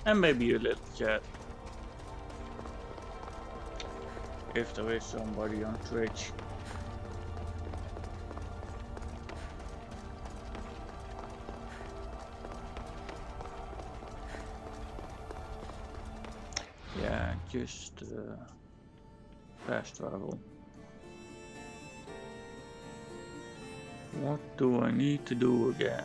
and maybe a little chat. If there is somebody on Twitch. Yeah, just fast travel. What do I need to do again?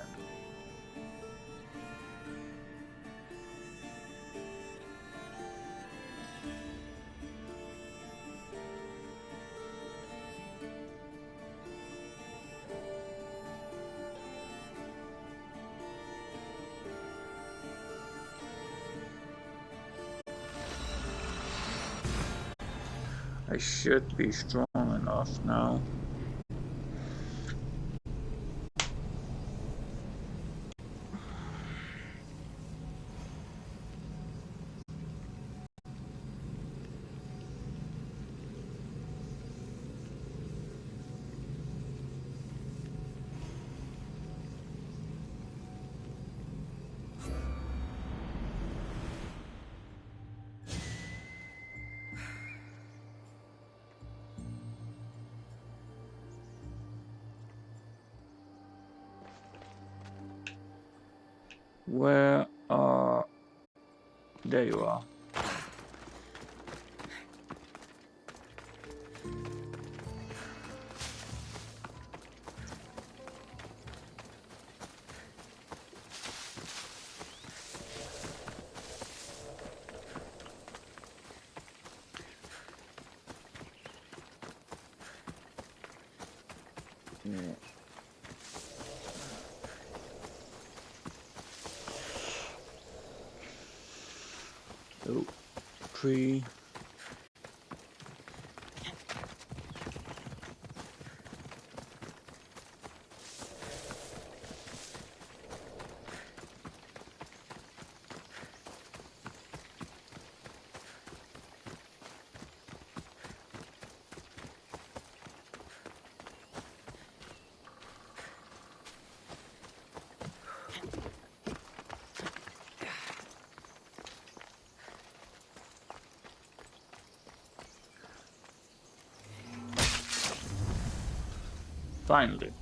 I should be strong enough now. Where are... There you are. Yeah. Oh, tree. Finally.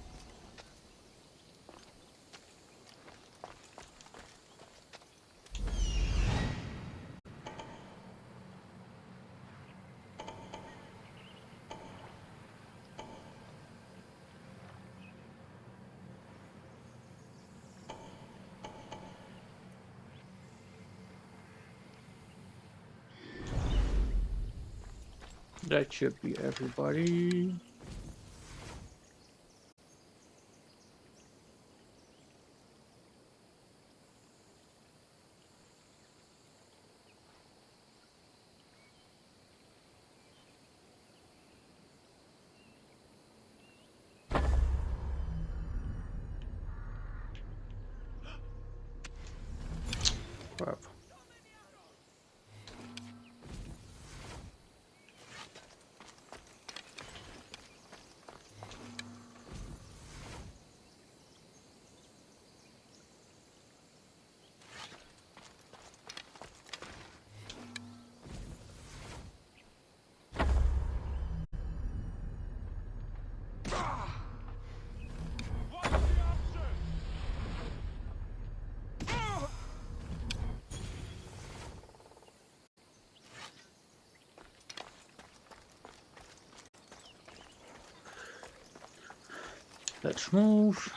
That should be everybody. Crap. Let's move.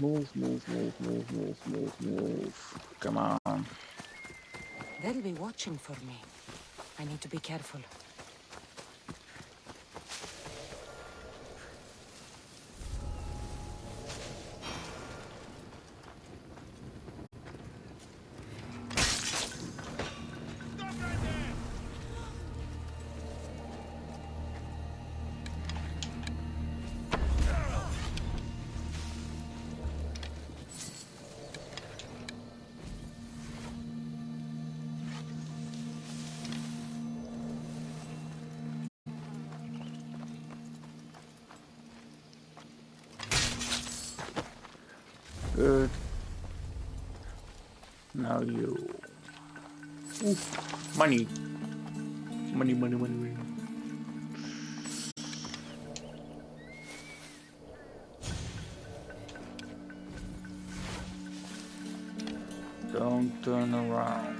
Move, move, move, move, move, move, move. Come on. They'll be watching for me. I need to be careful. Good. Now you. Oof. Money. Money, money, money, money. Don't turn around.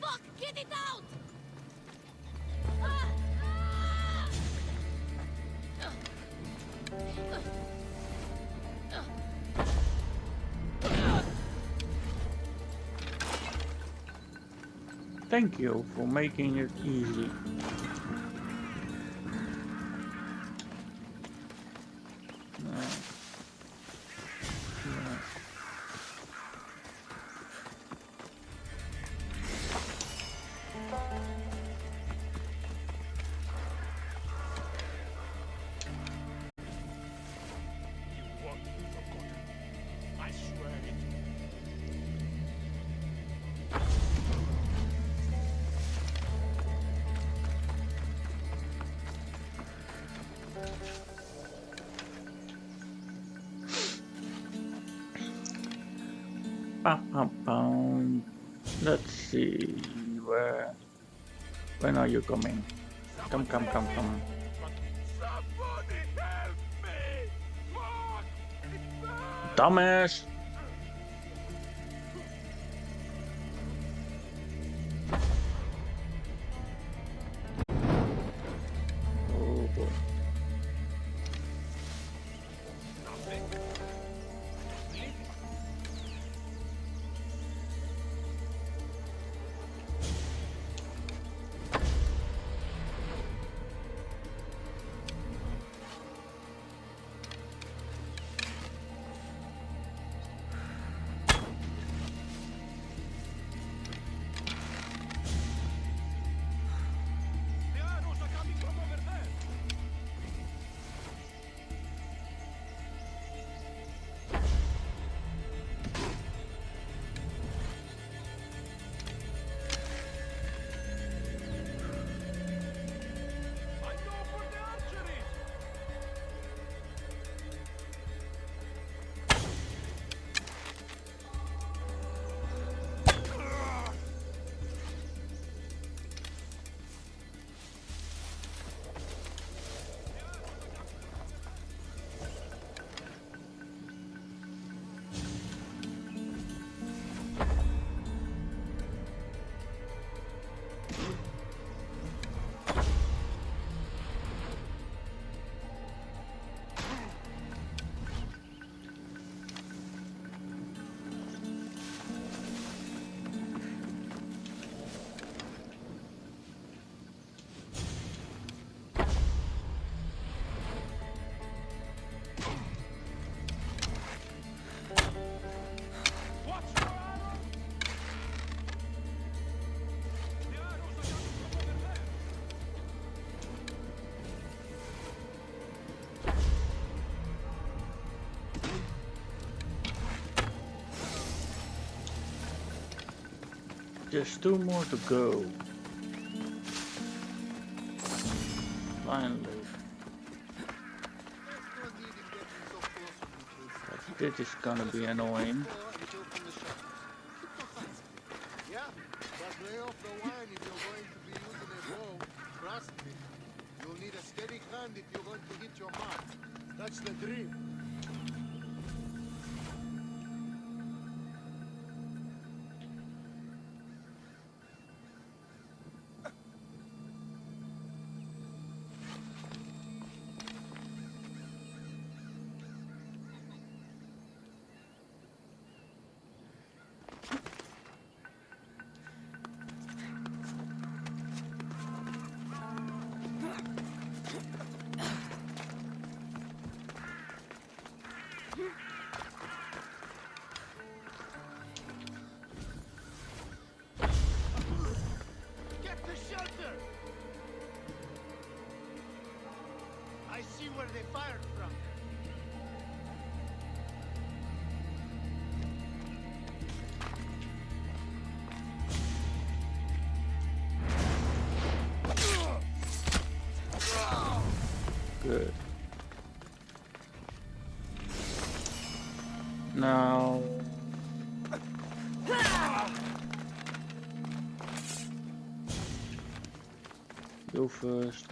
Fuck! Get it out! Thank you for making it easy. Let's see when are you coming? Come. Somebody help me! Fuck! Dumbass! Oh boy. The arrows are coming from over there! I go for the archeries! Watch your arrows! The arrows are coming from over there! Just 2 more to go. Finally. But this is gonna be annoying. Yeah, but lay off the wine if you're going to be using a bow. Trust me. You'll need a steady hand if you're going to hit your mark. That's the dream. Get to shelter! I see where they fired from. Good. Now. Go first.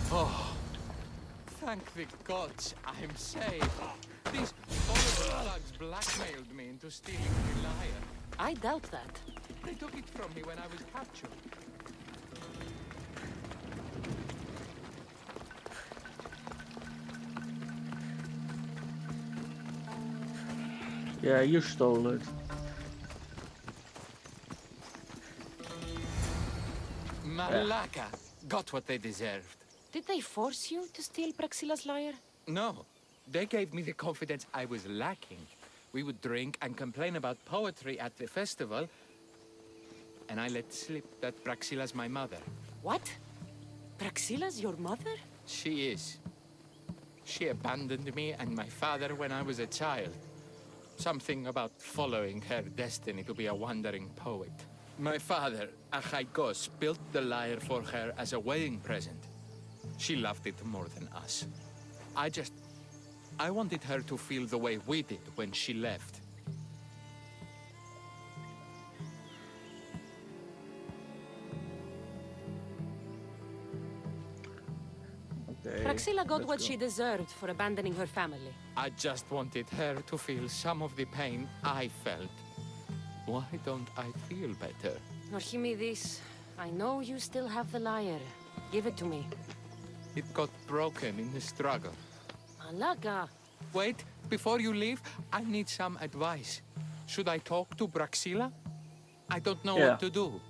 Oh, thank the gods I'm saved. These horrible thugs blackmailed me into stealing the lyre. I doubt that. They took it from me when I was captured. Yeah, you stole it. Malaka got what they deserved. Did they force you to steal Praxila's lyre? No, they gave me the confidence I was lacking. We would drink and complain about poetry at the festival, and I let slip that Praxila's my mother. What? Praxila's your mother? She is. She abandoned me and my father when I was a child. Something about following her destiny to be a wandering poet. My father, Achaikos, built the lyre for her as a wedding present. She loved it more than us. I wanted her to feel the way we did when she left. Okay. Praxila got let's what go. she deserved for abandoning her family. I just wanted her to feel some of the pain I felt. Why don't I feel better? Archimedes, I know you still have the lyre. Give it to me. It got broken in the struggle. Malaka! Wait, before you leave, I need some advice. Should I talk to Praxila? I don't know Yeah. what to do.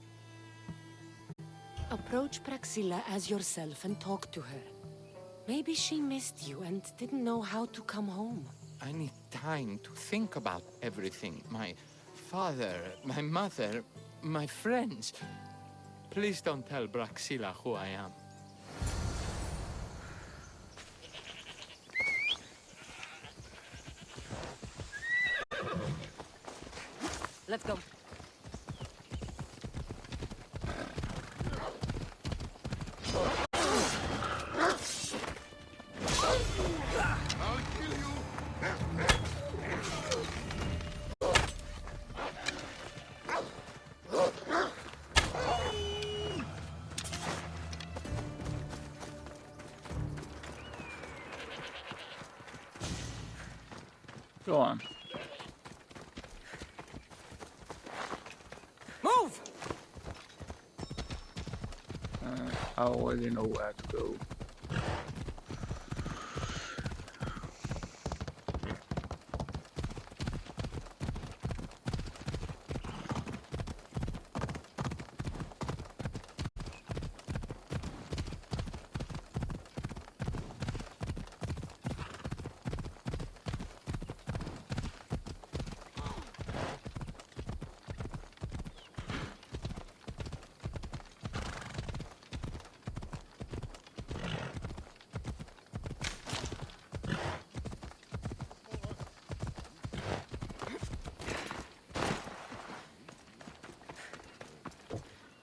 Approach Praxila as yourself and talk to her. Maybe she missed you and didn't know how to come home. I need time to think about everything. My father, my mother, my friends. Please don't tell Praxila who I am. Let's go. I'll kill you. Go on. Move! I already know where to go.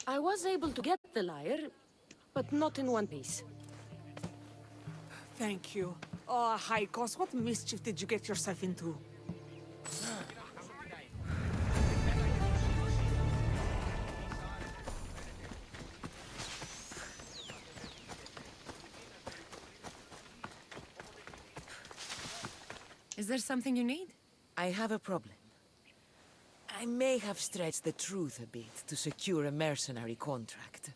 I was able to get the lyre, but not in one piece. Thank you. Oh, Haikos, what mischief did you get yourself into? Is there something you need? I have a problem. I may have stretched the truth a bit to secure a mercenary contract.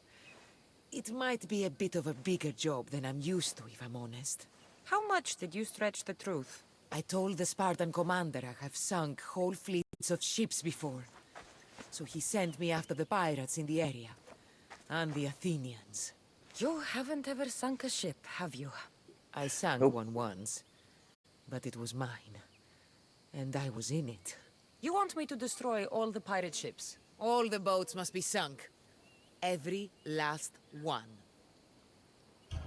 It might be a bit of a bigger job than I'm used to, if I'm honest. How much did you stretch the truth? I told the Spartan commander I have sunk whole fleets of ships before. So he sent me after the pirates in the area. And the Athenians. You haven't ever sunk a ship, have you? I sank Nope. one once. But it was mine. And I was in it. You want me to destroy all the pirate ships? All the boats must be sunk. Every last one.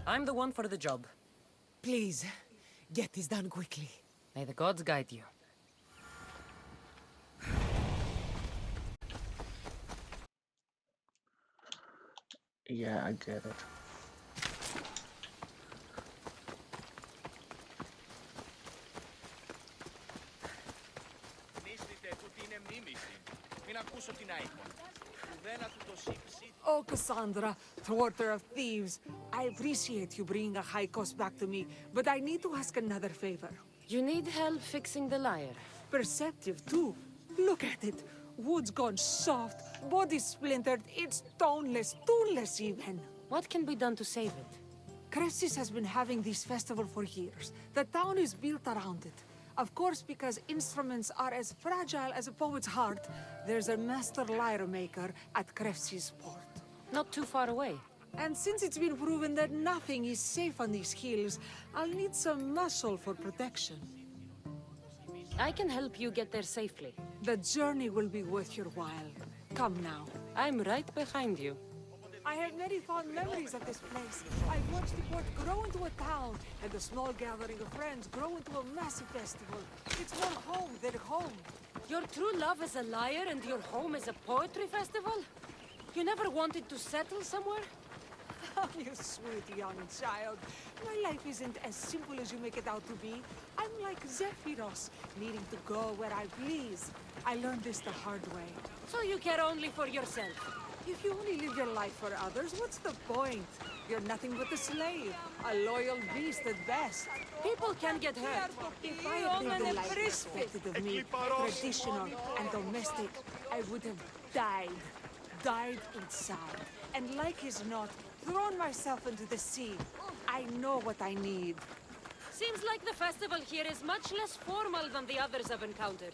I'm the one for the job. Please, get this done quickly. May the gods guide you. Yeah, I get it. Oh, Cassandra, thwarter of thieves. I appreciate you bringing a high cost back to me, but I need to ask another favor. You need help fixing the lyre. Perceptive, too. Look at it. Wood's gone soft, body splintered, it's toneless, tuneless even. What can be done to save it? Cressis has been having this festival for years. The town is built around it. Of course, because instruments are as fragile as a poet's heart, there's a master lyre maker at Cressis port. Not too far away. And since it's been proven that nothing is safe on these hills, I'll need some muscle for protection. I can help you get there safely. The journey will be worth your while. Come now. I'm right behind you. I have many fond memories of this place. I've watched the port grow into a town, and a small gathering of friends grow into a massive festival. It's more home than home. Your true love is a lyre and your home is a poetry festival? You never wanted to settle somewhere? Oh, you sweet young child. My life isn't as simple as you make it out to be. I'm like Zephyros, needing to go where I please. I learned this the hard way. So you care only for yourself? If you only live your life for others, what's the point? You're nothing but a slave, a loyal beast at best. People can get hurt. If I had lived the life expected of me, traditional and domestic, I would have died. Died inside. And like as not, thrown myself into the sea. I know what I need. Seems like the festival here is much less formal than the others I've encountered.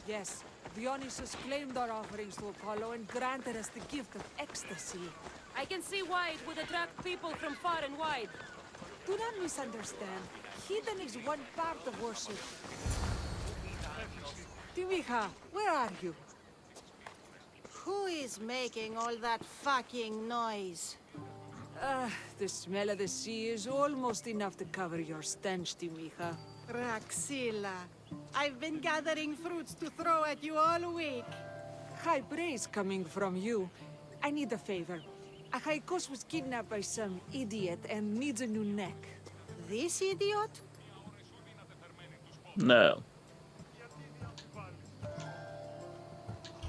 Yes, Dionysus claimed our offerings to Apollo and granted us the gift of ecstasy. I can see why it would attract people from far and wide. Do not misunderstand. Heathen is one part of worship. Timiha, where are you? Who is making all that fucking noise? The smell of the sea is almost enough to cover your stench, Timiha. Raxilla, I've been gathering fruits to throw at you all week. High praise coming from you. I need a favor. Achaikos was kidnapped by some idiot and needs a new neck. This idiot? No.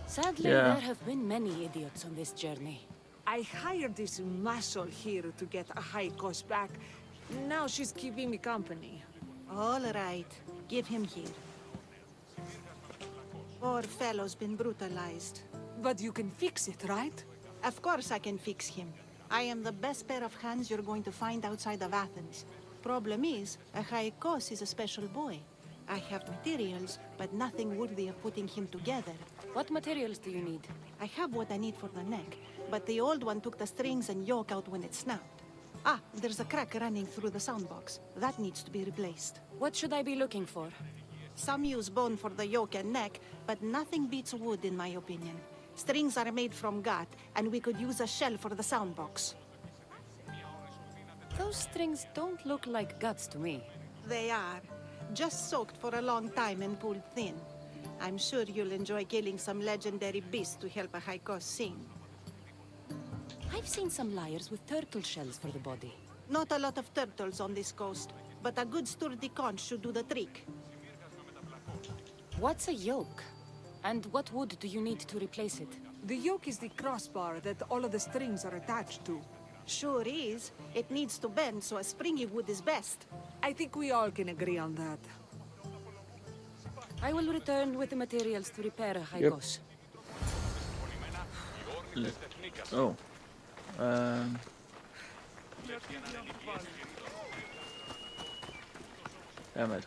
Sadly, Yeah. there have been many idiots on this journey. I hired this muscle here to get Achaikos back. Now she's keeping me company. All right, give him here. Poor fellow's been brutalized. But you can fix it, right? Of course I can fix him. I am the best pair of hands you're going to find outside of Athens. Problem is, Achaikos is a special boy. I have materials, but nothing worthy of putting him together. What materials do you need? I have what I need for the neck, but the old one took the strings and yoke out when it snapped. Ah, there's a crack running through the soundbox. That needs to be replaced. What should I be looking for? Some use bone for the yoke and neck, but nothing beats wood in my opinion. Strings are made from gut, and we could use a shell for the soundbox. Those strings don't look like guts to me. They are. Just soaked for a long time and pulled thin. I'm sure you'll enjoy killing some legendary beast to help Achaikos sing. I've seen some lyres with turtle shells for the body. Not a lot of turtles on this coast, but a good sturdy conch should do the trick. What's a yoke? And what wood do you need to replace it? The yoke is the crossbar that all of the strings are attached to. Sure is. It needs to bend, so a springy wood is best. I think we all can agree on that. I will return with the materials to repair Achaikos. Oh. Damn it.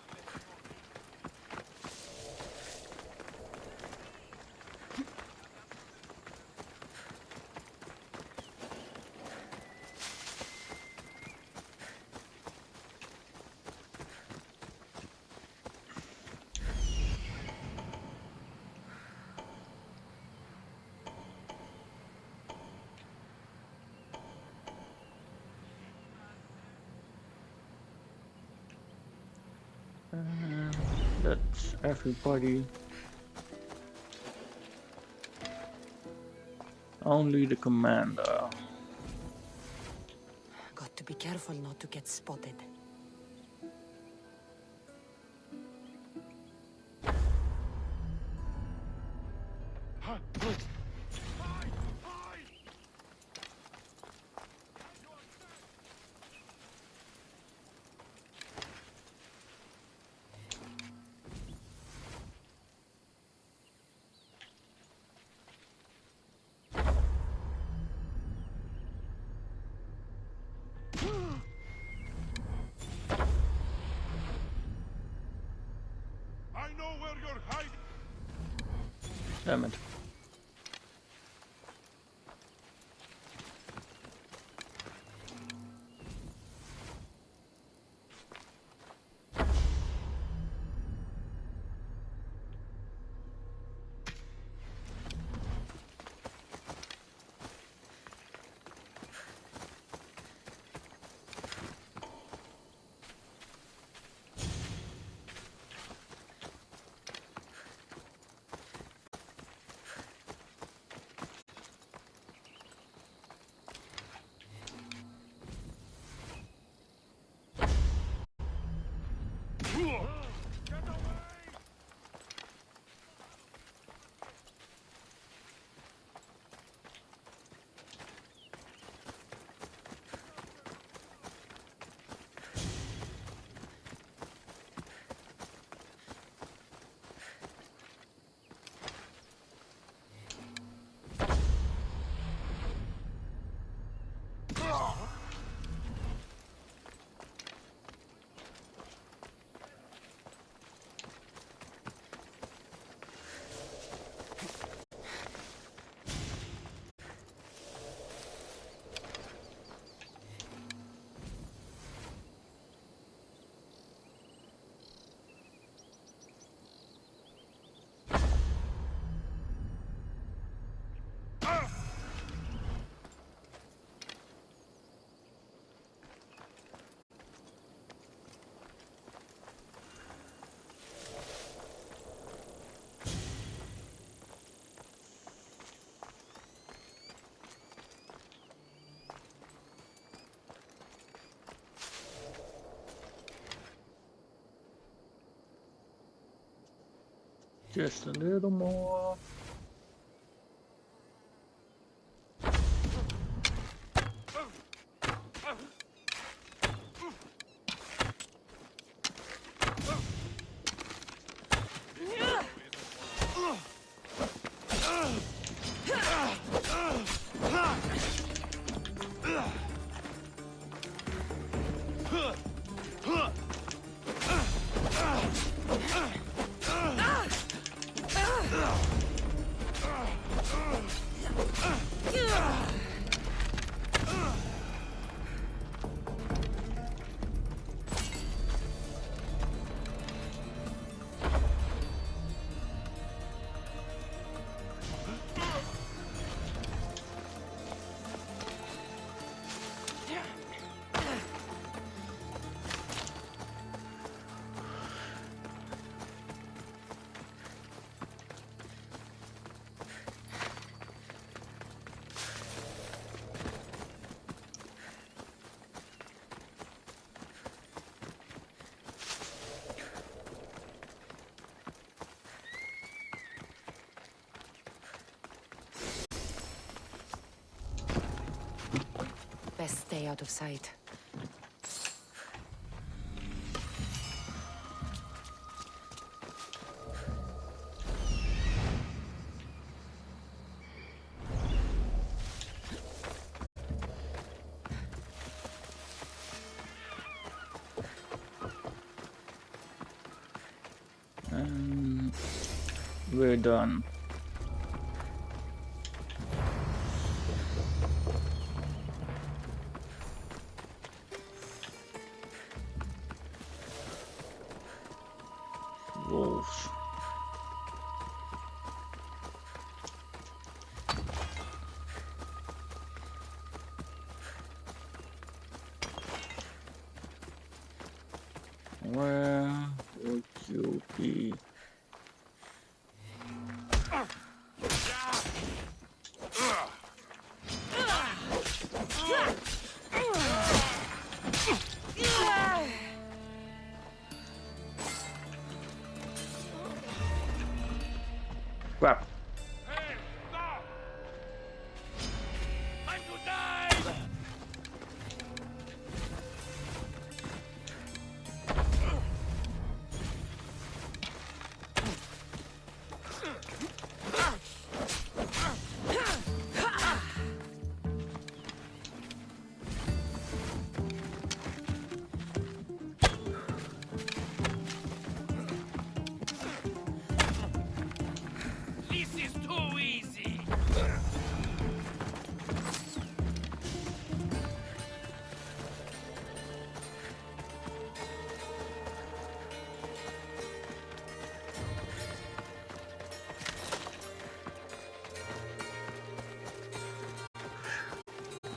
That's everybody. Only the commander. Got to be careful not to get spotted. I know where you're hiding. Damn it. Just a little more. Best stay out of sight. And we're done. Wolves. Where would you be? Crap. Hey, stop! Time to die! This is too easy!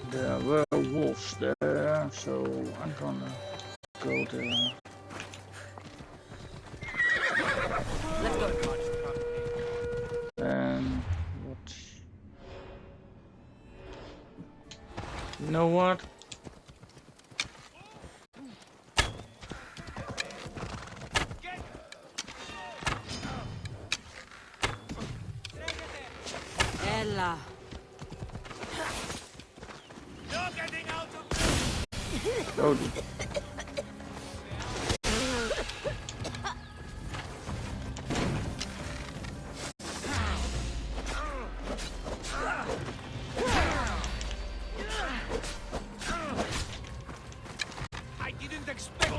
There were wolves there, so I'm gonna go there. Let's go. And what? You know what? Ella. You're getting out of Cody. I didn't expect...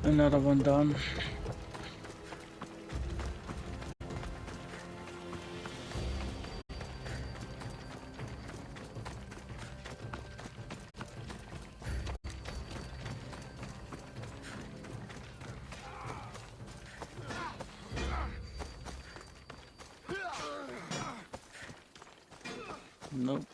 Another one done. Nope.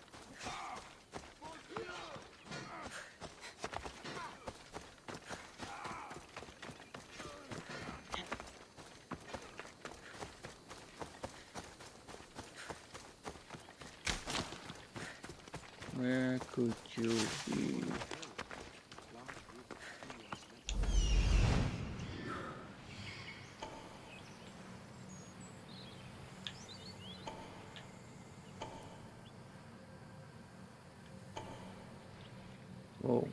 Where could you be? Whoa.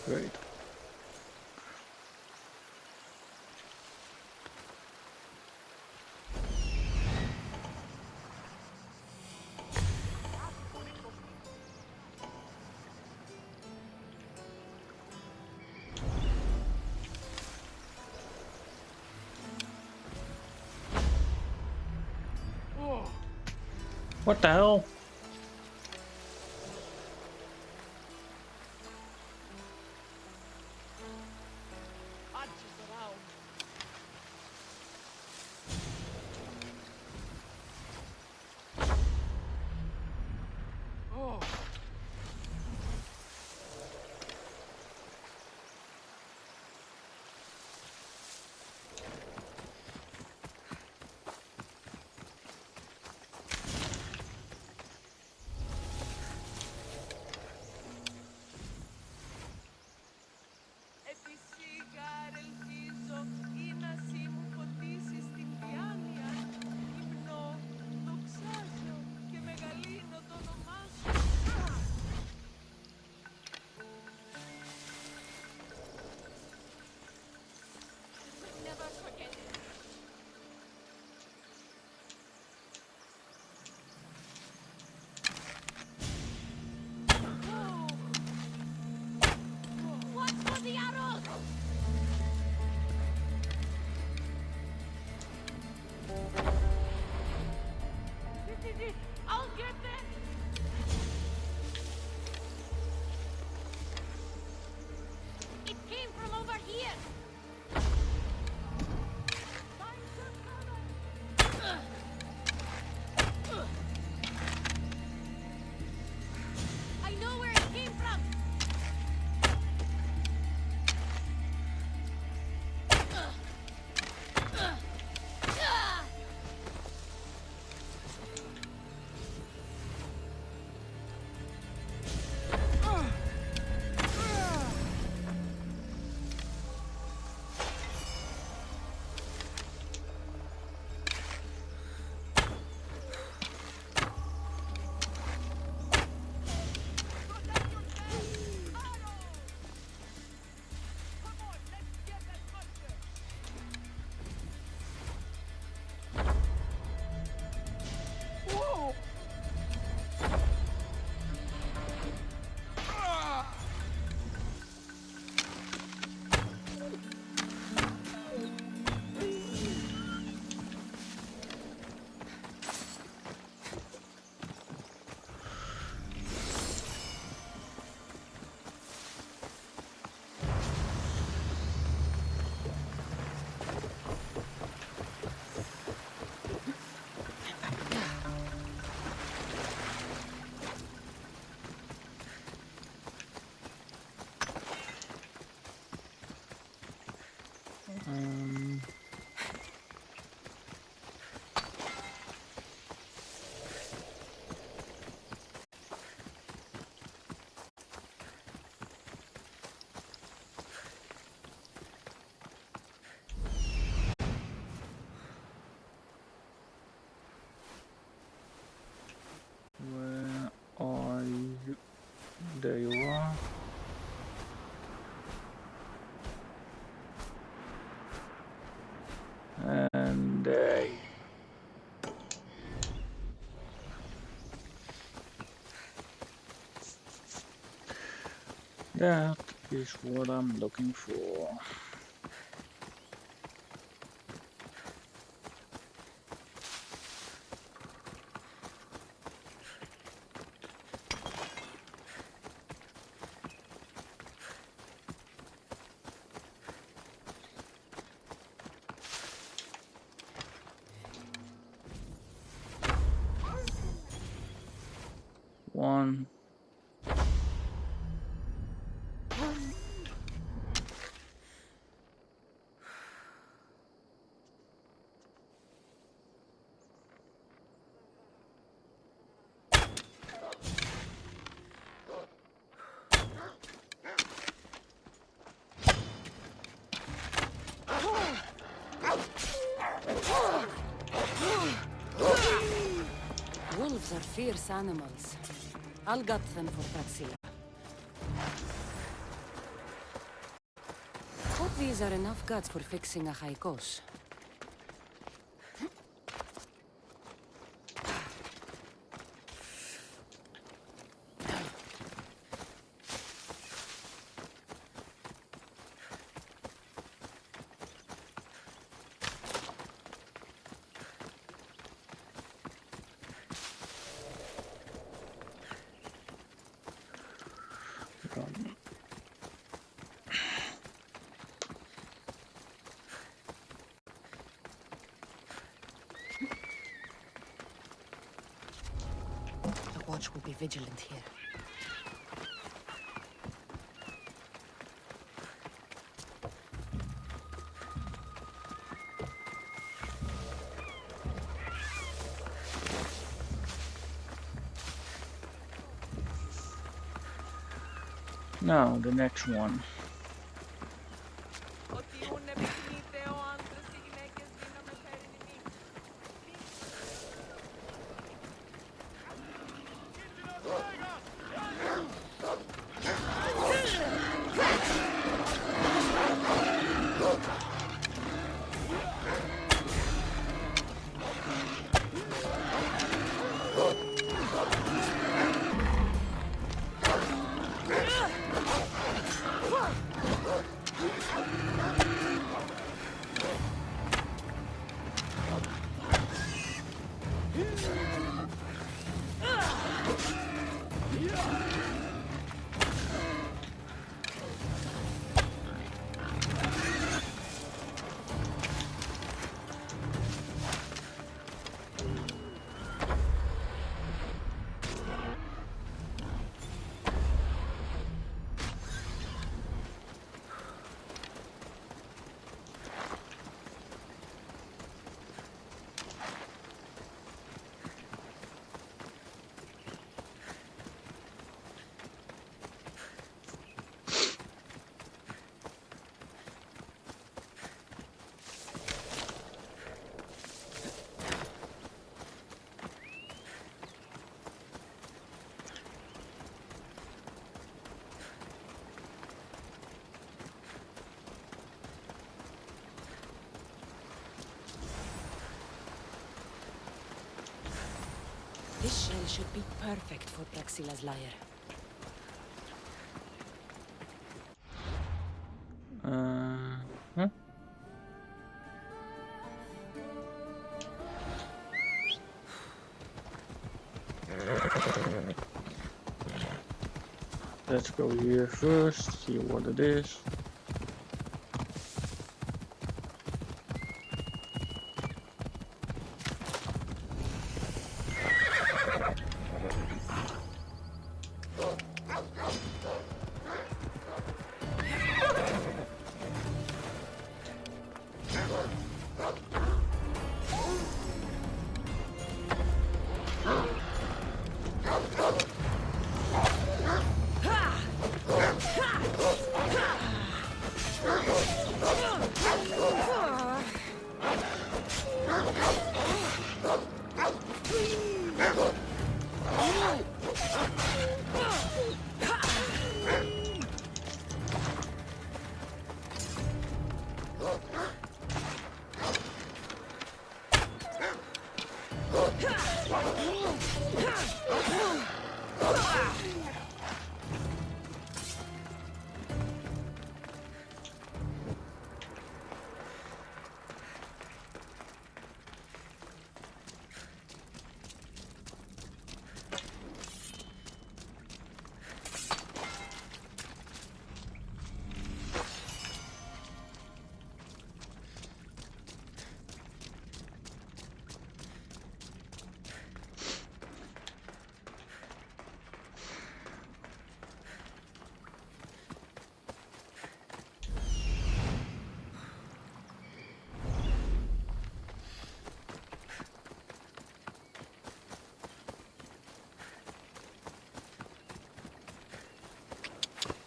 Great. What the hell? Where are you? There you are. And that is what I'm looking for. One. Wolves are fierce animals. I'll gut them for Praxilla. These are enough guts for fixing a haikos. The watch will be vigilant here. Now, the next one. This shell should be perfect for Praxila's lyre. Huh? Let's go here first, see what it is.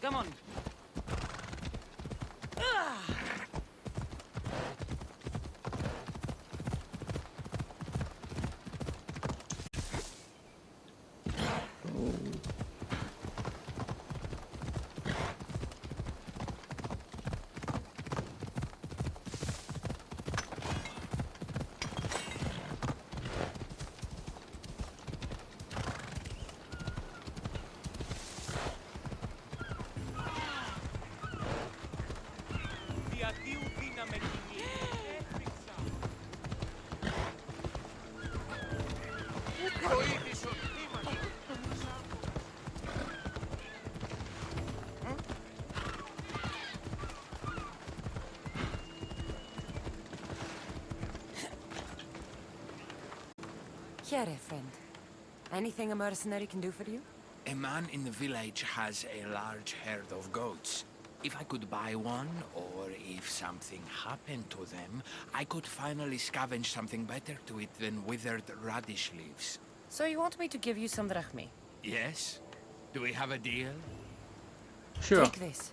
Come on. Here, friend. Anything a mercenary can do for you? A man in the village has a large herd of goats. If I could buy one, or if something happened to them, I could finally scavenge something better to eat than withered radish leaves. So you want me to give you some drachmi? Yes? Do we have a deal? Sure. Take this.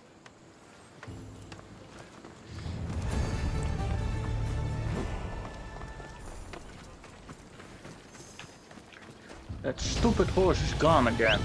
That stupid horse is gone again.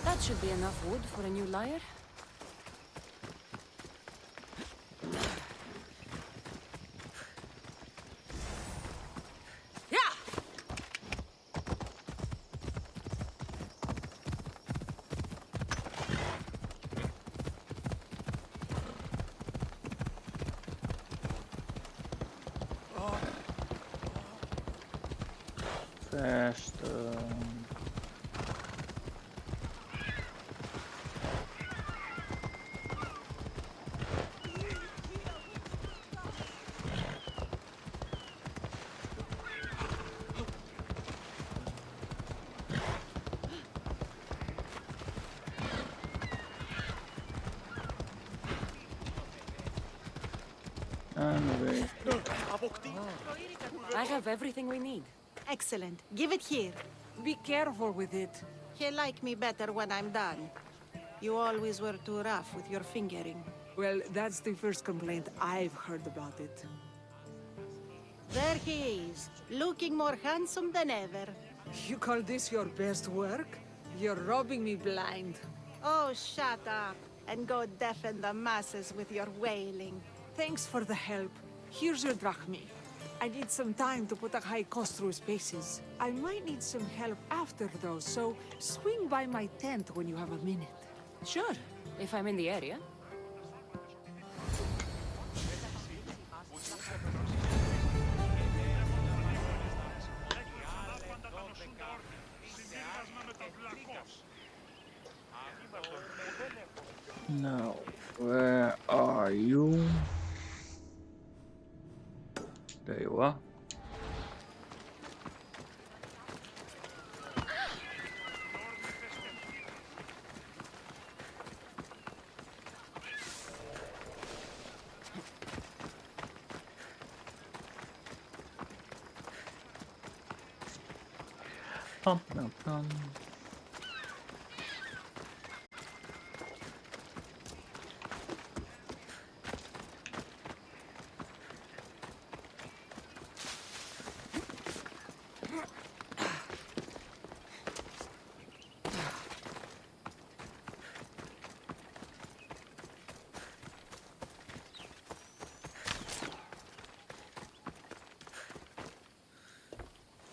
That should be enough wood for a new lyre. Faster. And wait. I have everything we need. Excellent. Give it here. Be careful with it. He'll like me better when I'm done. You always were too rough with your fingering. Well, that's the first complaint I've heard about it. There he is, looking more handsome than ever. You call this your best work? You're robbing me blind. Oh, shut up, and go deafen the masses with your wailing. Thanks for the help. Here's your drachmi. I need some time to put a high cost through spaces. I might need some help after though, so swing by my tent when you have a minute. Sure, if I'm in the area. Now, where are you? There you are. Pum, pum, pum.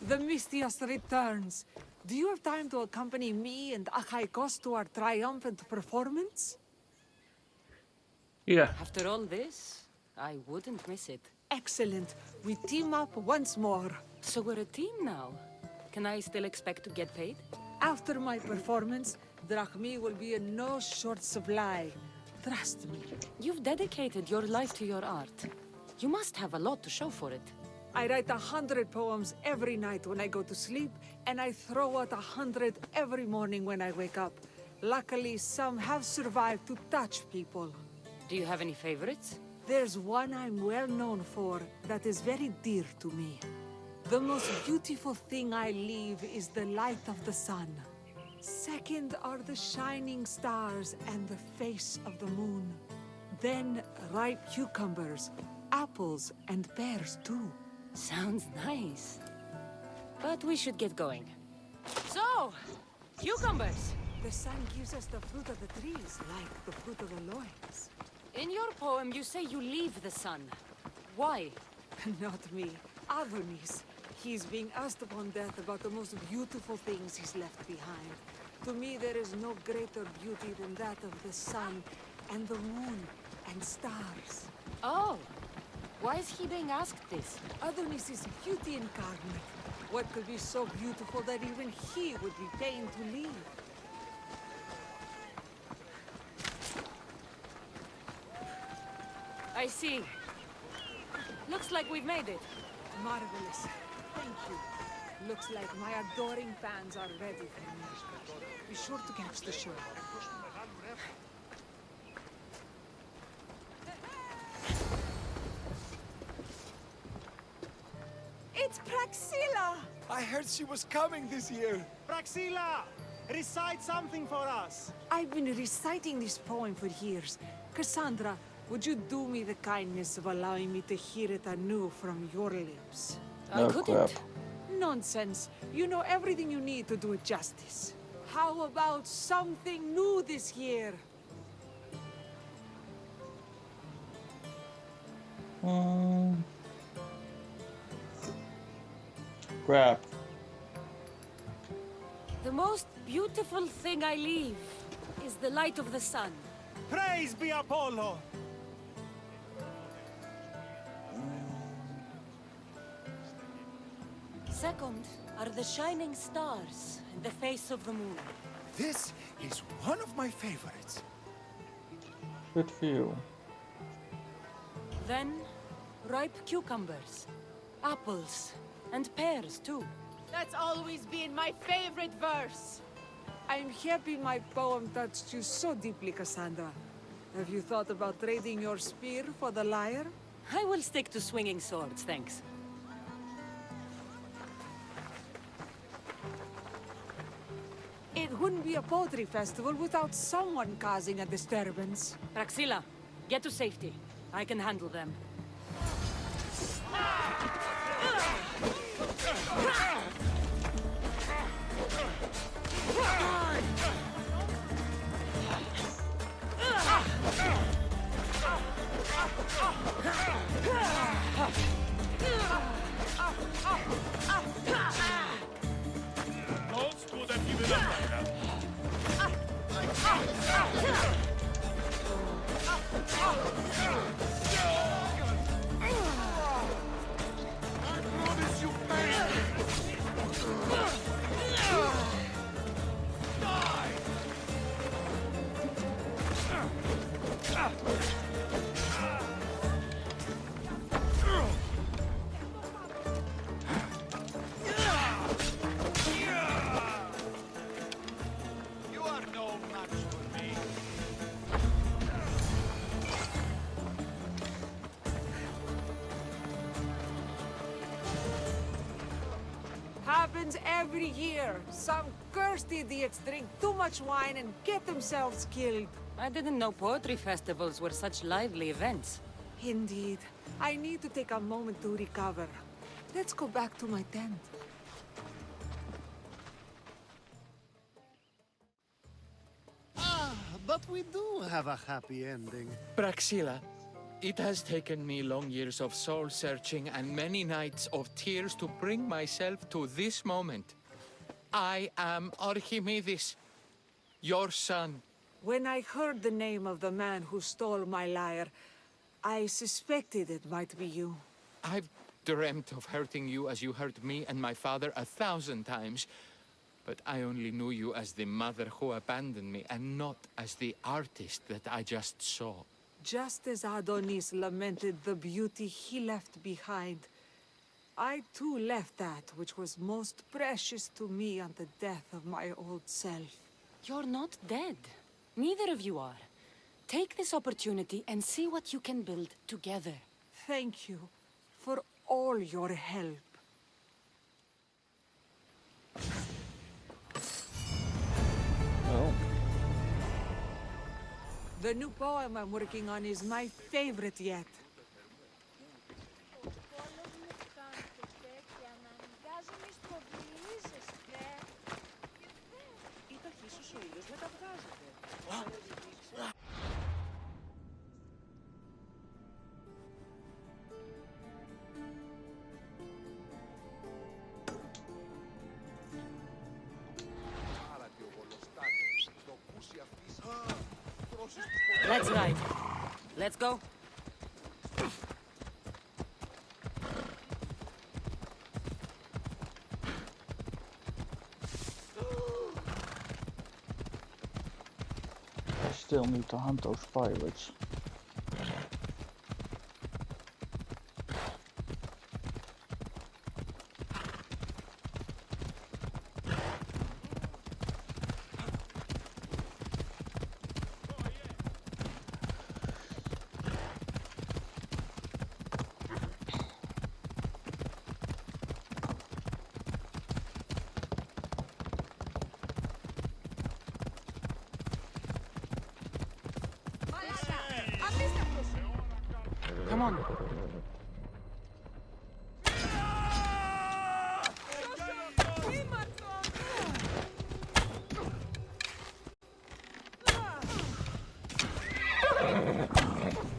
The Mistios returns. Do you have time to accompany me and Achaikos to our triumphant performance? Yeah. After all this, I wouldn't miss it. Excellent. We team up once more. So we're a team now. Can I still expect to get paid? After my performance, drachmi will be in no short supply. Trust me. You've dedicated your life to your art. You must have a lot to show for it. I write 100 poems every night when I go to sleep, and I throw out 100 every morning when I wake up. Luckily, some have survived to touch people. Do you have any favorites? There's one I'm well known for that is very dear to me. The most beautiful thing I leave is the light of the sun. Second are the shining stars and the face of the moon. Then ripe cucumbers, apples, and pears too. Sounds nice. But we should get going. So, cucumbers! The sun gives us the fruit of the trees, like the fruit of the loins. In your poem, you say you leave the sun. Why? Not me. Adonis. He's being asked upon death about the most beautiful things he's left behind. To me, there is no greater beauty than that of the sun, and the moon, and stars. Oh! Why is he being asked this? Adonis is beauty incarnate. What could be so beautiful that even he would be pained to leave? I see. Looks like we've made it. Marvelous. Thank you. Looks like my adoring fans are ready for me. Be sure to catch the show. It's Praxilla! I heard she was coming this year. Praxilla! Recite something for us! I've been reciting this poem for years. Cassandra, would you do me the kindness of allowing me to hear it anew from your lips? I couldn't. Nonsense. You know everything you need to do it justice. How about something new this year? Crap. The most beautiful thing I leave is the light of the sun. Praise be Apollo! Second are the shining stars and the face of the moon. This is one of my favorites. Good for you. Then, ripe cucumbers, apples, and pears too. That's always been my favorite verse. I'm happy my poem touched you so deeply, Cassandra. Have you thought about trading your spear for the lyre? I will stick to swinging swords, thanks. It wouldn't be a poetry festival without someone causing a disturbance. Praxilla, get to safety. I can handle them. You are no match for me. Happens every year. Some cursed idiots drink too much wine and get themselves killed. I didn't know poetry festivals were such lively events. Indeed. I need to take a moment to recover. Let's go back to my tent. But we do have a happy ending. Praxilla, it has taken me long years of soul-searching and many nights of tears to bring myself to this moment. I am Archimedes, your son. When I heard the name of the man who stole my lyre, I suspected it might be you. I've dreamt of hurting you as you hurt me and my father 1,000 times, but I only knew you as the mother who abandoned me and not as the artist that I just saw. Just as Adonis lamented the beauty he left behind, I too left that which was most precious to me on the death of my old self. You're not dead. Neither of you are. Take this opportunity and see what you can build together. Thank you for all your help. Well, The new poem I'm working on is my favorite yet. Let's ride. Let's go. I still need to hunt those pirates. Come on.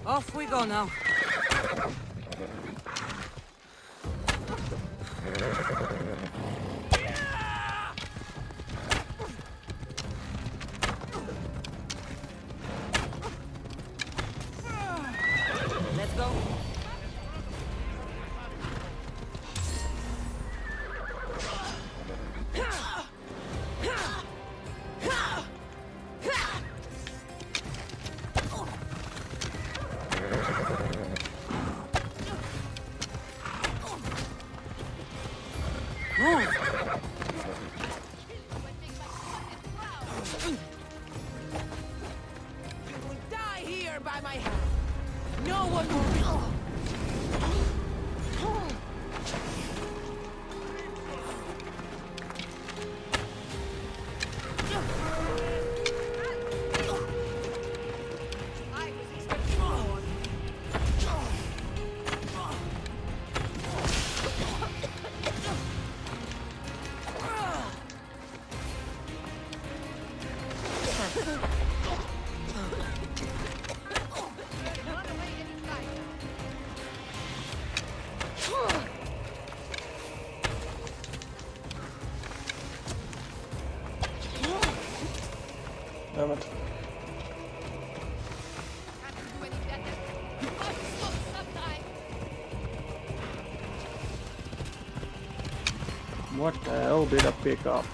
Off we go now. Let's go. Move. You will die here by my hand. No one will. Damn it. What the hell did I pick up?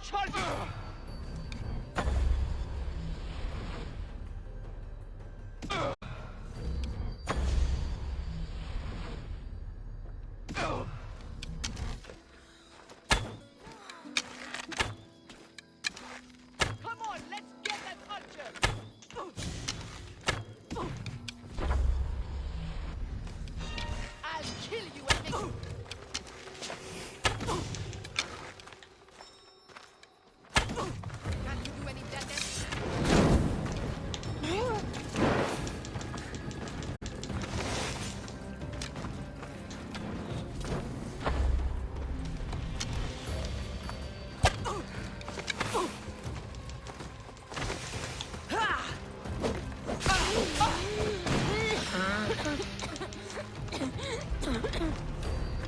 Charge! Come on, let's get that archer! I'll kill you and make you... Can't you do any damage?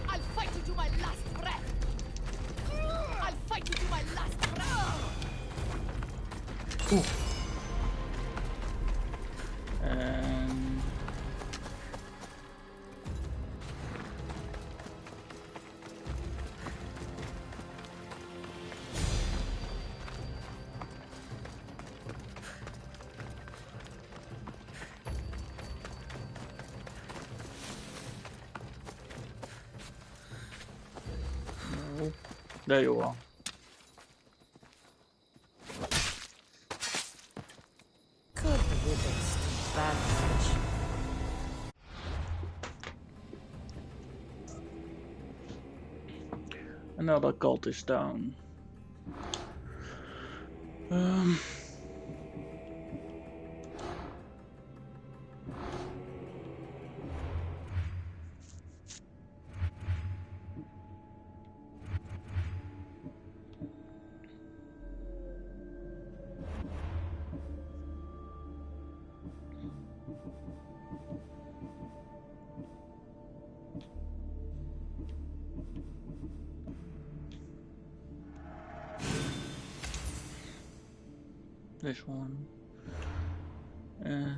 I'll fight you to my last breath! I'll fight you to my last breath! And there you are. Good riddance to bad fortune. Another cult is down. This one. And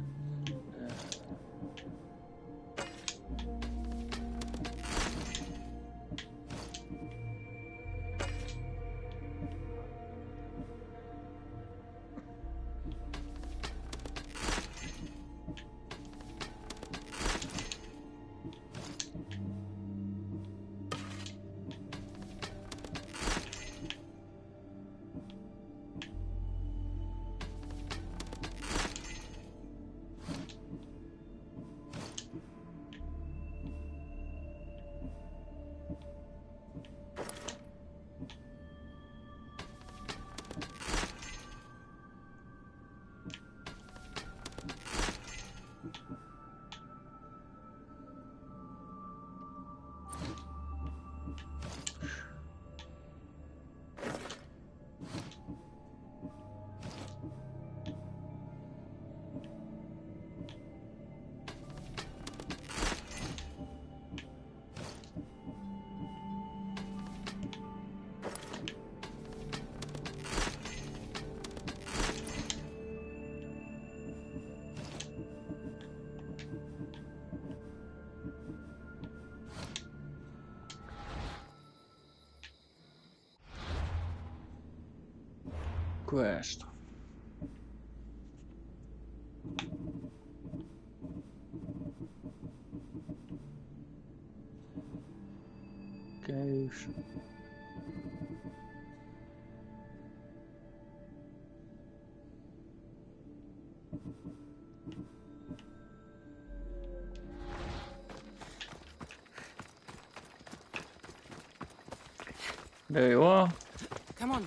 quest. Caves. There you are. Come on.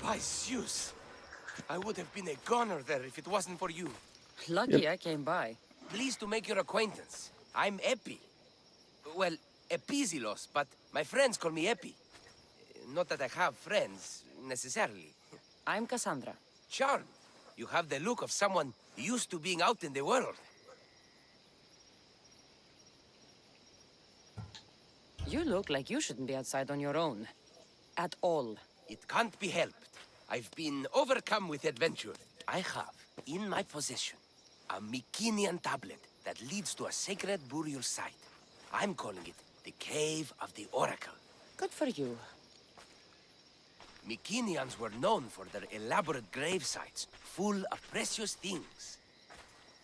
By Zeus! I would have been a goner there if it wasn't for you. Lucky I came by. Pleased to make your acquaintance. I'm Epi. Well, Epizilos, but my friends call me Epi. Not that I have friends, necessarily. I'm Cassandra. Charmed. You have the look of someone used to being out in the world. You look like you shouldn't be outside on your own. At all. It can't be helped. I've been overcome with adventure. I have, in my possession, a Mycenaean tablet that leads to a sacred burial site. I'm calling it the Cave of the Oracle. Good for you. Mycenaeans were known for their elaborate grave sites, full of precious things.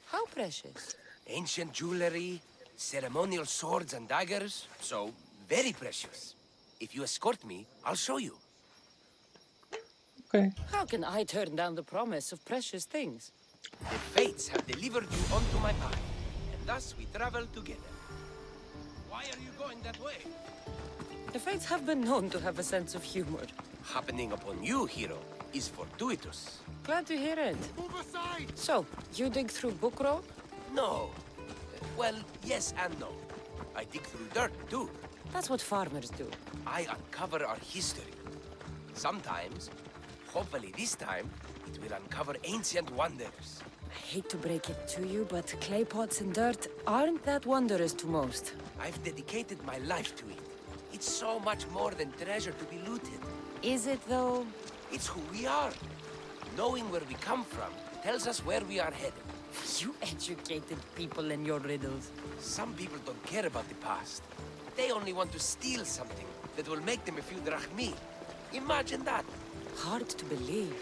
How precious? Ancient jewelry, ceremonial swords and daggers, so very precious. If you escort me, I'll show you. Okay. How can I turn down the promise of precious things? The fates have delivered you onto my path, and thus we travel together. Why are you going that way? The fates have been known to have a sense of humor. Happening upon you, hero, is fortuitous. Glad to hear it. Move aside! So, you dig through book rope? No. Well, yes and no. I dig through dirt, too. That's what farmers do. I uncover our history. Sometimes, hopefully this time, it will uncover ancient wonders. I hate to break it to you, but clay pots and dirt aren't that wondrous to most. I've dedicated my life to it. It's so much more than treasure to be looted. Is it, though? It's who we are. Knowing where we come from tells us where we are headed. You educated people and your riddles. Some people don't care about the past. They only want to steal something that will make them a few drachmi. Imagine that. Hard to believe.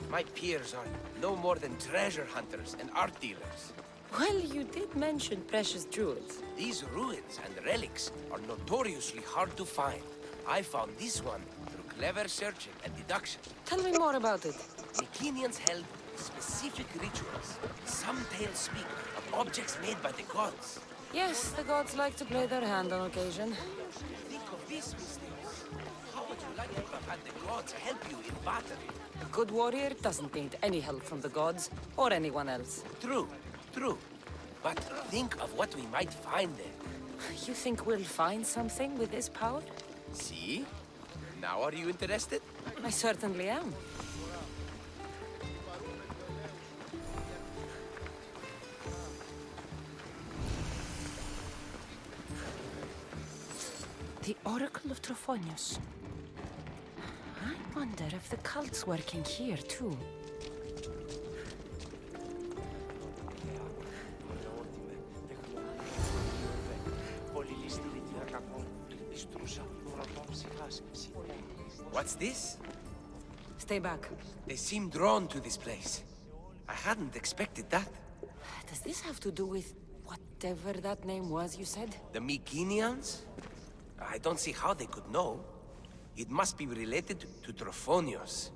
My peers are no more than treasure hunters and art dealers. Well, you did mention precious jewels. These ruins and relics are notoriously hard to find. I found this one through clever searching and deduction. Tell me more about it. Mycenaeans held specific rituals. Some tales speak of objects made by the gods. Yes, the gods like to play their hand on occasion. Think of this, Mysteries. How would you like to have had the gods help you in battle? A good warrior doesn't need any help from the gods, or anyone else. True, true. But think of what we might find there. You think we'll find something with this power? See? Now are you interested? I certainly am. The Oracle of Trophonius. I wonder if the cult's working here, too. What's this? Stay back. They seem drawn to this place. I hadn't expected that. Does this have to do with whatever that name was you said? The Mycenaeans? I don't see how they could know. It must be related to Trophonius.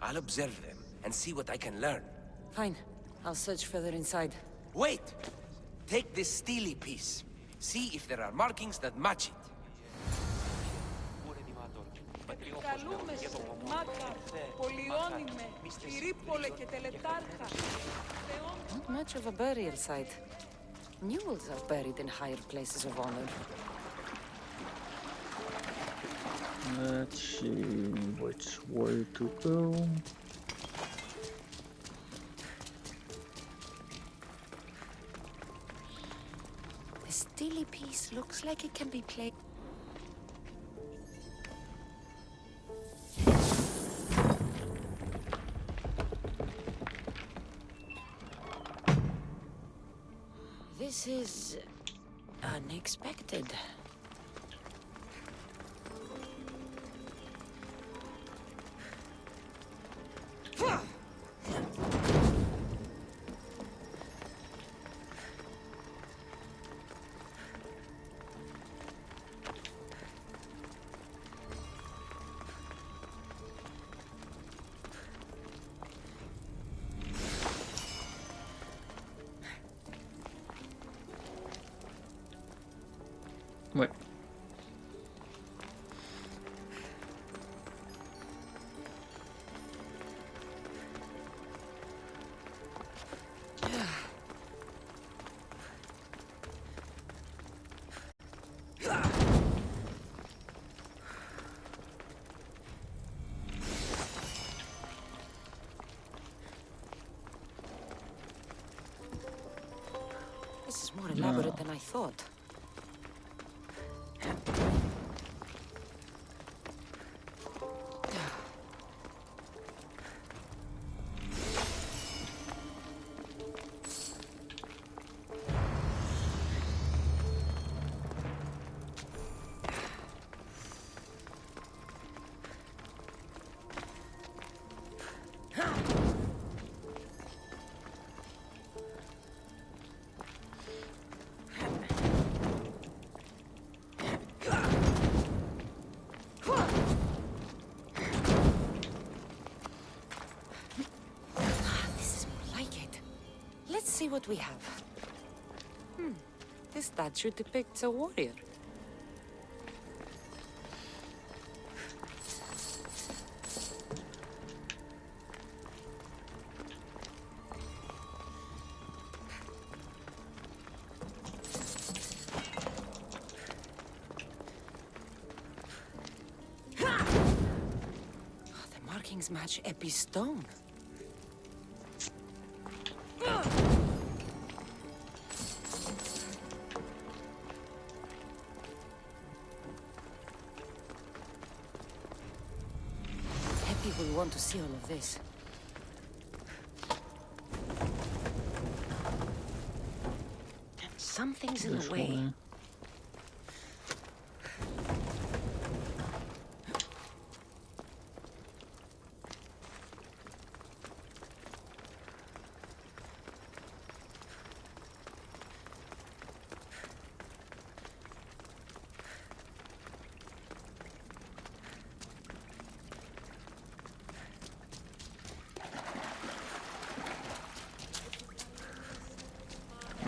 I'll observe them and see what I can learn. Fine. I'll search further inside. Wait! Take this steely piece. See if there are markings that match it. Καλούμε σε, Μάκα, Πολυώνυμε, Πυρίπολε και Τελετάρχα. Not much of a burial site. Mules are buried in higher places of honor. Let's see which way to go. The steely piece looks like it can be played. This is unexpected. Ouais. elaborate than I thought. See what we have. This statue depicts a warrior. The markings match Epi's stone. Will want to see all of this. Something's in the way.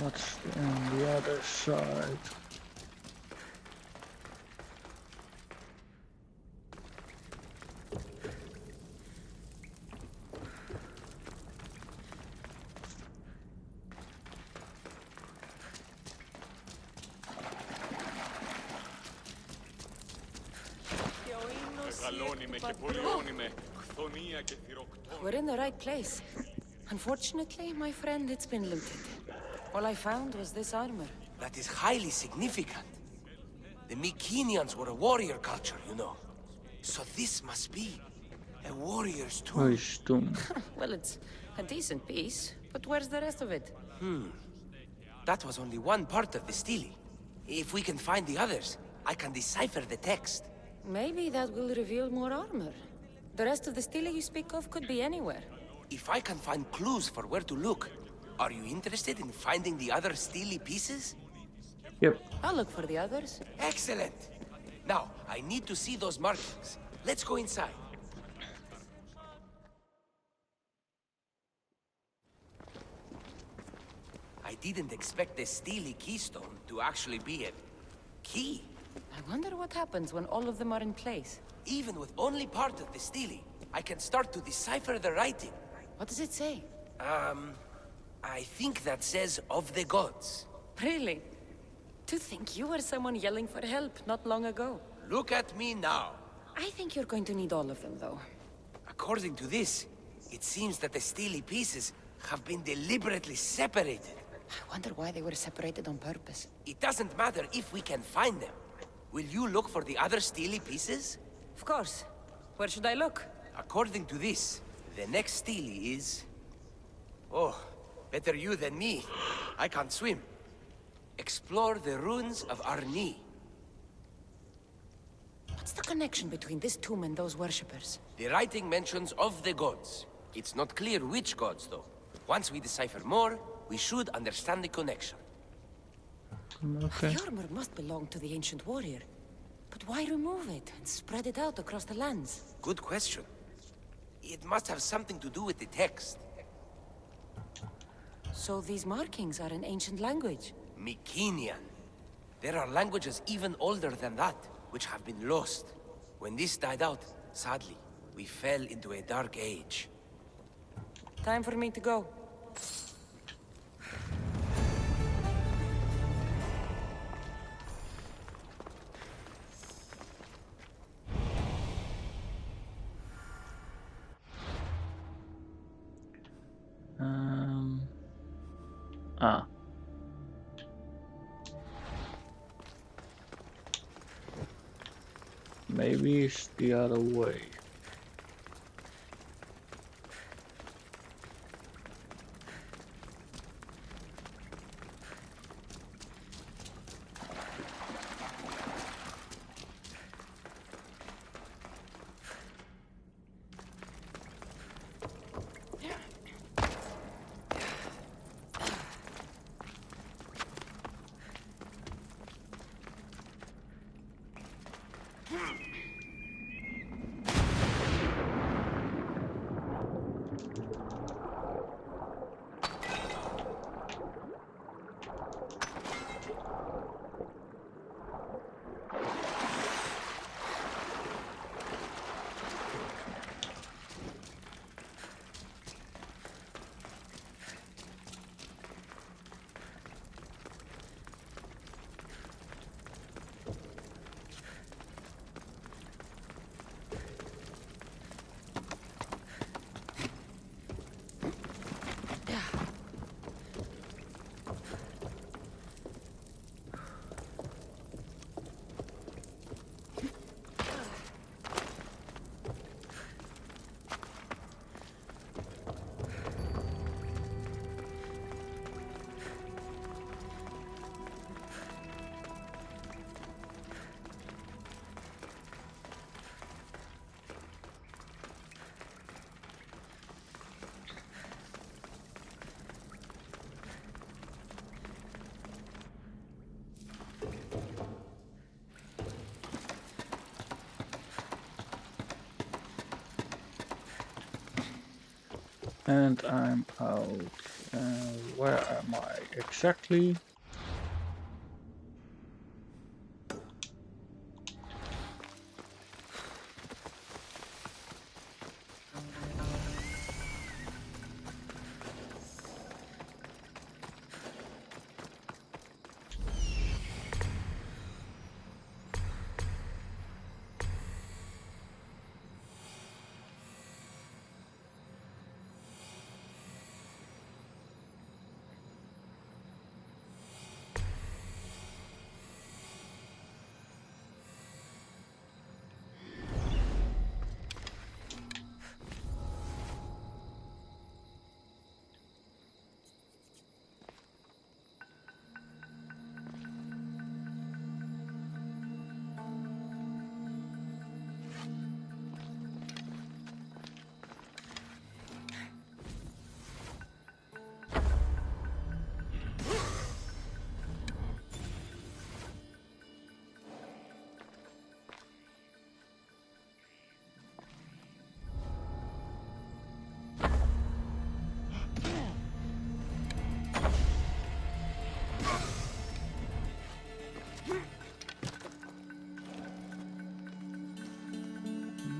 What's on the other side? We're in the right place. Unfortunately, my friend, it's been looted. All I found was this armor. That is highly significant. The Mycenaeans were a warrior culture, you know. So this must be a warrior's tomb. Well, it's a decent piece, but where's the rest of it? That was only one part of the stele. If we can find the others, I can decipher the text. Maybe that will reveal more armor. The rest of the stele you speak of could be anywhere. If I can find clues for where to look, are you interested in finding the other stele pieces? Yep. I'll look for the others. Excellent! Now, I need to see those markings. Let's go inside. I didn't expect the stele keystone to actually be a key. I wonder what happens when all of them are in place. Even with only part of the stele, I can start to decipher the writing. What does it say? I think that says of the gods. Really? To think you were someone yelling for help not long ago. Look at me now. I think you're going to need all of them, though. According to this, it seems that the stele pieces have been deliberately separated. I wonder why they were separated on purpose. It doesn't matter if we can find them. Will you look for the other stele pieces? Of course. Where should I look? According to this, the next stele is... Oh, better you than me. I can't swim. Explore the ruins of Arni. What's the connection between this tomb and those worshippers? The writing mentions of the gods. It's not clear which gods, though. Once we decipher more, we should understand the connection. Okay. The armor must belong to the ancient warrior. But why remove it and spread it out across the lands? Good question. It must have something to do with the text. So these markings are in ancient language? Mycenaean. There are languages even older than that, which have been lost. When this died out, sadly, we fell into a dark age. Time for me to go. Maybe it's the other way. And I'm out. Where am I exactly?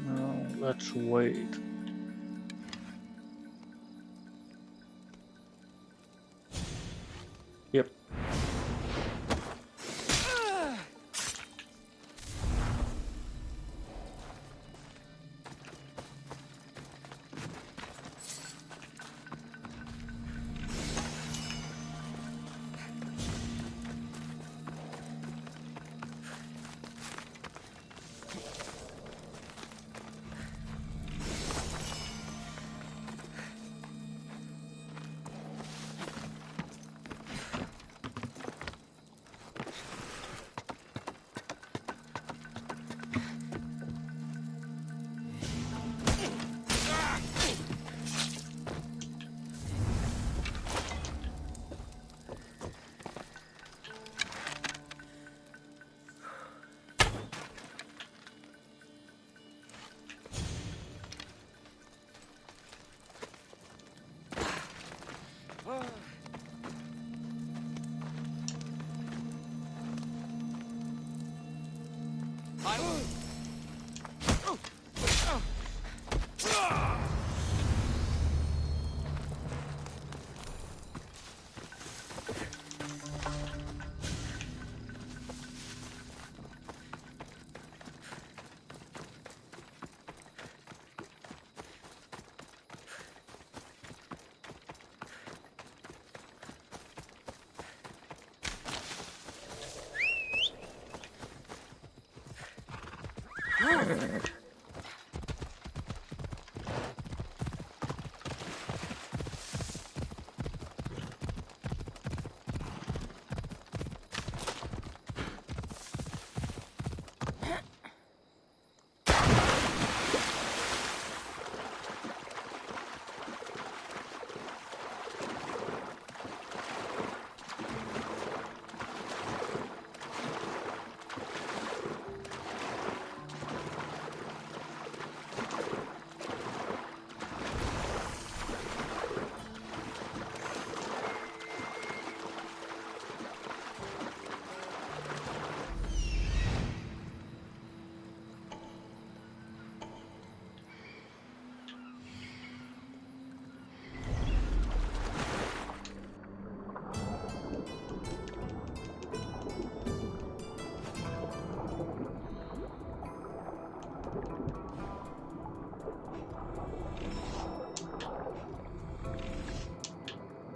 No, let's wait. Yep.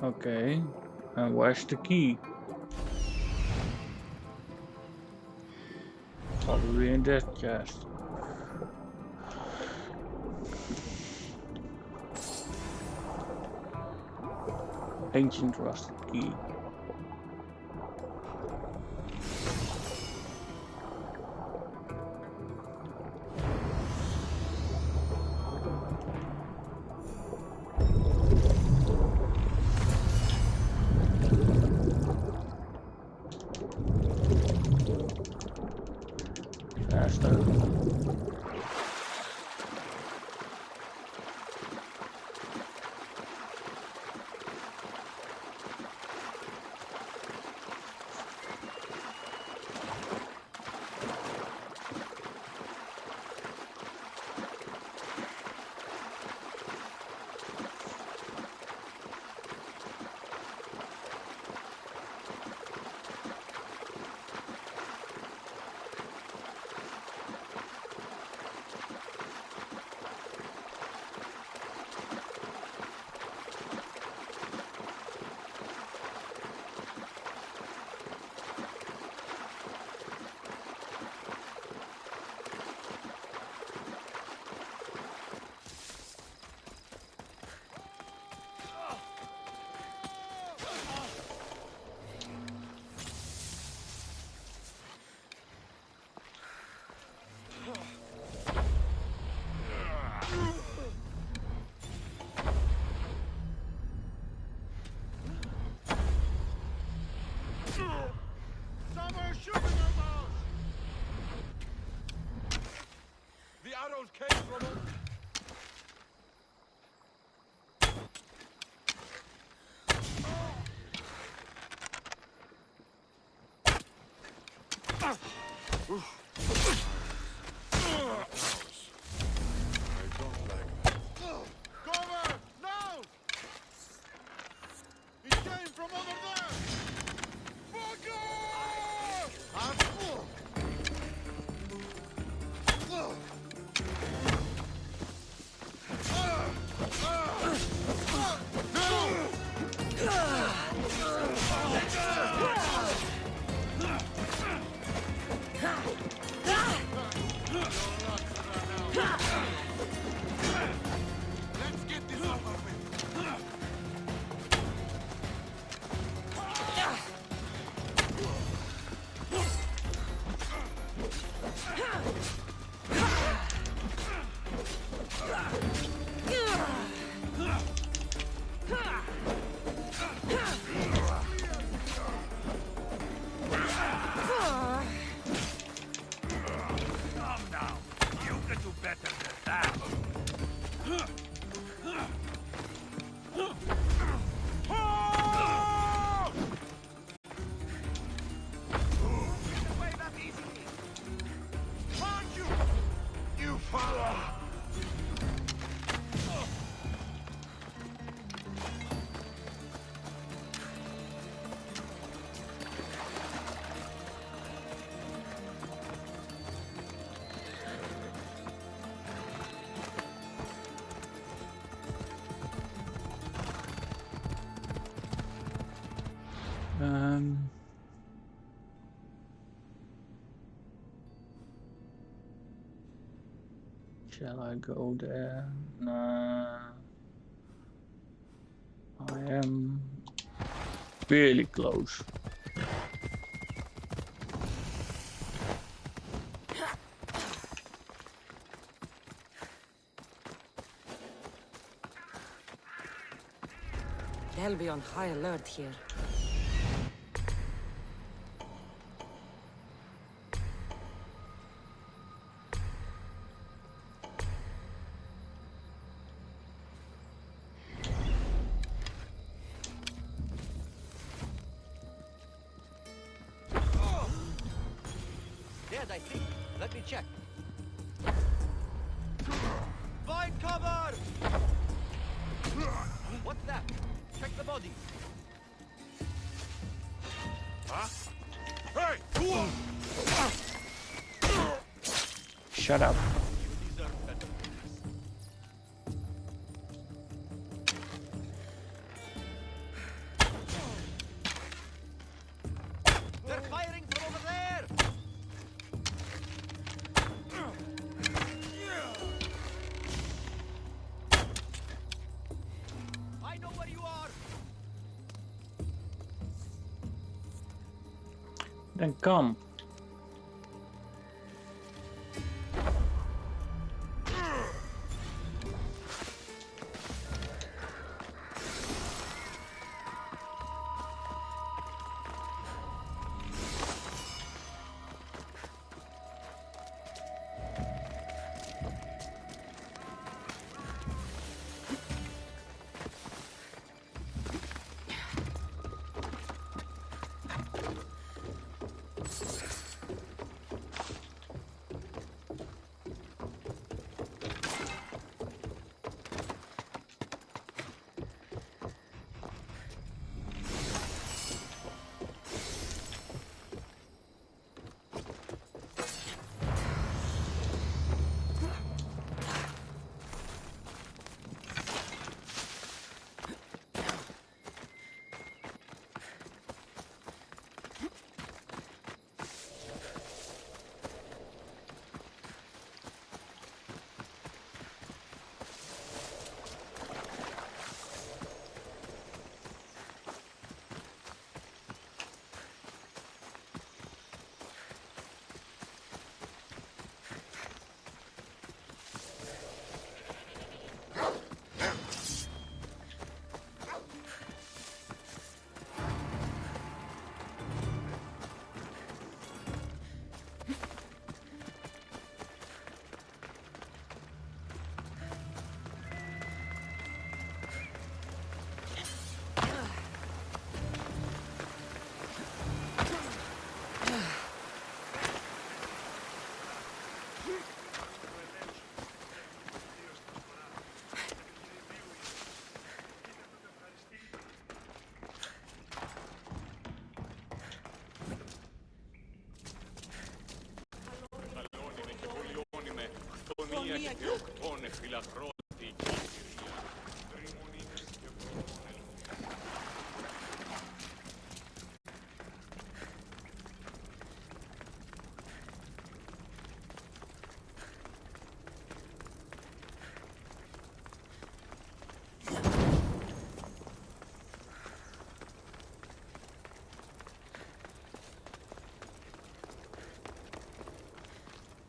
Okay, and where's the key? Probably in that chest. Ancient rusted key. Faster. Someone's shooting at us! The arrows came from us! Cover! Now! It came from over there! Fucker! Shall I go there? Nah. I am really close. They'll be on high alert here. Dead, I think. Let me check. Find cover! What's that? Check the body. Huh? Hey! Who are... Shut up. You deserve better than this. They're firing from over there! I know where you are! Then come.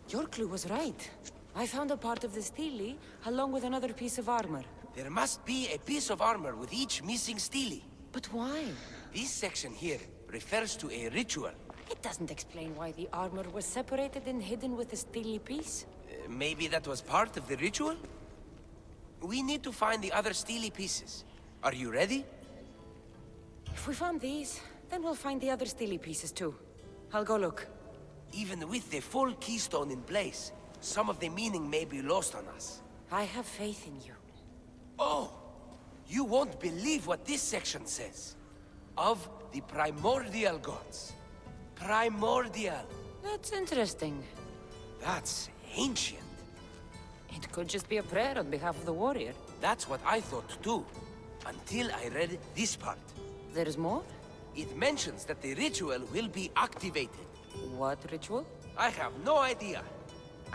Your clue was right. I found a part of the stele, along with another piece of armor. There must be a piece of armor with each missing stele. But why? This section here refers to a ritual. It doesn't explain why the armor was separated and hidden with the stele piece. Maybe that was part of the ritual? We need to find the other stele pieces. Are you ready? If we found these, then we'll find the other stele pieces too. I'll go look. Even with the full keystone in place, some of the meaning may be lost on us. I have faith in you. Oh! You won't believe what this section says. Of the primordial gods. Primordial. That's interesting. That's ancient. It could just be a prayer on behalf of the warrior. That's what I thought too. Until I read this part. There's more? It mentions that the ritual will be activated. What ritual? I have no idea.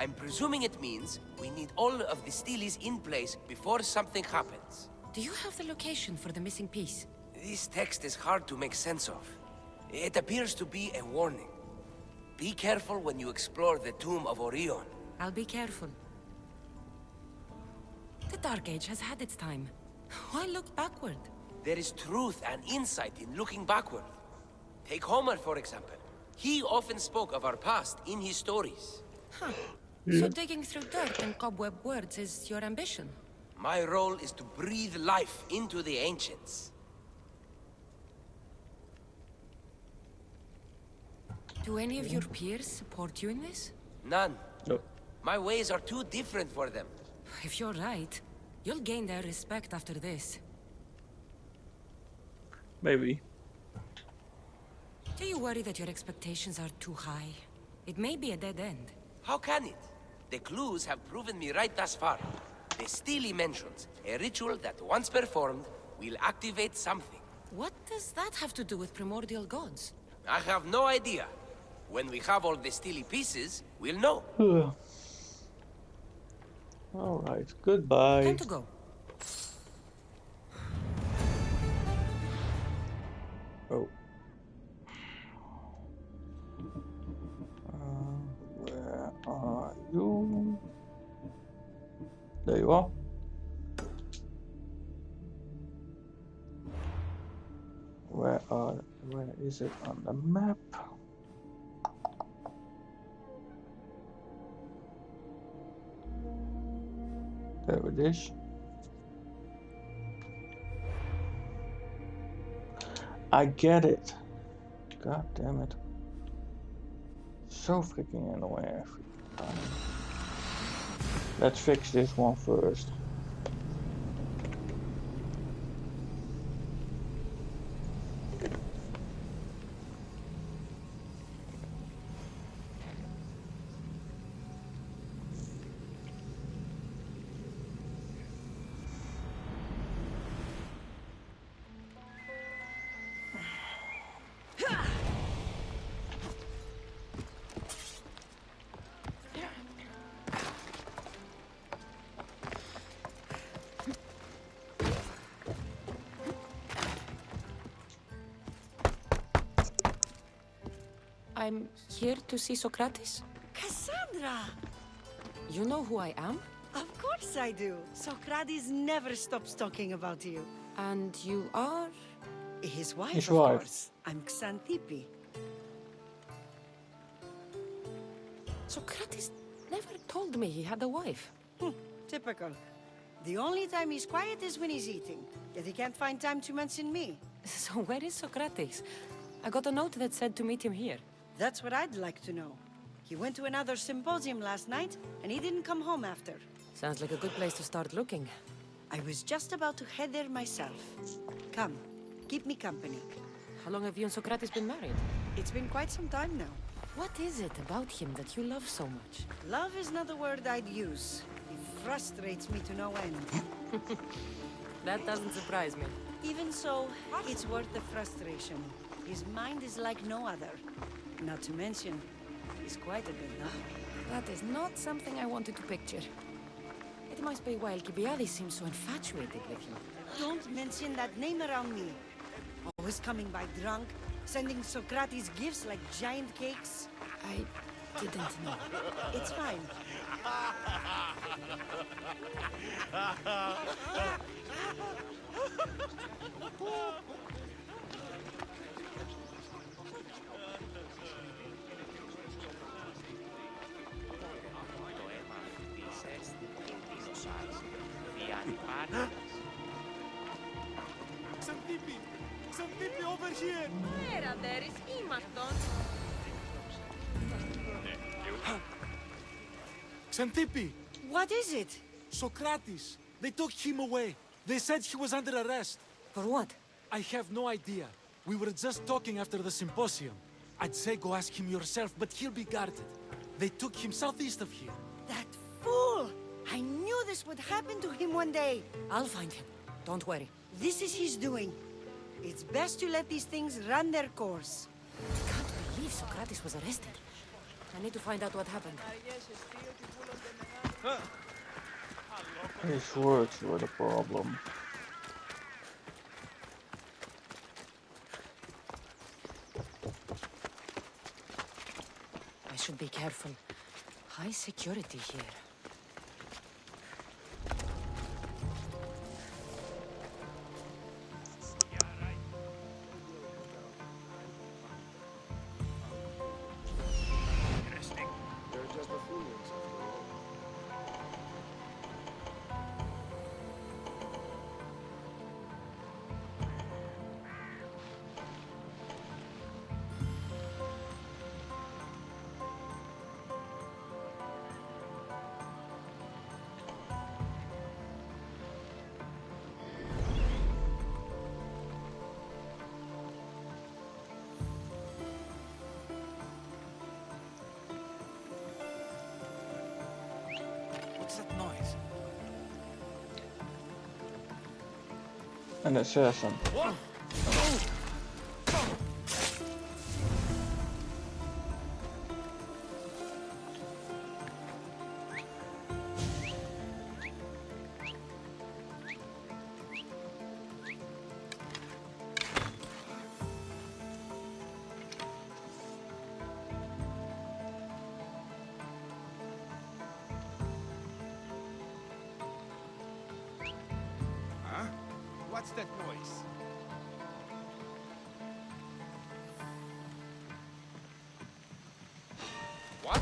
I'm presuming it means we need all of the steelies in place before something happens. Do you have the location for the missing piece? This text is hard to make sense of. It appears to be a warning. Be careful when you explore the tomb of Orion. I'll be careful. The Dark Age has had its time. Why look backward? There is truth and insight in looking backward. Take Homer, for example. He often spoke of our past in his stories. Huh. So digging through dirt and cobweb words is your ambition? My role is to breathe life into the ancients. Do any of your peers support you in this? None. Nope. My ways are too different for them. If you're right, you'll gain their respect after this. Maybe. Do you worry that your expectations are too high? It may be a dead end. How can it? The clues have proven me right thus far. The Steely mentions a ritual that once performed will activate something. What does that have to do with primordial gods? I have no idea. When we have all the Steely pieces, we'll know. Alright, goodbye. Time to go. Oh. Where are you? There you are. Where is it on the map? There it is. I get it. God damn it. So freaking annoying every time. Let's fix this one first. I'm here to see Sokrates. Cassandra! You know who I am? Of course I do. Sokrates never stops talking about you. And you are? His wife, His of wife. course. I'm Xanthippe. Sokrates never told me he had a wife. Typical. The only time he's quiet is when he's eating. Yet he can't find time to mention me. So where is Sokrates? I got a note that said to meet him here. That's what I'd like to know. He went to another symposium last night, and he didn't come home after. Sounds like a good place to start looking. I was just about to head there myself. Come, keep me company. How long have you and Sokrates been married? It's been quite some time now. What is it about him that you love so much? Love is not the word I'd use. He frustrates me to no end. That doesn't surprise me. Even so, it's worth the frustration. His mind is like no other. Not to mention, he's quite a bit now. That is not something I wanted to picture. It must be why Alcibiades seems so infatuated with him. Don't mention that name around me. Always coming by drunk, sending Socrates gifts like giant cakes. I didn't know. It's fine. Xanthippe! Xanthippe, over here! Πέρα, Δέρης, ήμαρτον. Xanthippe! What is it? Sokrates! They took him away. They said he was under arrest. For what? I have no idea. We were just talking after the symposium. I'd say go ask him yourself, but he'll be guarded. They took him southeast of here. That fool! I knew this would happen to him one day. I'll find him. Don't worry. This is his doing. It's best to let these things run their course. I can't believe Sokrates was arrested. I need to find out what happened. His words were the problem. I should be careful. High security here. What's that noise? An assassin. What? Huh? What's that noise? What?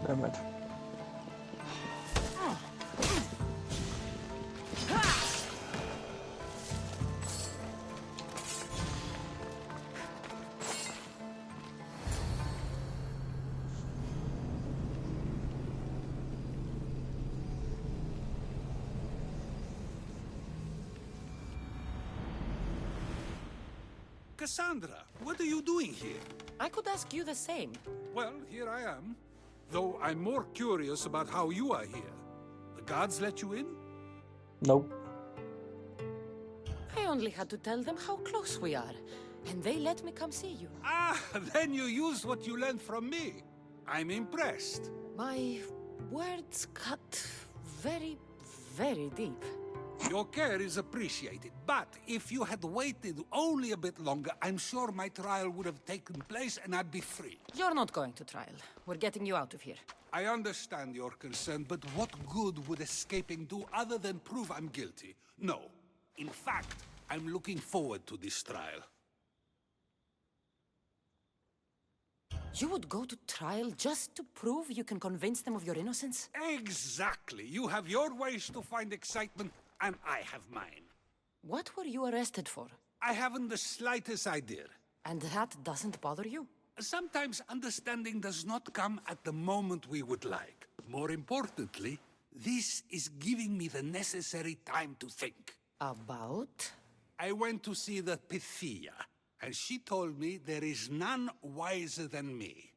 Damn it. Cassandra, what are you doing here? I could ask you the same. Well, here I am. Though I'm more curious about how you are here. The guards let you in? Nope. I only had to tell them how close we are, and they let me come see you. Ah, then you used what you learned from me. I'm impressed. My words cut very, very deep. Your care is appreciated, but if you had waited only a bit longer, I'm sure my trial would have taken place and I'd be free. You're not going to trial. We're getting you out of here. I understand your concern, but what good would escaping do other than prove I'm guilty? No. In fact, I'm looking forward to this trial. You would go to trial just to prove you can convince them of your innocence? Exactly. You have your ways to find excitement, and I have mine. What were you arrested for? I haven't the slightest idea. And that doesn't bother you? Sometimes understanding does not come at the moment we would like. More importantly, this is giving me the necessary time to think. About? I went to see the Pythia, and she told me there is none wiser than me.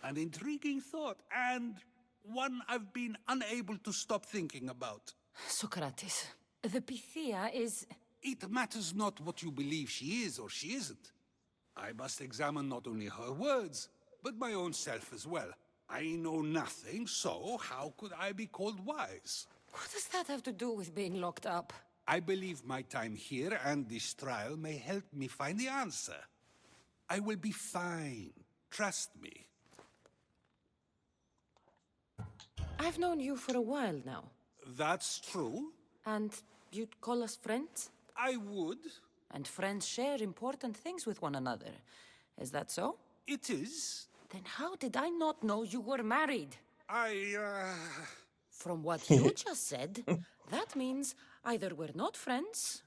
An intriguing thought, and one I've been unable to stop thinking about. Sokrates, the Pythia is... It matters not what you believe she is or she isn't. I must examine not only her words, but my own self as well. I know nothing, so how could I be called wise? What does that have to do with being locked up? I believe my time here and this trial may help me find the answer. I will be fine. Trust me. I've known you for a while now. That's true. And you'd call us friends? I would. And friends share important things with one another. Is that so? It is. Then how did I not know you were married? From what you just said, that means either we're not friends,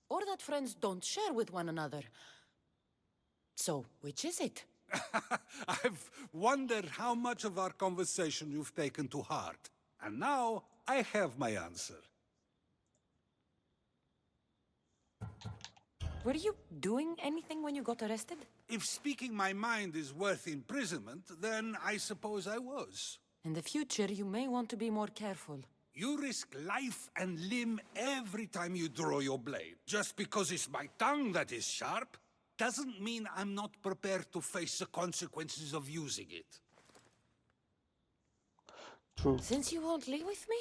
or that friends don't share with one another. So, which is it? I've wondered how much of our conversation you've taken to heart. And now, I have my answer. Were you doing anything when you got arrested? If speaking my mind is worth imprisonment, then I suppose I was. In the future, you may want to be more careful. You risk life and limb every time you draw your blade. Just because it's my tongue that is sharp, doesn't mean I'm not prepared to face the consequences of using it. True. Since you won't leave with me,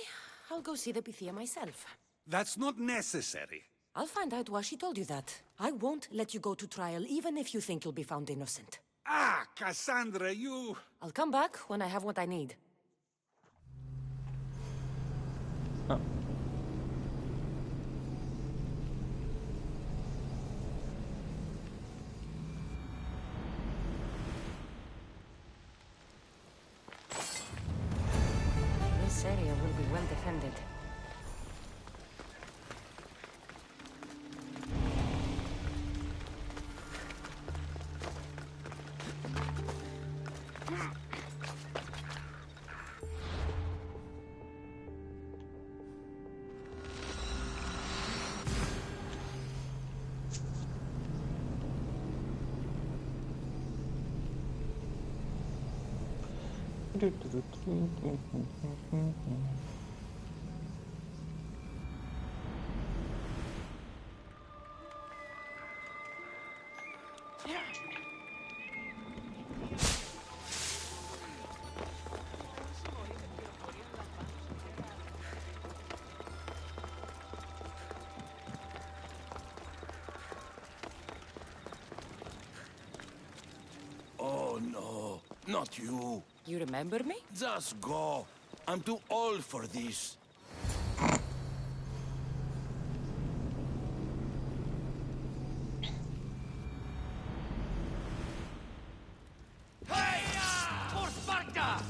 I'll go see the Pythia myself. That's not necessary. I'll find out why she told you that. I won't let you go to trial, even if you think you'll be found innocent. Ah, Cassandra, you... I'll come back when I have what I need. Oh. This area will be well defended. Oh no, not you. You remember me? Just go. I'm too old for this. For Sparta!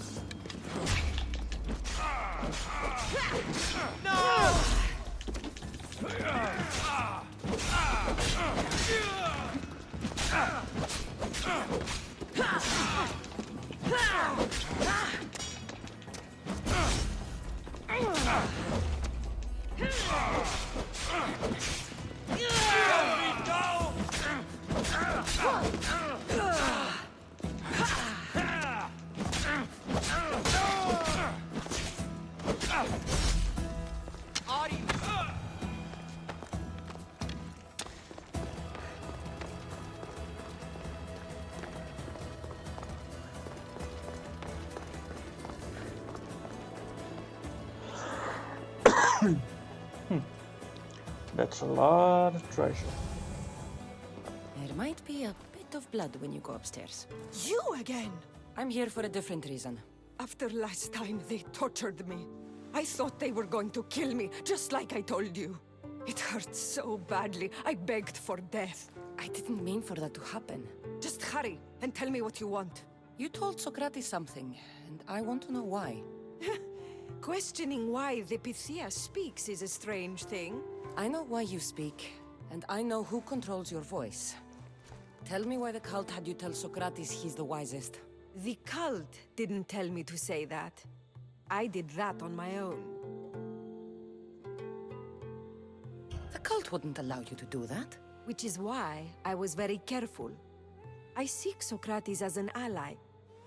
That's a lot of treasure. There might be a bit of blood when you go upstairs. You again! I'm here for a different reason. After last time, they tortured me. I thought they were going to kill me, just like I told you. It hurt so badly, I begged for death. I didn't mean for that to happen. Just hurry, and tell me what you want. You told Sokrates something, and I want to know why. Questioning why the Pythia speaks is a strange thing. I know why you speak, and I know who controls your voice. Tell me why the cult had you tell Sokrates he's the wisest. The cult didn't tell me to say that. I did that on my own. The cult wouldn't allow you to do that. Which is why I was very careful. I seek Sokrates as an ally,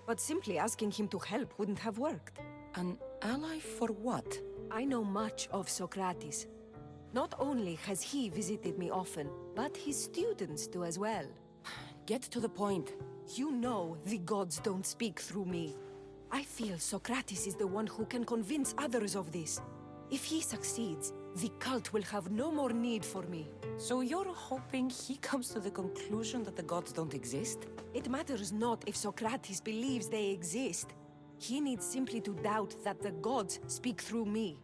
but simply asking him to help wouldn't have worked. An ally for what? I know much of Sokrates. Not only has he visited me often, but his students do as well. Get to the point. You know the gods don't speak through me. I feel Sokrates is the one who can convince others of this. If he succeeds, the cult will have no more need for me. So you're hoping he comes to the conclusion that the gods don't exist? It matters not if Sokrates believes they exist. He needs simply to doubt that the gods speak through me.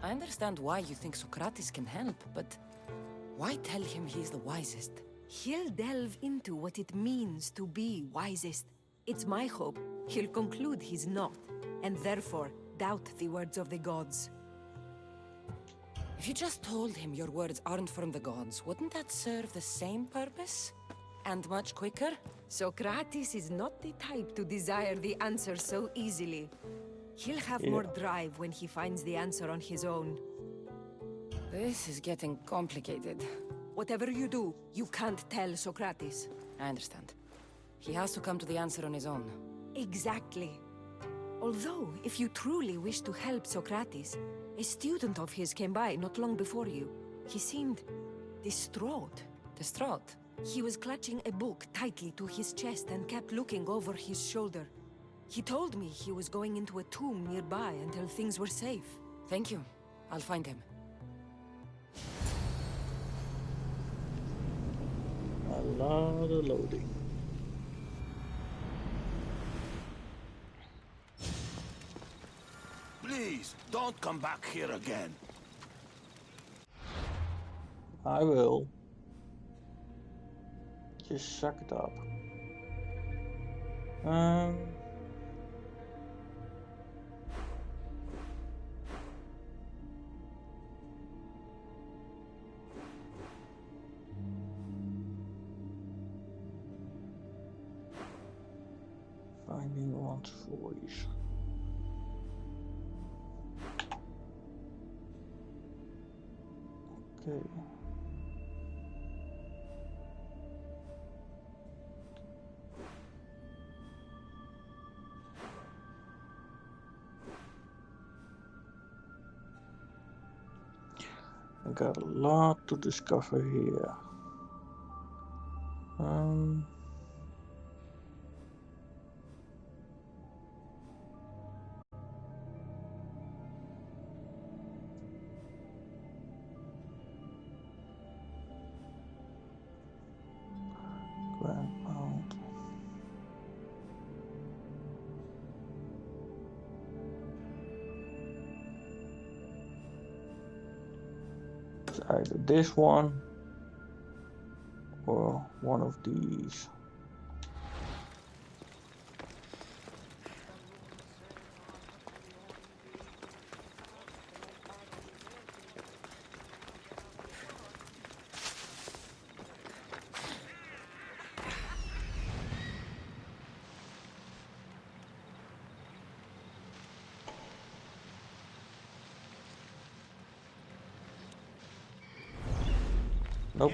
I understand why you think Sokrates can help, but why tell him he's the wisest? He'll delve into what it means to be wisest. It's my hope he'll conclude he's not, and therefore doubt the words of the gods. If you just told him your words aren't from the gods, wouldn't that serve the same purpose? And much quicker? Sokrates is not the type to desire the answer so easily. He'll have more drive when he finds the answer on his own. This is getting complicated. Whatever you do, you can't tell Sokrates. I understand. He has to come to the answer on his own. Exactly. Although, if you truly wish to help Sokrates, a student of his came by not long before you. He seemed distraught. Distraught? He was clutching a book tightly to his chest and kept looking over his shoulder. He told me he was going into a tomb nearby until things were safe. Thank you. I'll find him. A lot of loading. Please, don't come back here again. I will. Just suck it up. Finding one's voice. Okay. I got a lot to discover here. Grand Mount. It's either this one or one of these. Nope.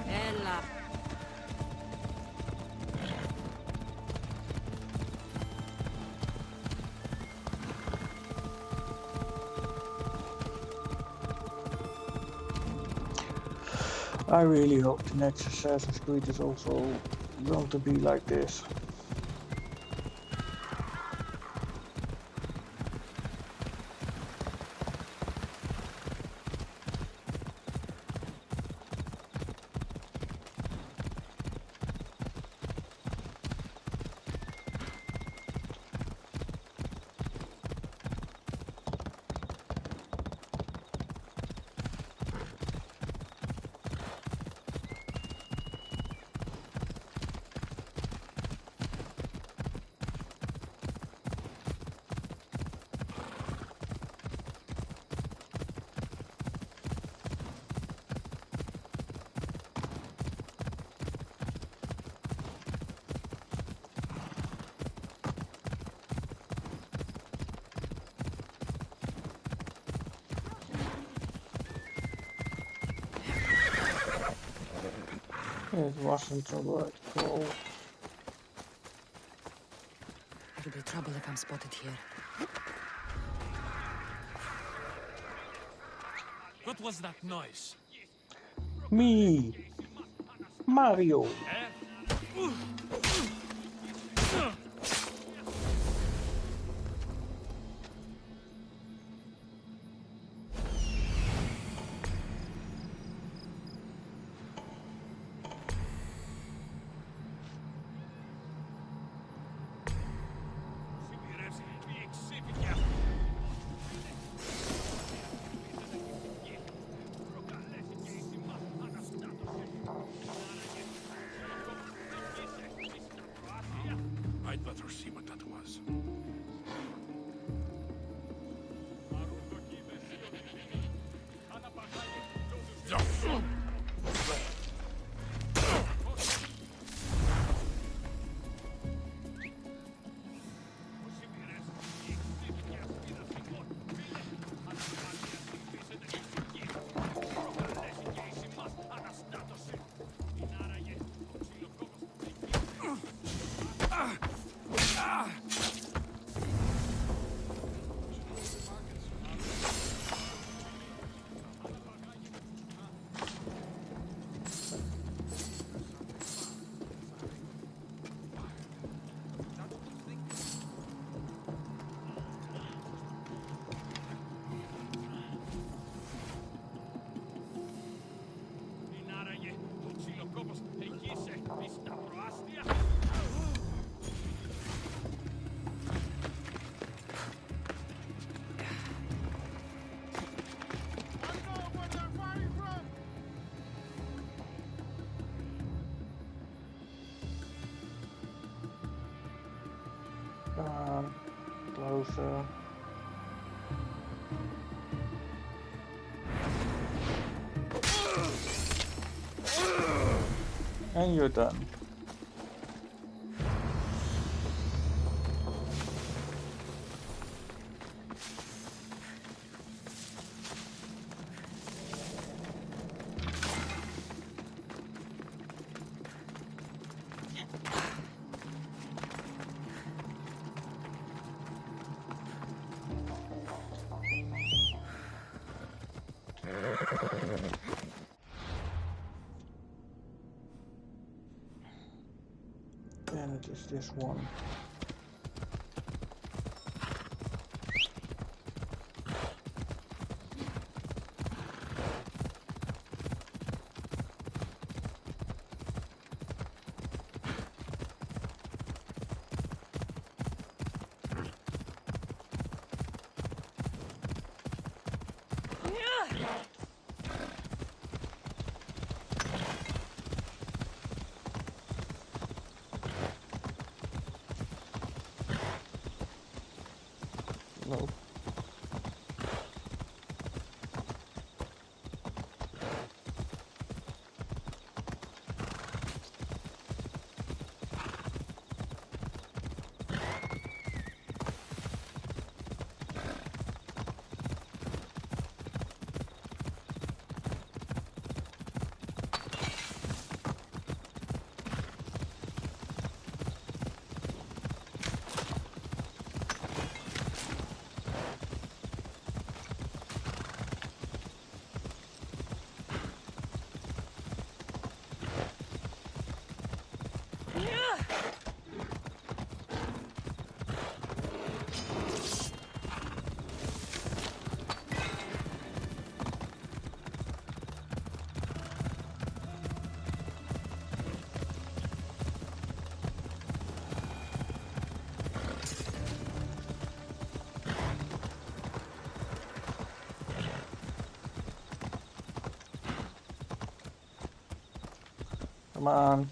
Ella. I really hope the next Assassin's Creed is also going to be like this. It wasn't the right call. It'll be trouble if I'm spotted here. What was that noise? Me, Mario. I'd better see what that was. Closer. And you're done. And it is this one. Nope. Come on.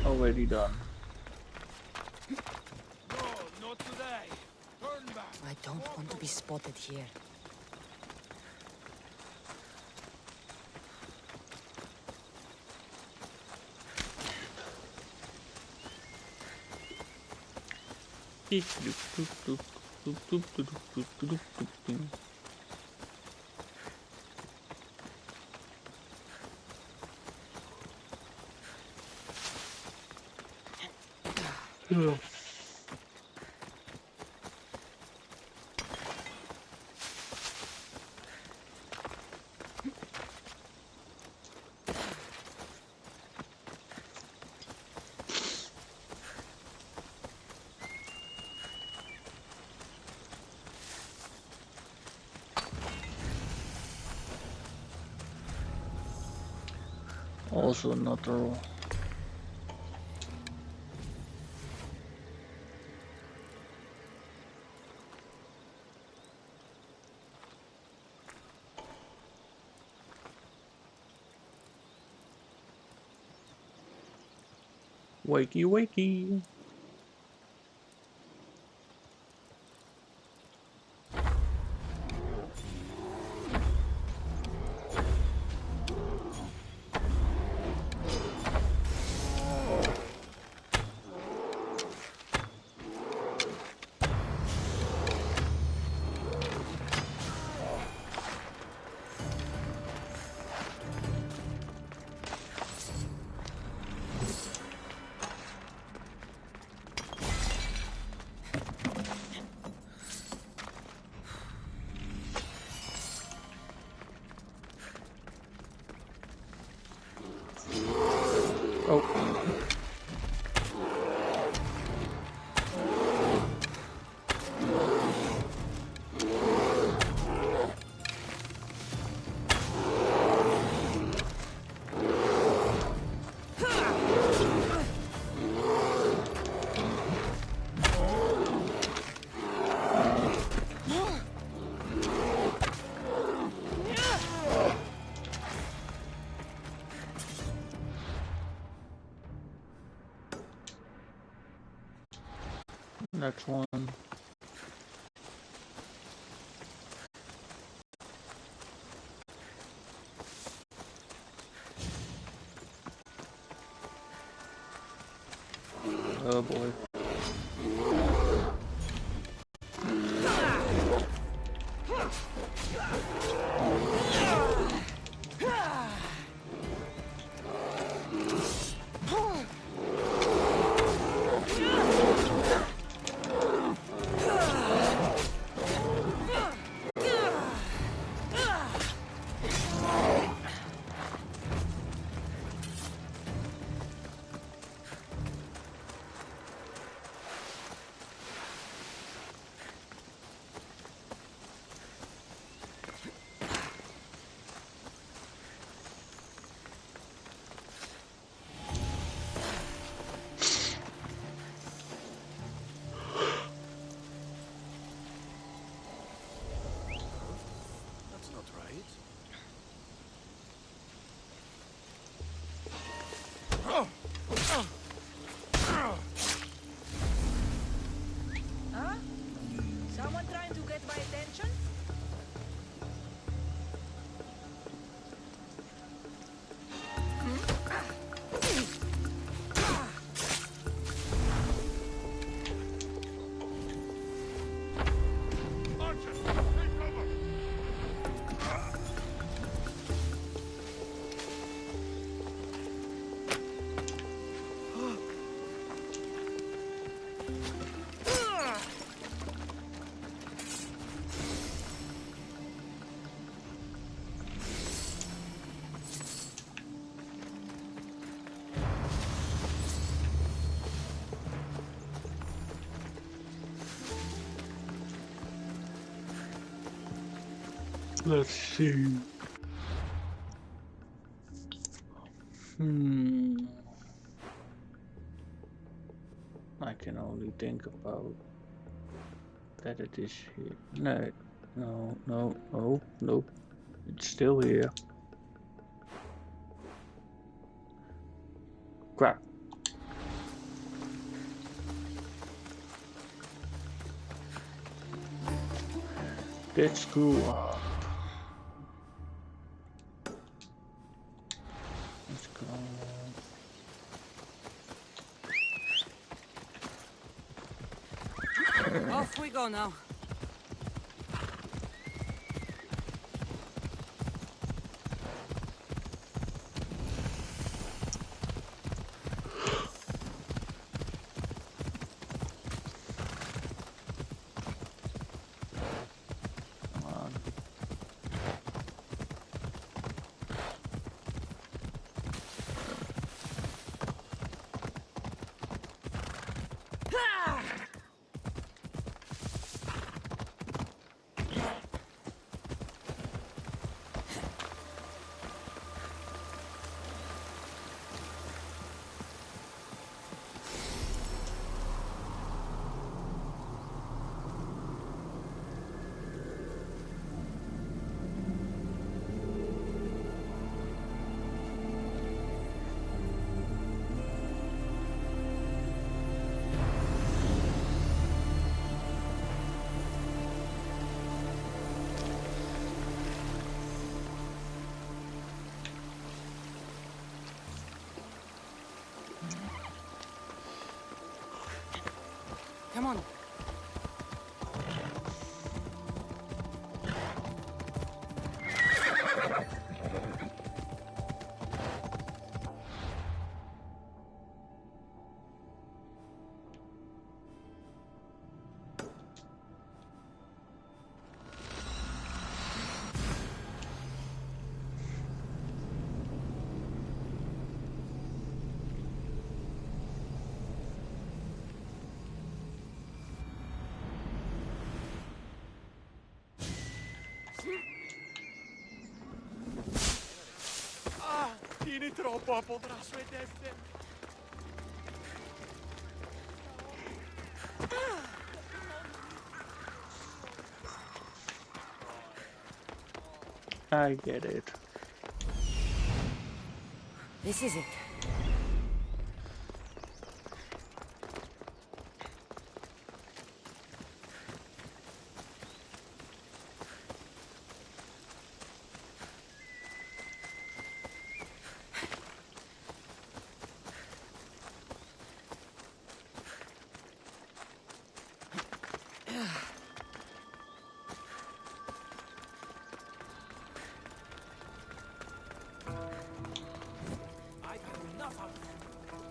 Already done. No, not today. Turn back. I don't want to be spotted here. Also not a wakey wakey. Oh. Next one. Oh boy. That's not right. Huh? Someone trying to get my attention? Let's see. I can only think about that it is here. No, no, no, no, nope. It's still here. Crap. Did screw up. Let's go. Off we go now. Come on. Tieni troppo a podrasso e teste. I get it. This is it.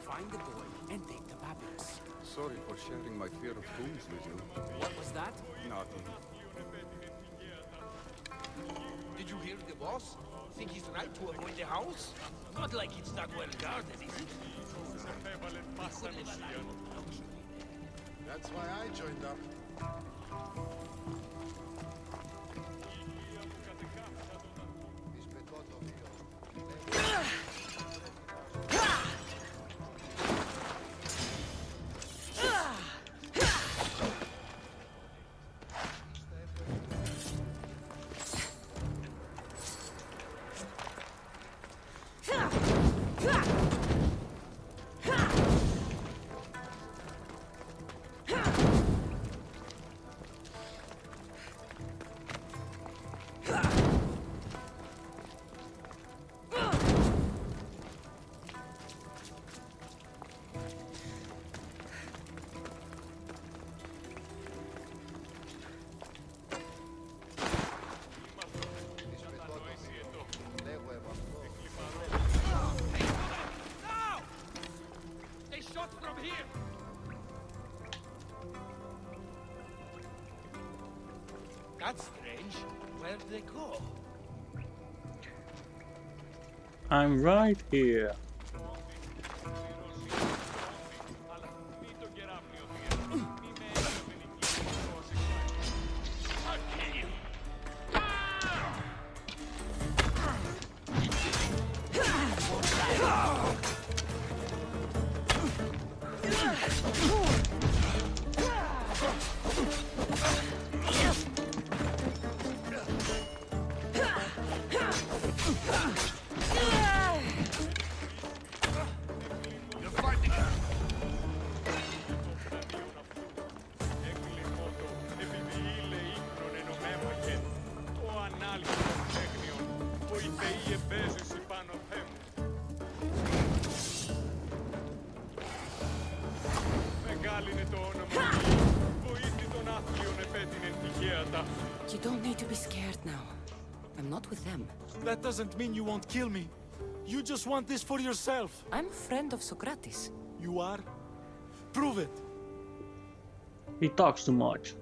Find the boy and take the papyrus. Sorry for sharing my fear of tombs with you. What was that? Nothing. Did you hear the boss? Think he's right to avoid the house? Not like it's not well guarded, is it? That's why I joined up. That's strange. Where'd they go? I'm right here. You don't need to be scared now. I'm not with them. That doesn't mean you won't kill me. You just want this for yourself. I'm a friend of Sokrates. You are? Prove it. He talks too much.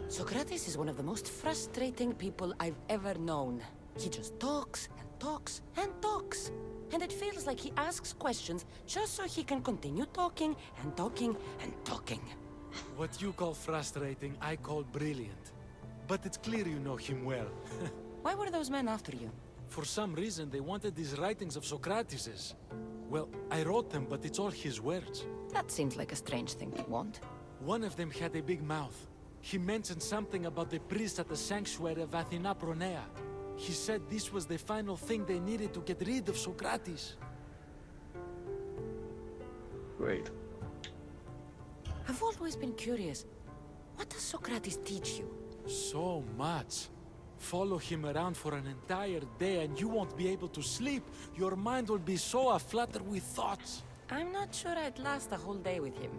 Sokrates is one of the most frustrating people I've ever known. He just talks and talks and talks. And it feels like he asks questions just so he can continue talking and talking and talking. What you call frustrating, I call brilliant. But it's clear you know him well. Why were those men after you? For some reason, they wanted these writings of Socrates's. Well, I wrote them, but it's all his words. That seems like a strange thing to want. One of them had a big mouth. He mentioned something about the priest at the sanctuary of Athena Pronea. He said this was the final thing they needed to get rid of Socrates. Great. I've always been curious. What does Sokrates teach you? So much. Follow him around for an entire day and you won't be able to sleep. Your mind will be so aflutter with thoughts. I'm not sure I'd last a whole day with him.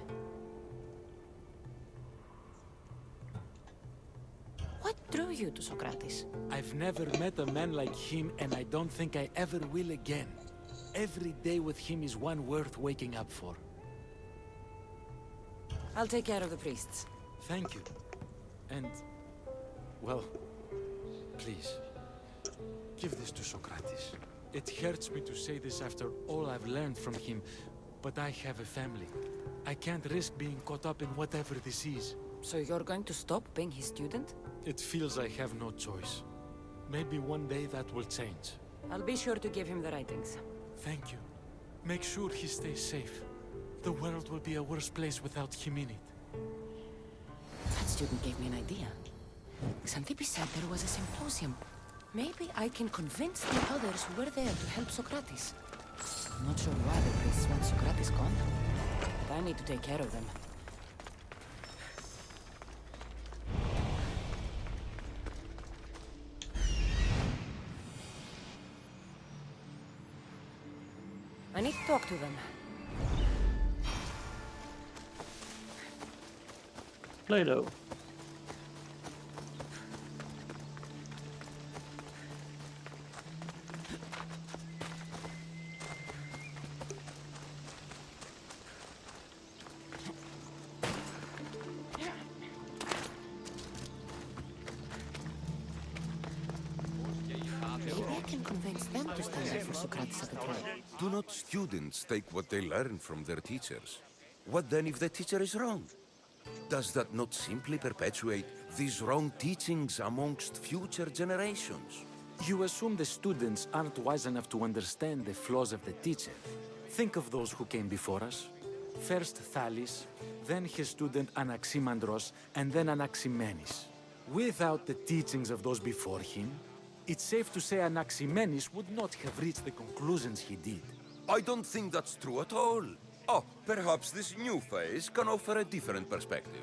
What drew you to Sokrates? I've never met a man like him and I don't think I ever will again. Every day with him is one worth waking up for. I'll take care of the priests. Thank you. And, well, please, give this to Sokrates. It hurts me to say this after all I've learned from him, but I have a family. I can't risk being caught up in whatever this is. So you're going to stop being his student? It feels I have no choice. Maybe one day that will change. I'll be sure to give him the writings. Thank you. Make sure he stays safe. The world will be a worse place without him in it. That student gave me an idea. Xanthippe said there was a symposium. Maybe I can convince the others who were there to help Sokrates. I'm not sure why the priests want Sokrates gone, but I need to take care of them. I need to talk to them. Play-Doh. Maybe I can convince them to stand up for Sokrates at the trial. Do not students take what they learn from their teachers? What then if the teacher is wrong? Does that not simply perpetuate these wrong teachings amongst future generations? You assume the students aren't wise enough to understand the flaws of the teacher. Think of those who came before us. First Thales, then his student Anaximandros, and then Anaximenes. Without the teachings of those before him, it's safe to say Anaximenes would not have reached the conclusions he did. I don't think that's true at all. Oh, perhaps this new phase can offer a different perspective.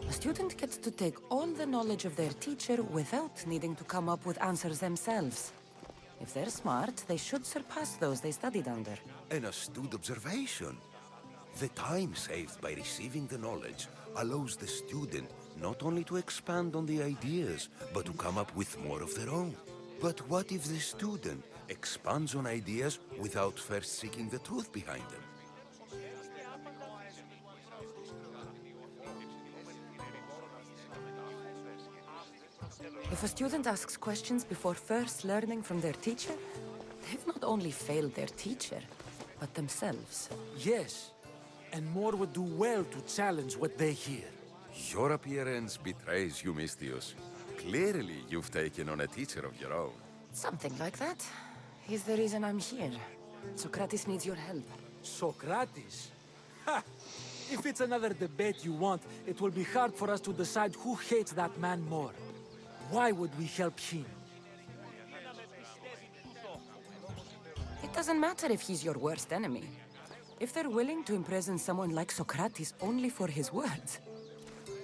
A student gets to take all the knowledge of their teacher without needing to come up with answers themselves. If they're smart, they should surpass those they studied under. An astute observation. The time saved by receiving the knowledge allows the student not only to expand on the ideas, but to come up with more of their own. But what if the student expands on ideas without first seeking the truth behind them? If a student asks questions before first learning from their teacher, they've not only failed their teacher, but themselves. Yes, and more would do well to challenge what they hear. Your appearance betrays you, Mystios. Clearly, you've taken on a teacher of your own. Something like that. He's the reason I'm here. Sokrates needs your help. Socrates? Ha! If it's another debate you want, it will be hard for us to decide who hates that man more. Why would we help him? It doesn't matter if he's your worst enemy. If they're willing to imprison someone like Sokrates only for his words,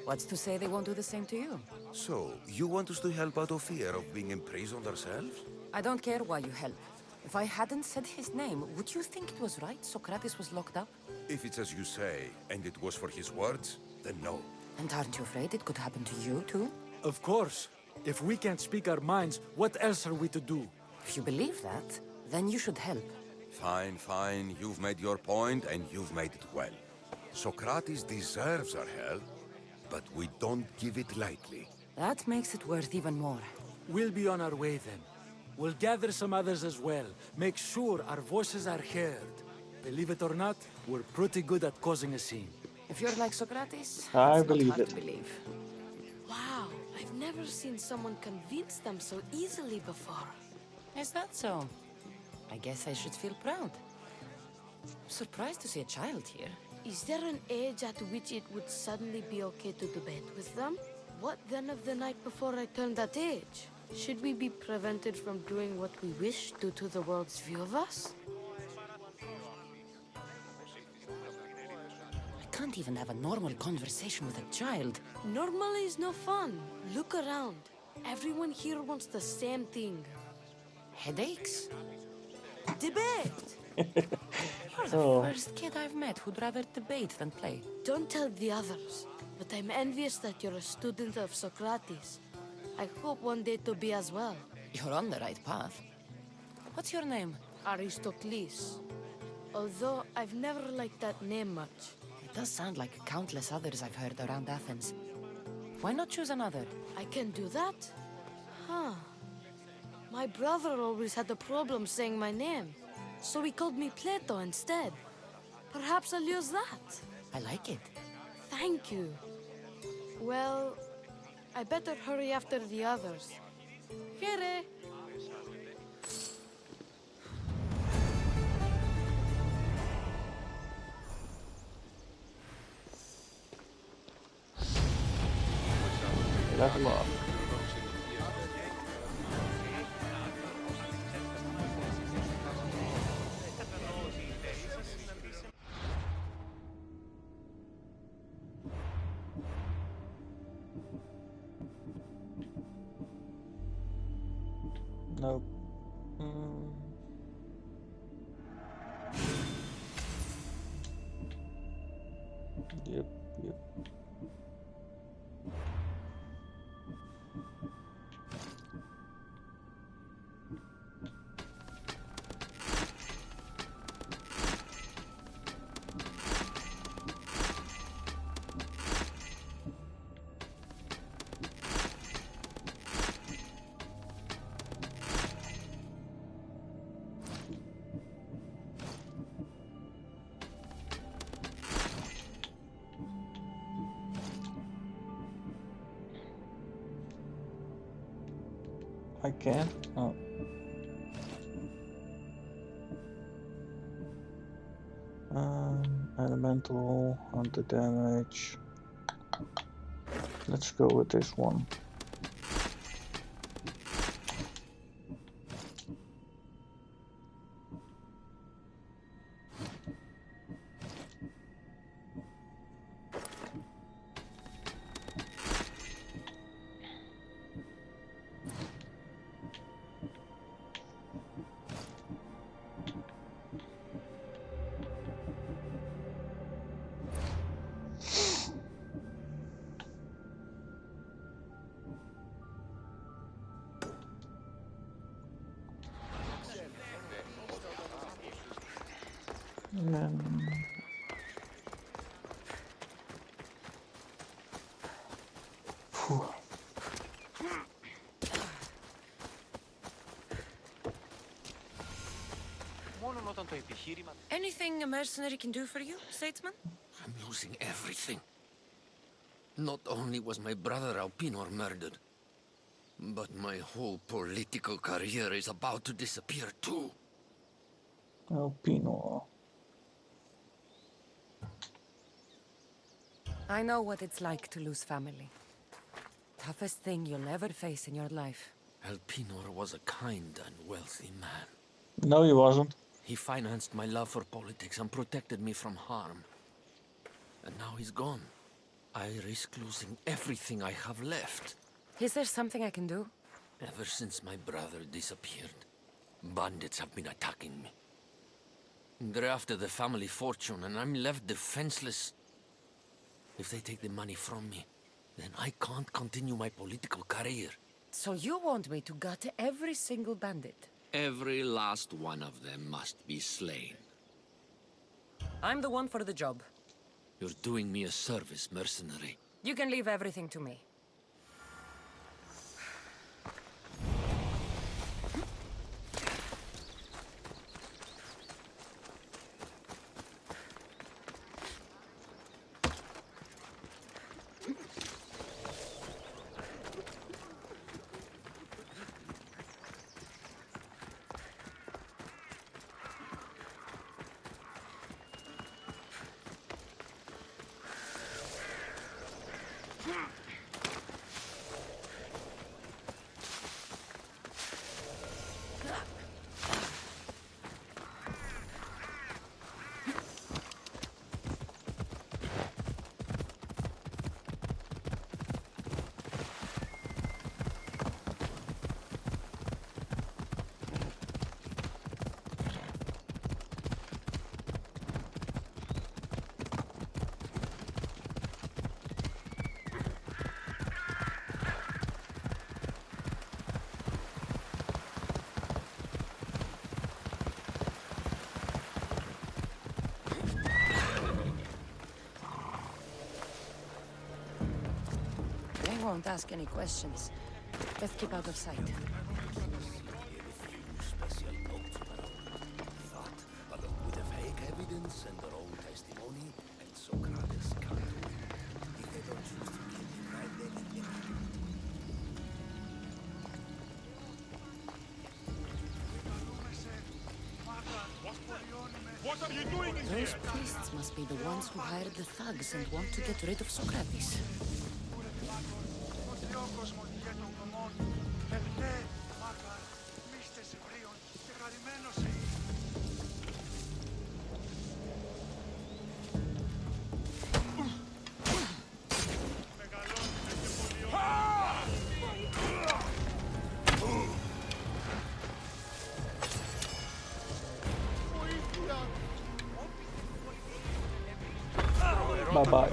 what's to say they won't do the same to you? So, you want us to help out of fear of being imprisoned ourselves? I don't care why you help. If I hadn't said his name, would you think it was right Sokrates was locked up? If it's as you say, and it was for his words, then no. And aren't you afraid it could happen to you, too? Of course. If we can't speak our minds, what else are we to do? If you believe that, then you should help. Fine, fine. You've made your point, and you've made it well. Sokrates deserves our help, but we don't give it lightly. That makes it worth even more. We'll be on our way then. We'll gather some others as well. Make sure our voices are heard. Believe it or not, we're pretty good at causing a scene. If you're like Sokrates, I it's believe not hard it. to believe. Wow, I've never seen someone convince them so easily before. Is that so? I guess I should feel proud. I'm surprised to see a child here. Is there an age at which it would suddenly be okay to debate with them? What then of the night before I turned that age? Should we be prevented from doing what we wish due to the world's view of us? I can't even have a normal conversation with a child. Normal is no fun. Look around. Everyone here wants the same thing. Headaches? Debate! You're the first kid I've met who'd rather debate than play. Don't tell the others, but I'm envious that you're a student of Socrates. I hope one day to be as well. You're on the right path. What's your name? Aristocles. Although I've never liked that name much. It does sound like countless others I've heard around Athens. Why not choose another? I can do that? Huh. My brother always had a problem saying my name, so he called me Plato instead. Perhaps I'll use that. I like it. Thank you. Well, I better hurry after the others. Here. Level up. Nope. Yep. I can't. Oh. Elemental, anti damage. Let's go with this one. And then Anything a mercenary can do for you, statesman? I'm losing everything. Not only was my brother Alpinor murdered, but my whole political career is about to disappear too. Alpinor. I know what it's like to lose family. Toughest thing you'll ever face in your life. Alpinor was a kind and wealthy man. No, he wasn't. He financed my love for politics and protected me from harm. And now he's gone. I risk losing everything I have left. Is there something I can do? Ever since my brother disappeared, Bandits have been attacking me. They're after the family fortune, and I'm left defenseless. If they take the money from me, then I can't continue my political career. So you want me to gut every single bandit? Every last one of them must be slain. I'm the one for the job. You're doing me a service, mercenary. You can leave everything to me. They won't ask any questions. Let's keep out of sight. Special notes thought, along with the fake evidence and their own testimony, and Sokrates can't win. If they don't choose to kill him right then and there. What are you doing in Those here? priests must be the ones who hired the thugs and want to get rid of Sokrates. Bye-bye.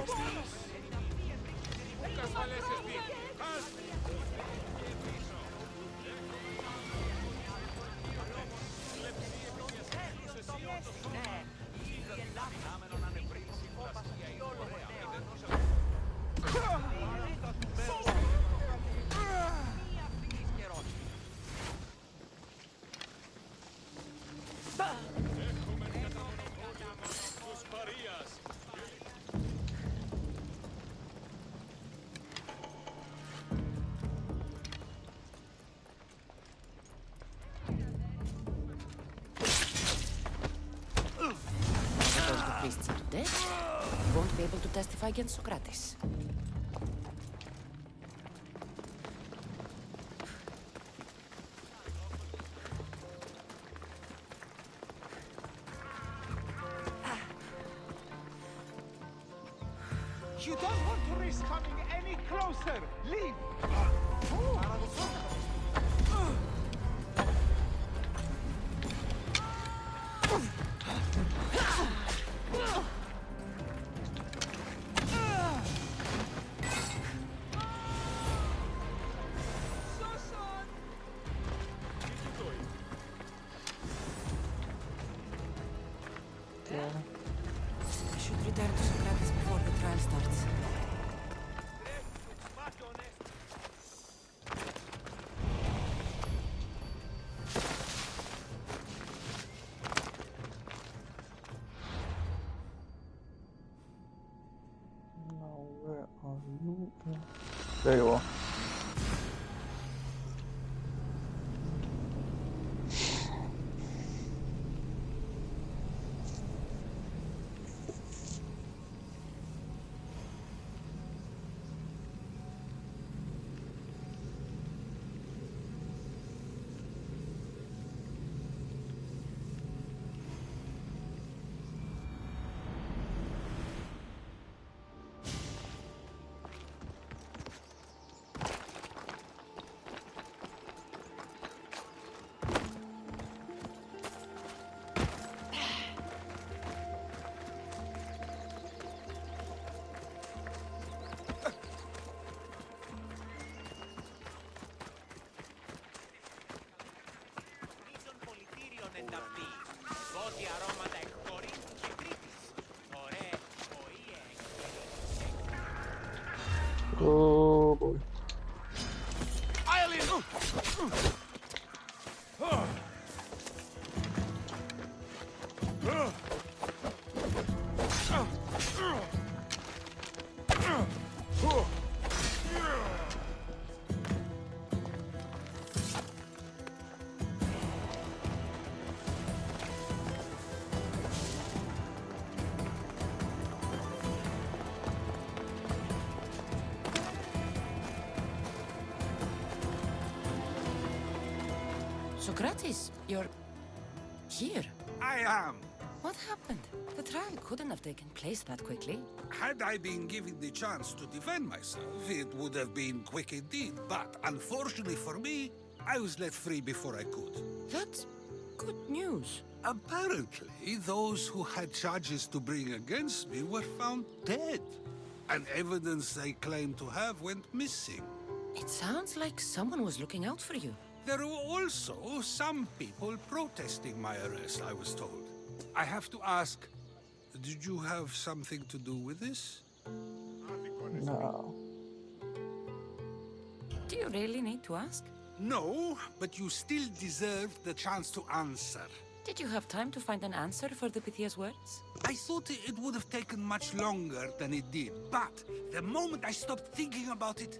Because the priests are dead, they won't be able to testify against Sokrates. You don't want to risk coming any closer. Leave. I should return to Sokrates before the trial starts. Now, where are you? There you are. Oh boy. Sokrates, you're here. I am. What happened? The trial couldn't have taken place that quickly. Had I been given the chance to defend myself, it would have been quick indeed. But unfortunately for me, I was let free before I could. That's good news. Apparently, those who had charges to bring against me were found dead. And evidence they claimed to have went missing. It sounds like someone was looking out for you. There were also some people protesting my arrest, I was told. I have to ask, did you have something to do with this? No. Do you really need to ask? No, but you still deserve the chance to answer. Did you have time to find an answer for the Pythia's words? I thought it would have taken much longer than it did, but the moment I stopped thinking about it,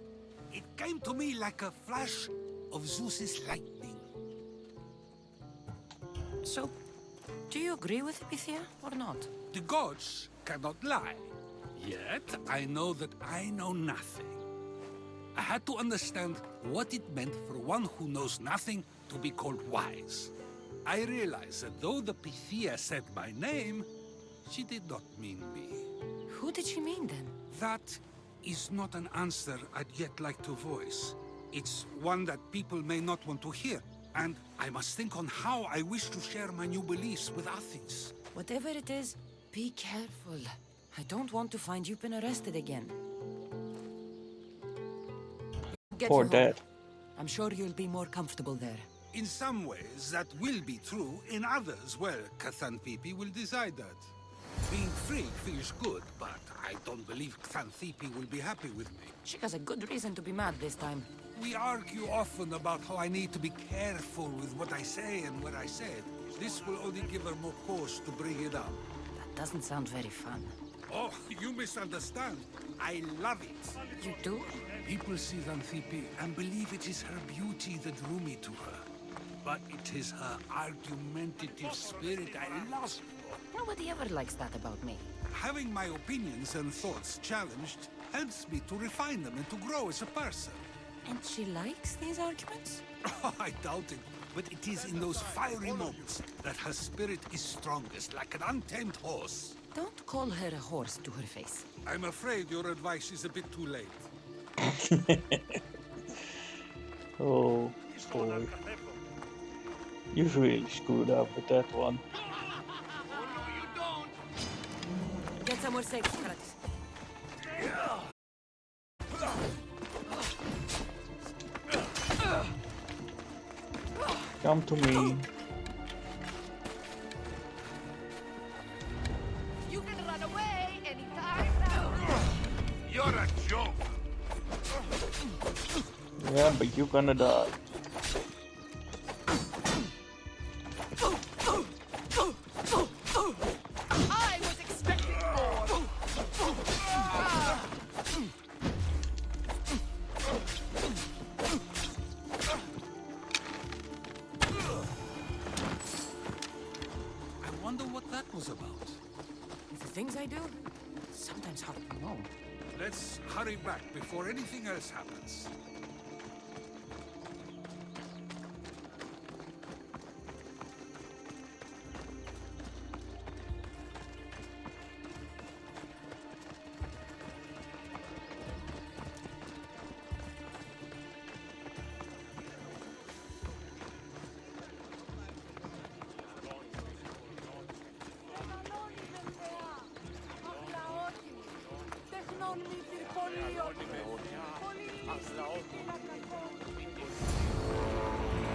it came to me like a flash of Zeus's lightning. So, do you agree with Pythia or not? The gods cannot lie. Yet, I know that I know nothing. I had to understand what it meant for one who knows nothing to be called wise. I realized that though the Pythia said my name, she did not mean me. Who did she mean then? That is not an answer I'd yet like to voice. It's one that people may not want to hear, and I must think on how I wish to share my new beliefs with Athens. Whatever it is, be careful. I don't want to find you've been arrested again. Get Or you home. dead. I'm sure you'll be more comfortable there. In some ways, that will be true. In others, well, Xanthippe will decide that. Being free feels good, but I don't believe Xanthippe will be happy with me. She has a good reason to be mad this time. We argue often about how I need to be careful with what I say and what I said. This will only give her more cause to bring it up. That doesn't sound very fun. Oh, you misunderstand. I love it. You do? People see Xanthippe and believe it is her beauty that drew me to her. But it is her argumentative spirit I lost for. Nobody ever likes that about me. Having my opinions and thoughts challenged helps me to refine them and to grow as a person. And she likes these arguments? I doubt it, but it is in those fiery moments that her spirit is strongest, like an untamed horse. Don't call her a horse to her face. I'm afraid your advice is a bit too late. Oh boy. You've really screwed up with that one. Get somewhere safe, Sokrates. Come to me. You can run away anytime now. You're a joke. Yeah, but you're gonna die. I was expecting more. I wonder what that was about. The things I do, sometimes hard to know. Let's hurry back before anything else happens.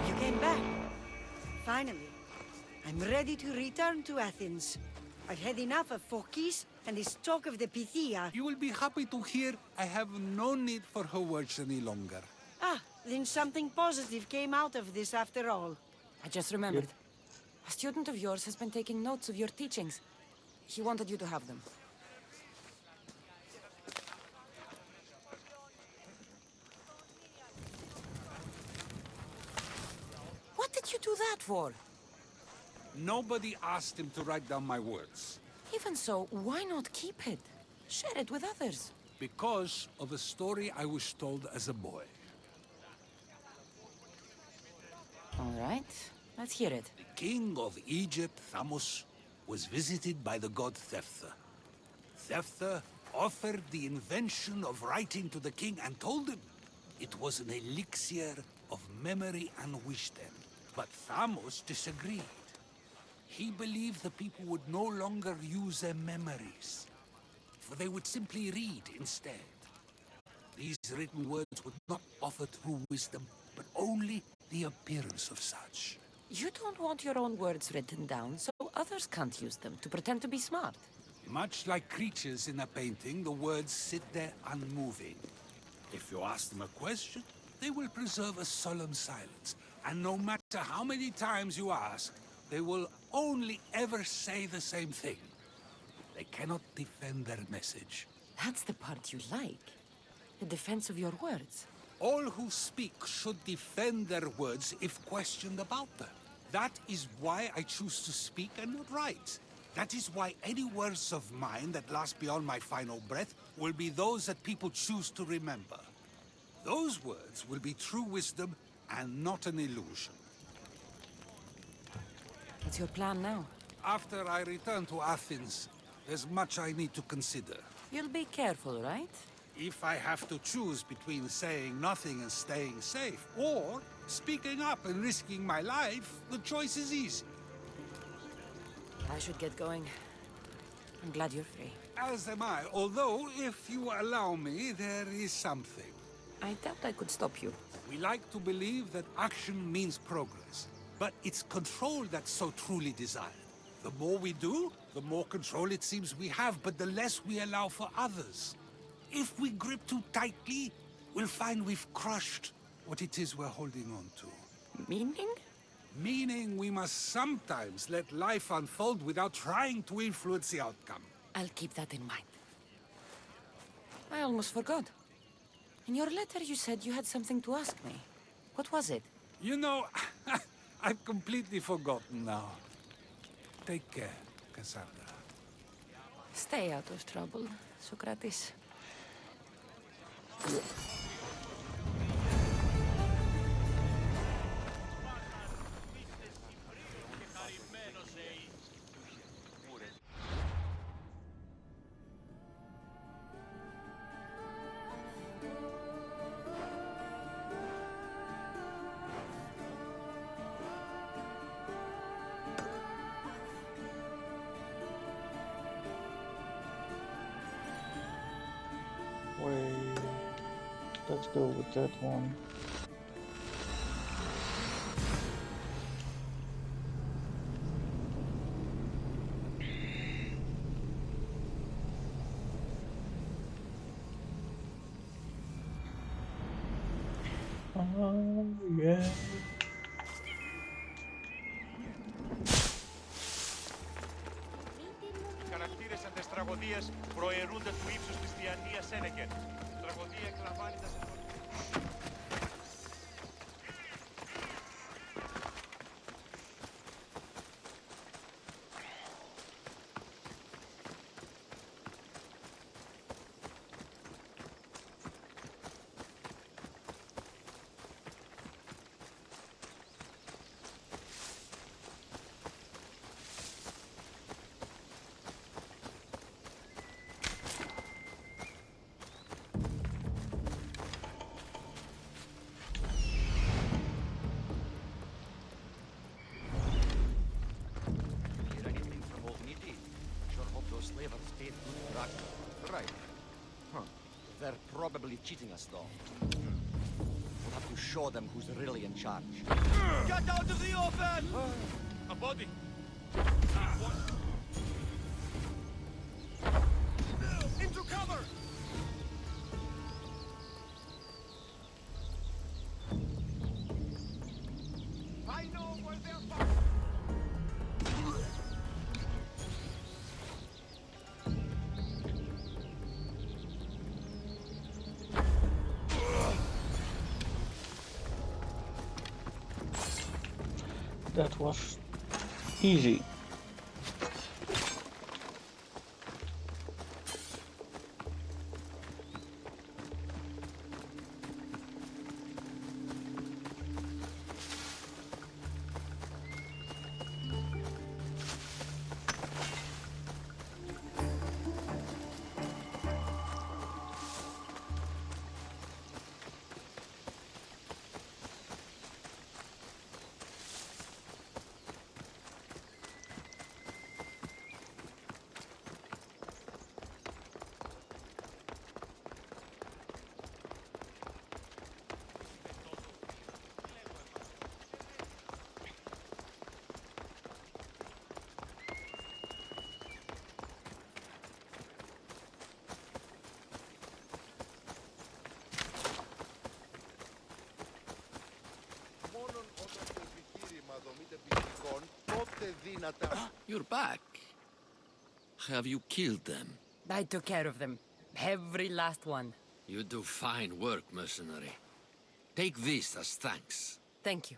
You came back. Finally. I'm ready to return to Athens. I've had enough of Phokis and this talk of the Pythia. You will be happy to hear I have no need for her words any longer. Ah, then something positive came out of this after all. I just remembered. A student of yours has been taking notes of your teachings. He wanted you to have them. What did you do that for? Nobody asked him to write down my words. Even so, why not keep it? Share it with others. Because of a story I was told as a boy. All right, let's hear it. The king of Egypt, Thamos, was visited by the god Thephtha. Thephtha offered the invention of writing to the king and told him it was an elixir of memory and wisdom. But Thamos disagreed. He believed the people would no longer use their memories, for they would simply read instead. These written words would not offer true wisdom, but only the appearance of such. You don't want your own words written down, so others can't use them to pretend to be smart. Much like creatures in a painting, the words sit there unmoving. If you ask them a question, they will preserve a solemn silence. And no matter how many times you ask, they will only ever say the same thing. They cannot defend their message. That's the part you like. The defense of your words. All who speak should defend their words if questioned about them. That is why I choose to speak and not write. That is why any words of mine that last beyond my final breath will be those that people choose to remember. Those words will be true wisdom and not an illusion. What's your plan now? After I return to Athens, there's much I need to consider. You'll be careful, right? If I have to choose between saying nothing and staying safe, or speaking up and risking my life, the choice is easy. I should get going. I'm glad you're free. As am I, although, if you allow me, there is something. I doubt I could stop you. We like to believe that action means progress, but it's control that's so truly desired. The more we do, the more control it seems we have, but the less we allow for others. If we grip too tightly, we'll find we've crushed what it is we're holding on to. Meaning? Meaning we must sometimes let life unfold without trying to influence the outcome. I'll keep that in mind. I almost forgot. In your letter you said you had something to ask me. What was it? You know, I've completely forgotten now. Take care, Cassandra. Stay out of trouble, Sokrates. Wait, let's go with that one. Oh, yeah. Οι χαρακτήρες της τραγωδίας προαιρούνται του ύψους της διανοίας Σένεκεν. Η τραγωδία εκλαμβάνει τα σενόρια. They're probably cheating us, though. We'll have to show them who's really in charge. Get out of the open! A body! That was easy. You're back. Have you killed them? I took care of them. Every last one. You do fine work, mercenary. Take this as thanks. Thank you.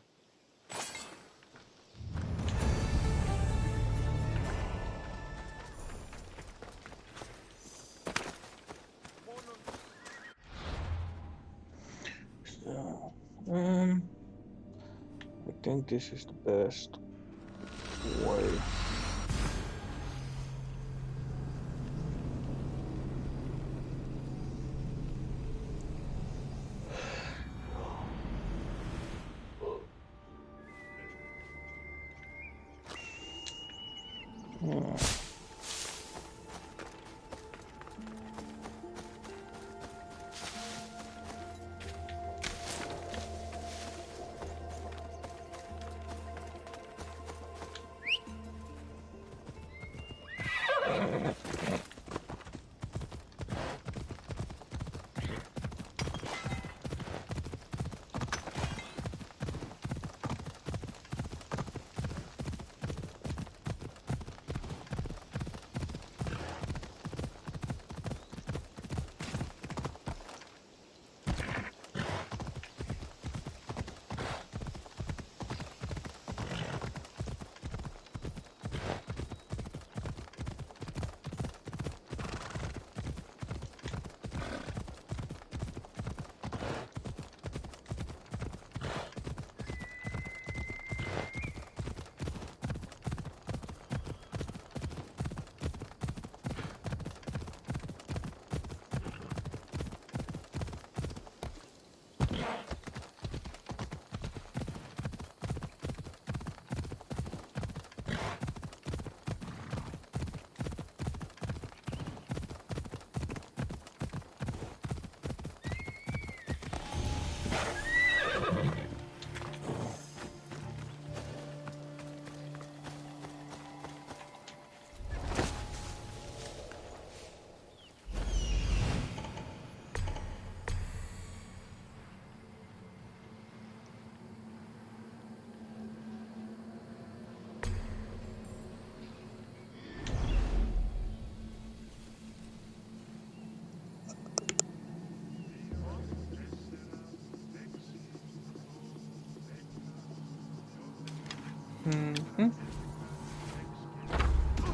So, I think this is the best way.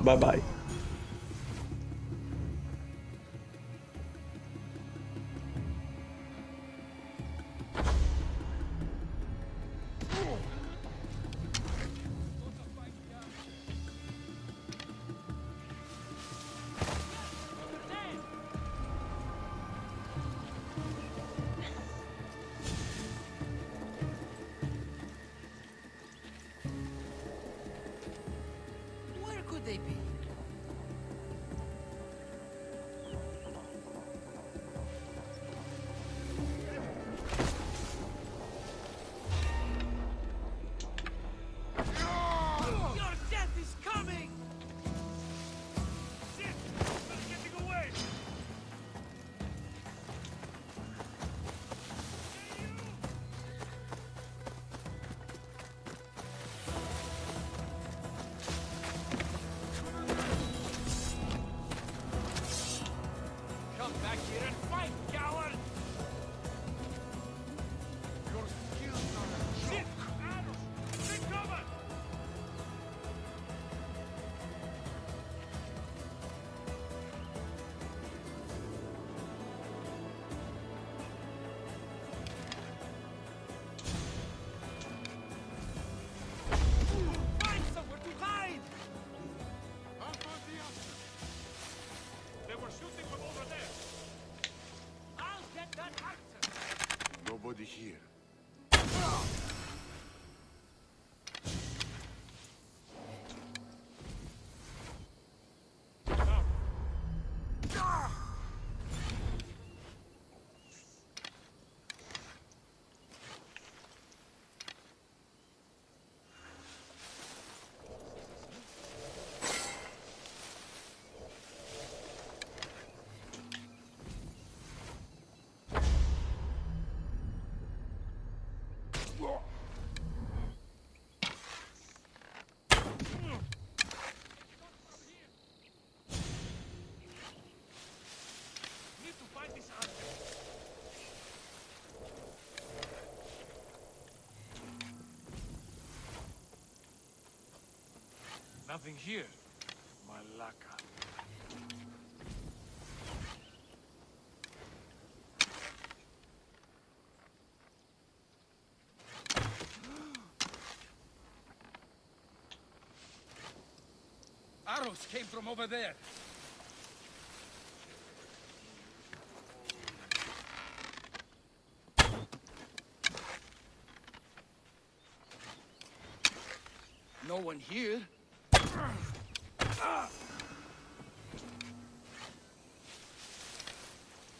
Bye bye. Where could they be? Your death is coming! Shit! They're getting away! Come back here and fight, coward! Your skills are a joke! Shit! Arrows! Take cover! be here. Nothing here. Malaka. Arrows came from over there. No one here.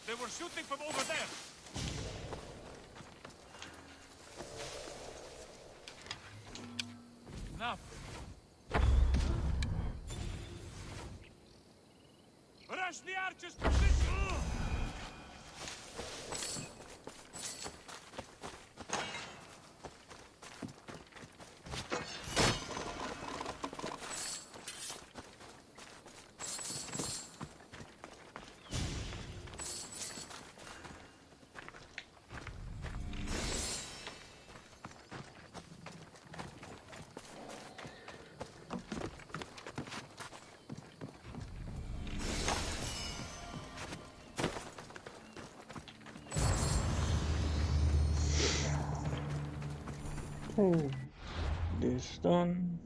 They were shooting from over there. Nothing. Rush the archers' position! Okay, this done.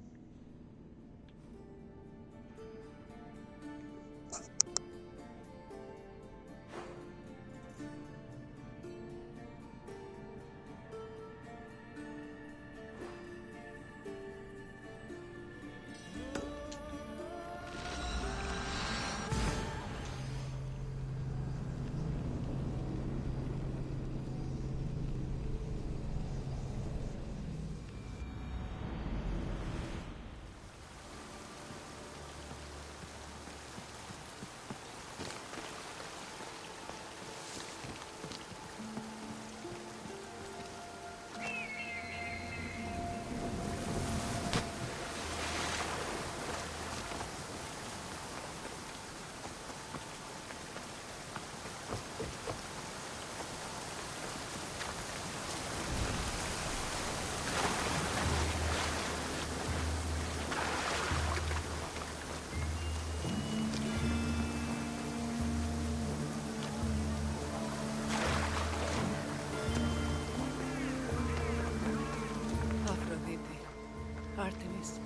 Artemis,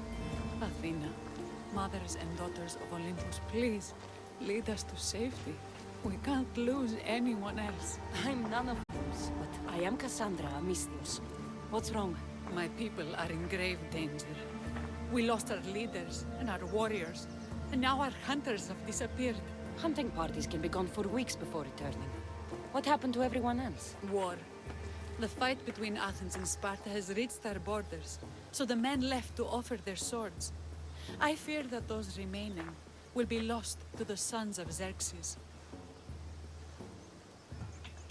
Athena, mothers and daughters of Olympus, please, lead us to safety. We can't lose anyone else. I'm none of those, but I am Cassandra Amistios. What's wrong? My people are in grave danger. We lost our leaders and our warriors, and now our hunters have disappeared. Hunting parties can be gone for weeks before returning. What happened to everyone else? War. The fight between Athens and Sparta has reached our borders, so the men left to offer their swords. I fear that those remaining will be lost to the sons of Xerxes.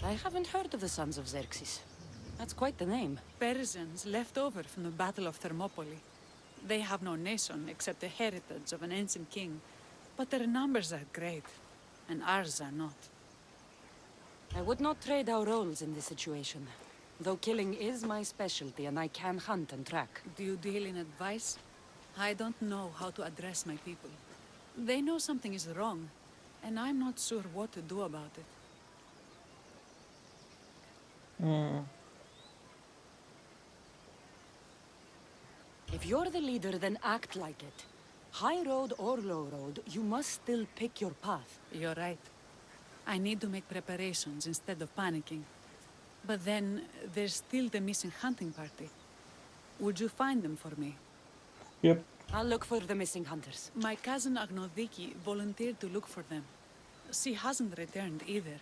I haven't heard of the sons of Xerxes. That's quite the name. Persians left over from the Battle of Thermopylae. They have no nation except the heritage of an ancient king, but their numbers are great, and ours are not. I would not trade our roles in this situation, though killing is my specialty and I can hunt and track. Do you deal in advice? I don't know how to address my people. They know something is wrong, and I'm not sure what to do about it. If you're the leader, then act like it. High road or low road, you must still pick your path. You're right. I need to make preparations instead of panicking. But then there's still the missing hunting party. Would you find them for me? Yep. I'll look for the missing hunters. My cousin Agnodiki volunteered to look for them. She hasn't returned either.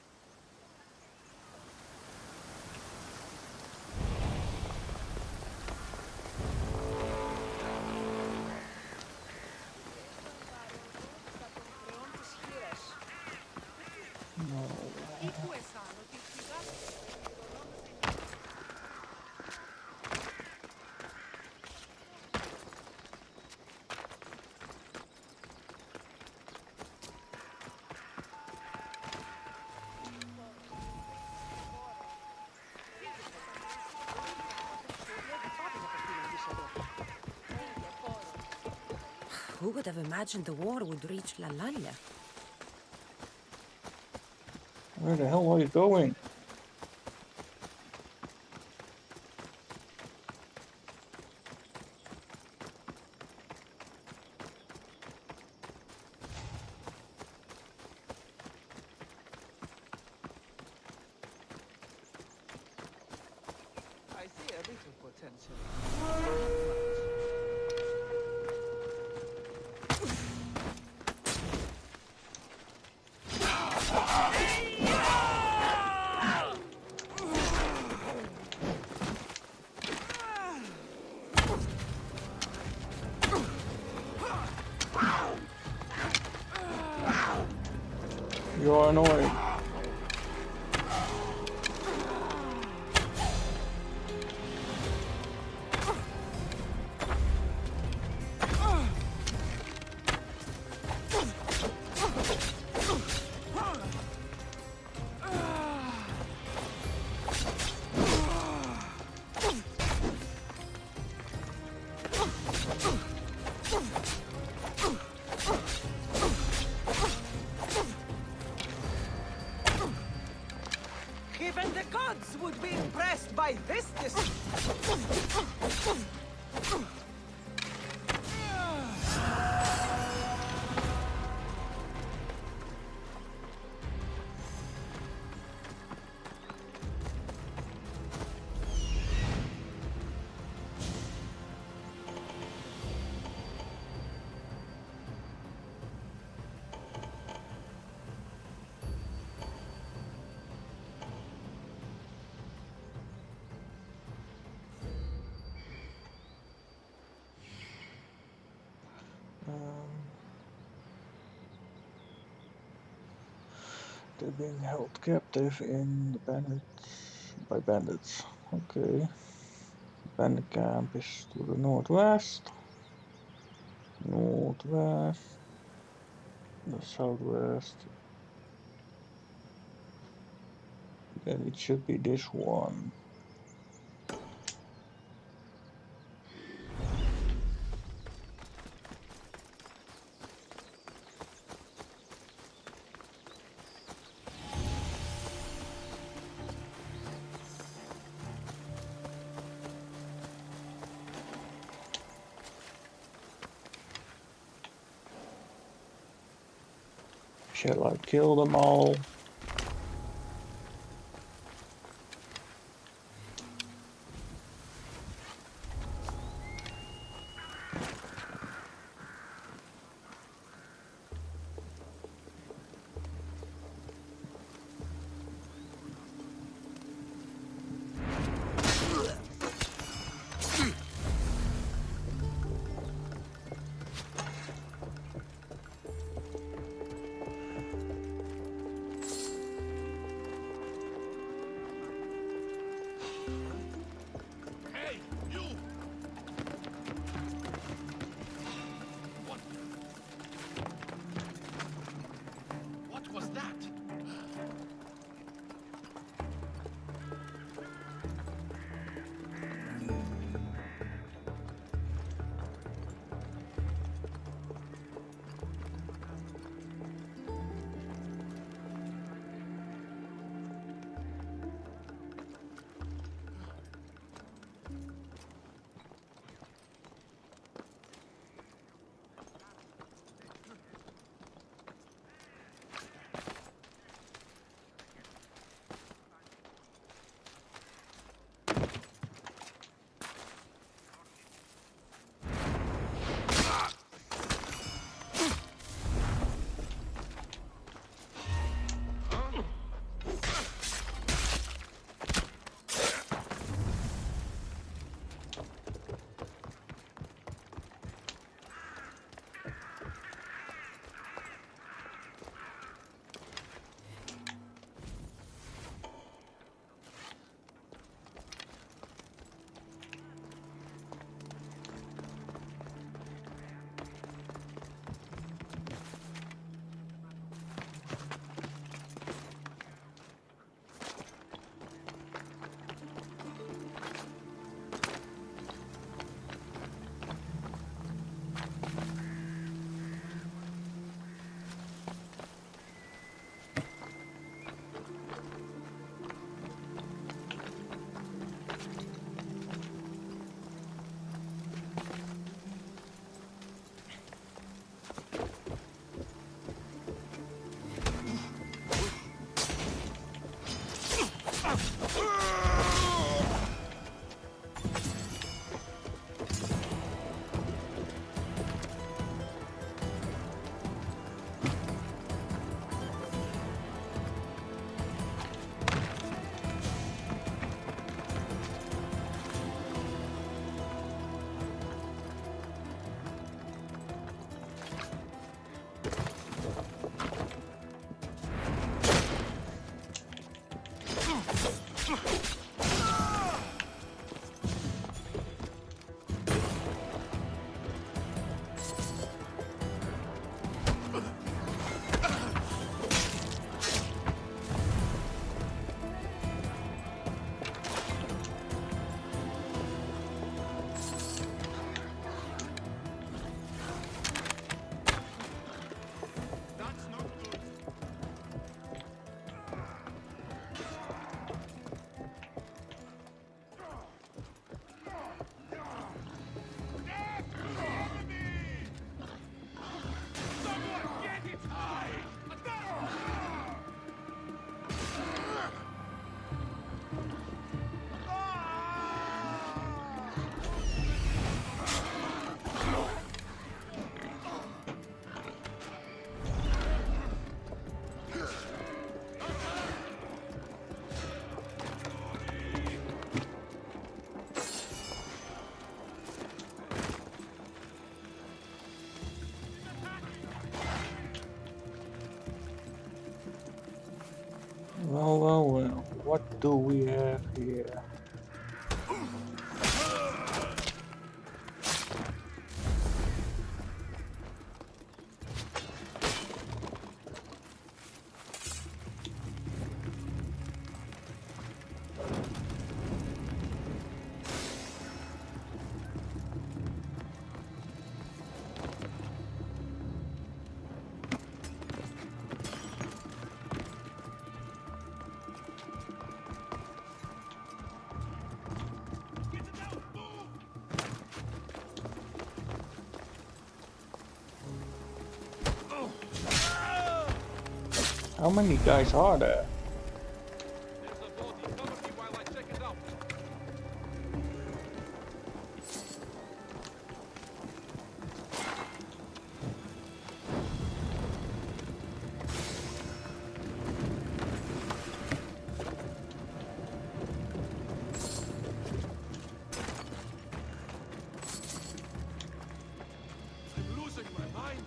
Who would have imagined the war would reach La Lalia? Where the hell are you going? I see a little potential. You're annoying. Even the gods would be impressed by this discipline. They're being held captive in the bandits. Okay. Bandit camp is to the northwest. Northwest. The southwest. Then it should be this one. Shall I kill them all? Hey, you! What was that? Well. What do we have here? How many guys are there? I'm losing my mind.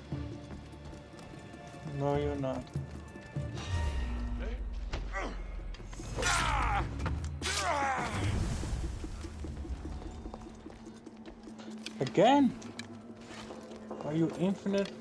No, you're not. Again? Are you infinite?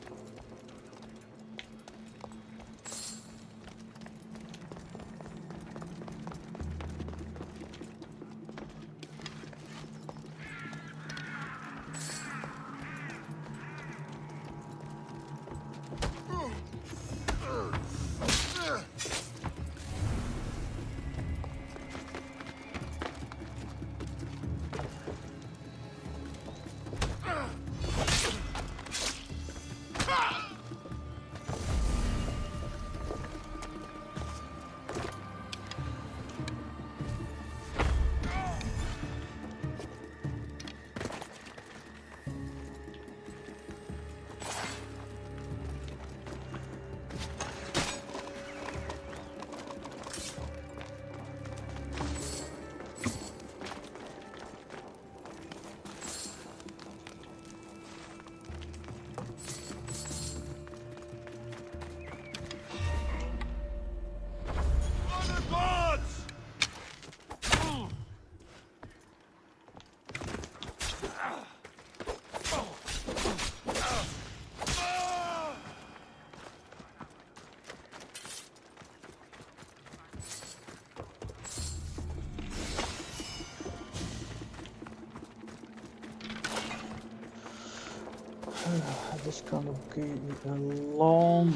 This is gonna be a long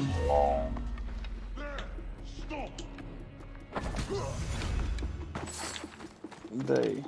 day.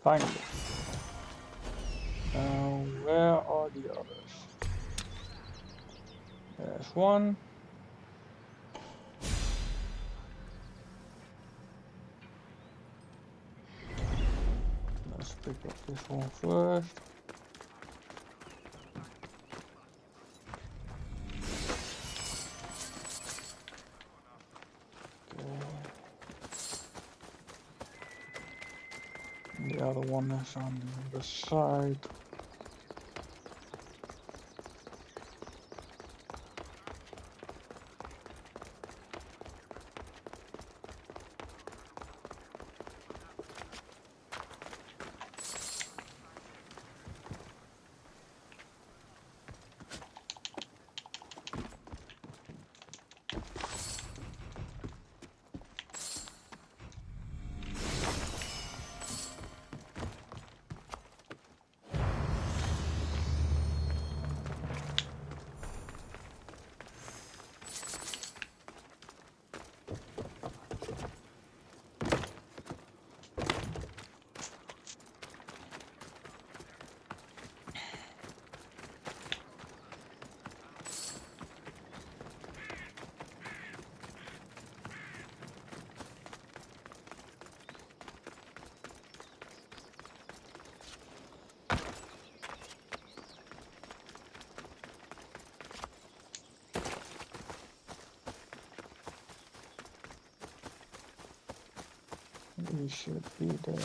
Finally. Where are the others? There's one. Let's pick up this one first. other one is on the other side. We should be there.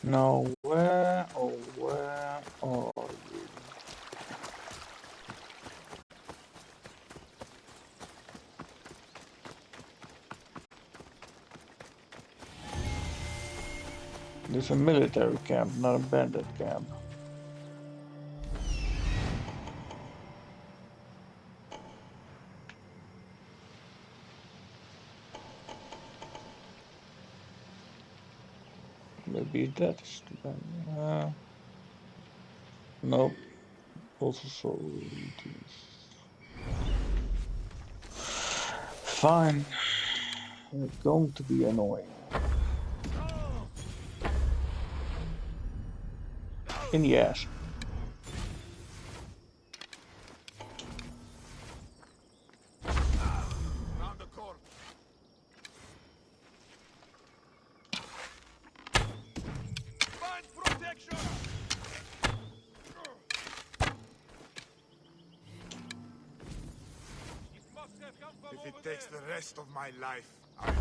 Now where are you? There's a military camp, not a bandit camp. Maybe that's the bandit. Nope. Also Sokrates. Fine. It's going to be annoying. In the ass. Round the corner. Find protection. If it takes the rest of my life, I have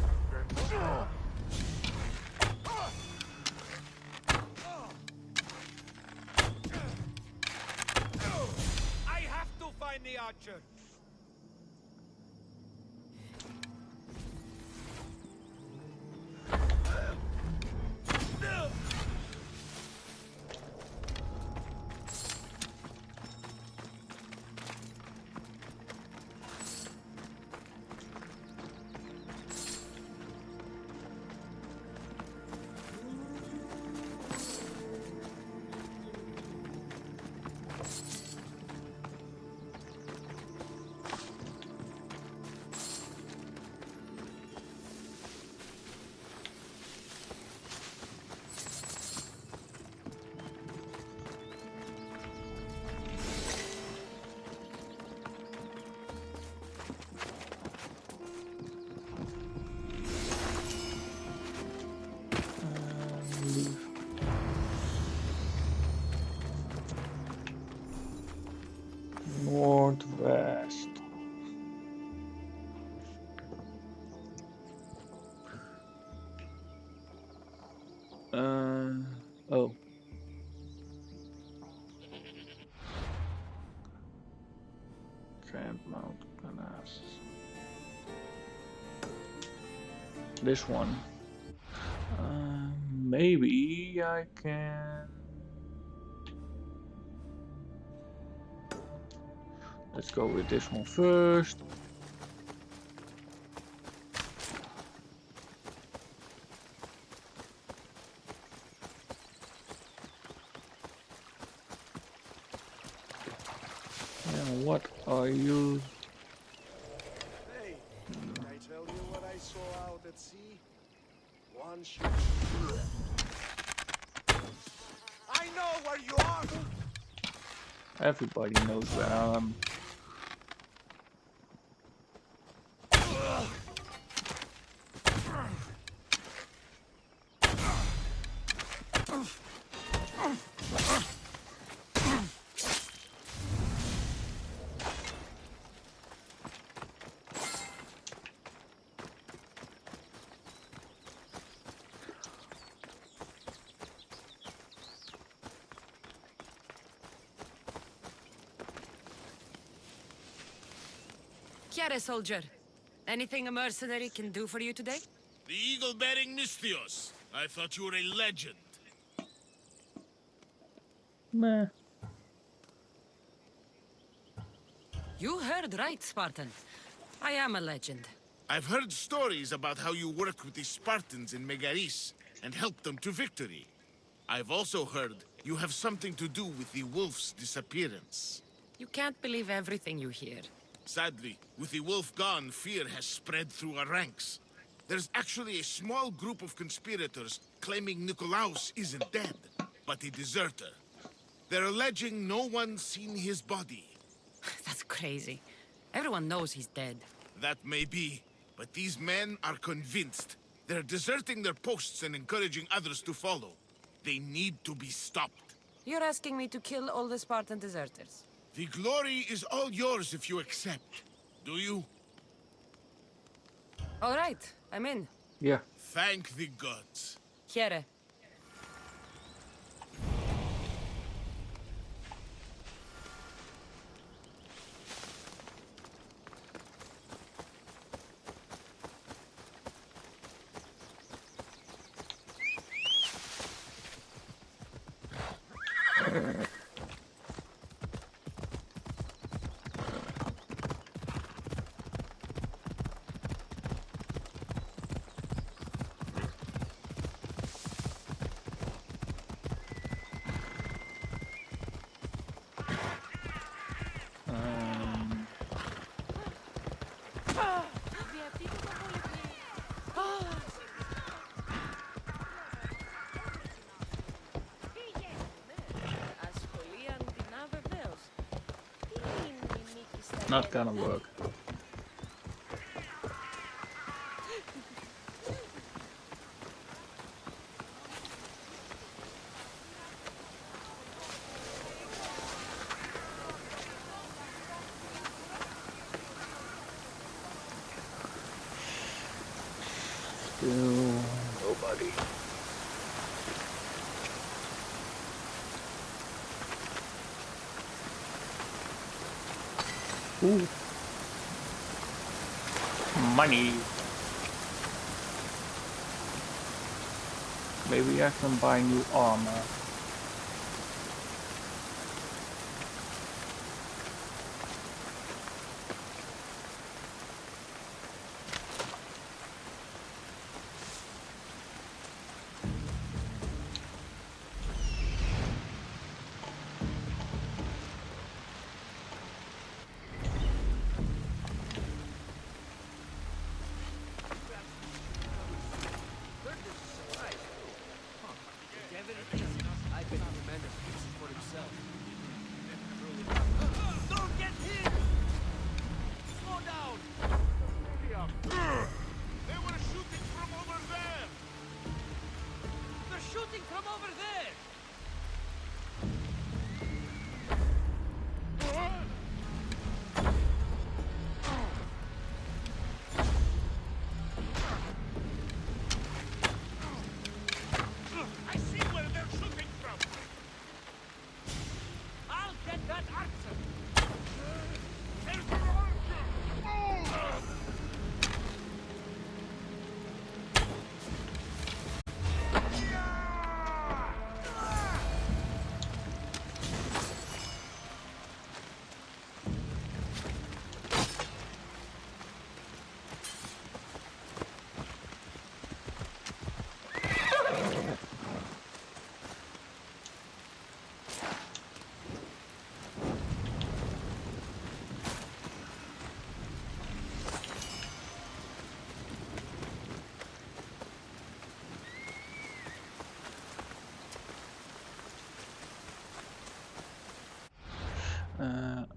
I have to find the archer. Northwest. Oh. Grand Mount Panas. This one. Maybe I can. Let's go with this one first. And what are you? Hey, can I tell you what I saw out at sea? One ship. I know where you are. Everybody knows where I am. Here, soldier. Anything a mercenary can do for you today? The eagle-bearing Misthios. I thought you were a legend. Meh. You heard right, Spartan. I am a legend. I've heard stories about how you work with the Spartans in Megaris and help them to victory. I've also heard you have something to do with the wolf's disappearance. You can't believe everything you hear. Sadly, with the wolf gone, fear has spread through our ranks. There's actually a small group of conspirators claiming Nikolaos isn't dead, but a deserter. They're alleging no one's seen his body. That's crazy. Everyone knows he's dead. That may be, but these men are convinced. They're deserting their posts and encouraging others to follow. They need to be stopped. You're asking me to kill all the Spartan deserters? The glory is all yours if you accept. Do you? All right, I'm in. Yeah. Thank the gods. Here. Not gonna work. Still nobody. Ooh. Money. Maybe I can buy new armor.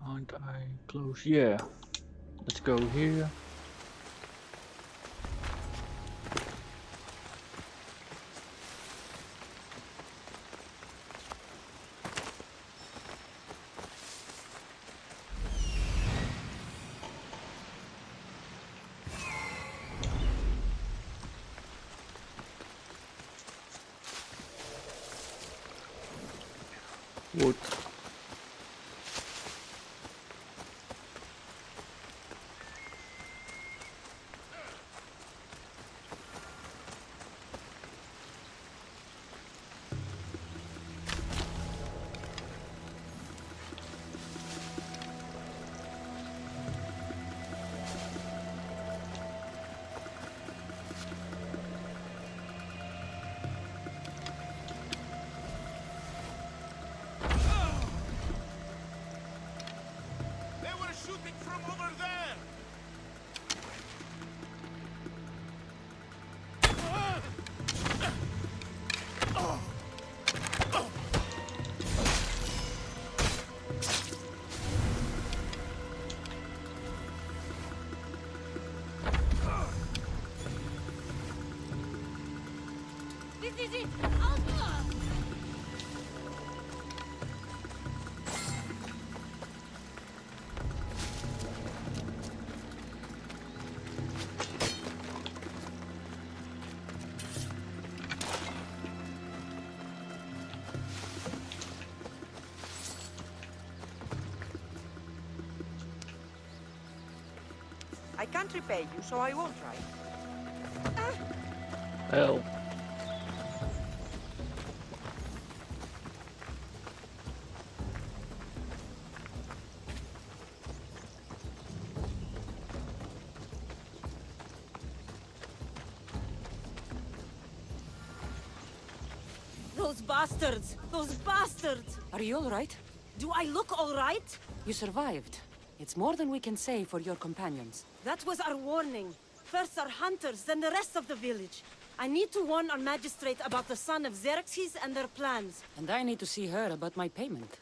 Aren't I close? Yeah. Let's go here. Wood. This is it! Allah! I can't repay you, so I won't try. Hell. Those bastards! Those bastards! Are you all right? Do I look all right? You survived. It's more than we can say for your companions. That was our warning. First our hunters, then the rest of the village. I need to warn our magistrate about the son of Xerxes and their plans. And I need to see her about my payment.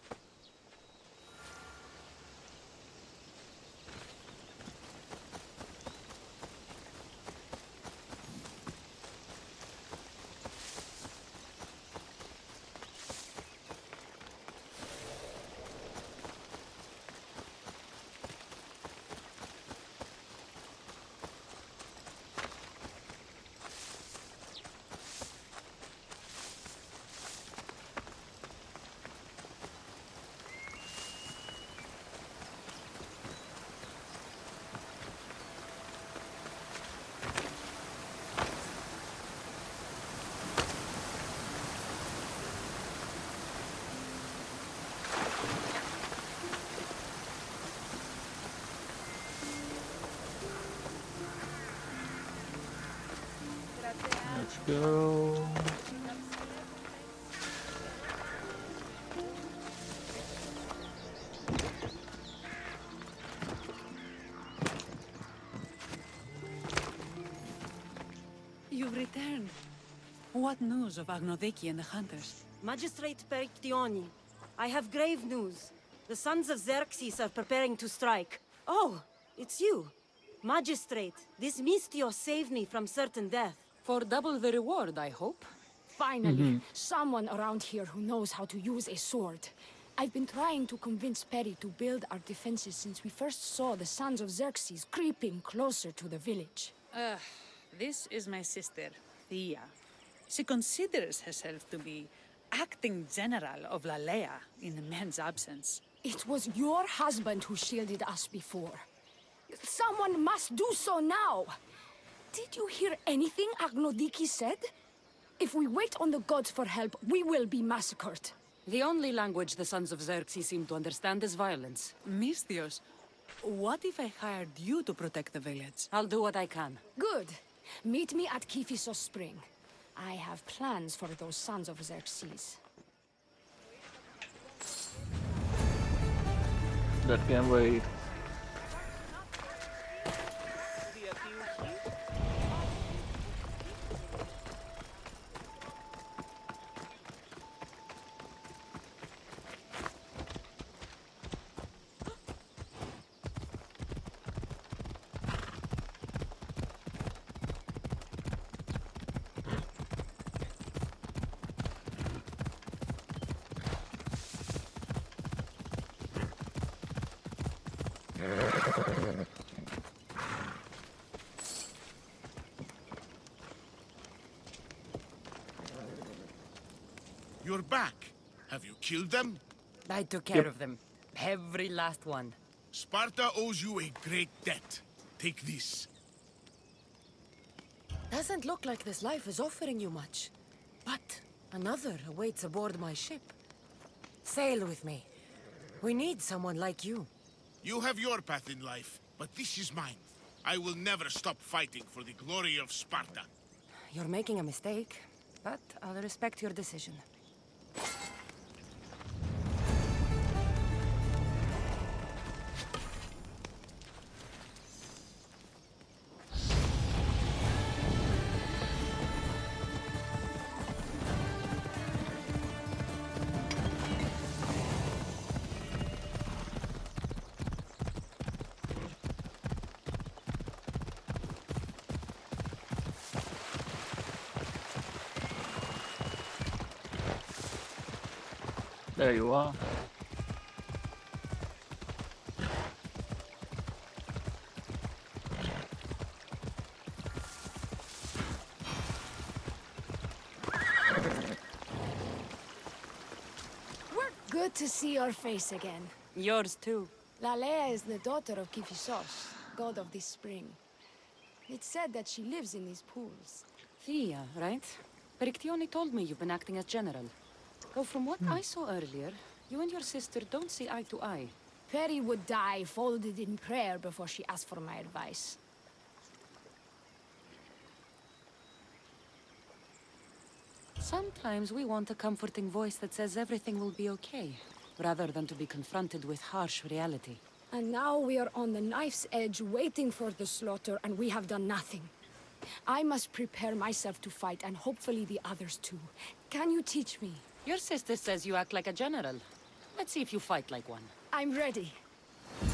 Let's go. You've returned. What news of Agnodiki and the hunters? Magistrate Perictioni, I have grave news. The sons of Xerxes are preparing to strike. Oh, it's you. Magistrate, this Mistio saved me from certain death. For double the reward, I hope. Finally, someone around here who knows how to use a sword. I've been trying to convince Peri to build our defenses since we first saw the sons of Xerxes creeping closer to the village. This is my sister, Thea. She considers herself to be acting general of Lalea in the man's absence. It was your husband who shielded us before. Someone must do so now! Did you hear anything Agnodiki said? If we wait on the gods for help, we will be massacred. The only language the sons of Xerxes seem to understand is violence. Mistios, what if I hired you to protect the village? I'll do what I can. Good. Meet me at Kiphisos Spring. I have plans for those sons of Xerxes. That can wait. You're back. Have you killed them? I took care of them. Every last one. Sparta owes you a great debt. Take this. Doesn't look like this life is offering you much. But another awaits aboard my ship. Sail with me. We need someone like you. You have your path in life, but this is mine. I will never stop fighting for the glory of Sparta. You're making a mistake, but I'll respect your decision. There you are. Good to see your face again. Yours too. Lalea is the daughter of Kifisos, god of the spring. It's said that she lives in these pools. Thea, right? Perictione told me you've been acting as general. Though from what I saw earlier, you and your sister don't see eye to eye. Peri would die folded in prayer before she asked for my advice. Sometimes we want a comforting voice that says everything will be okay, rather than to be confronted with harsh reality. And now we are on the knife's edge waiting for the slaughter, and we have done nothing. I must prepare myself to fight, and hopefully the others too. Can you teach me? Your sister says you act like a general. Let's see if you fight like one. I'm ready. I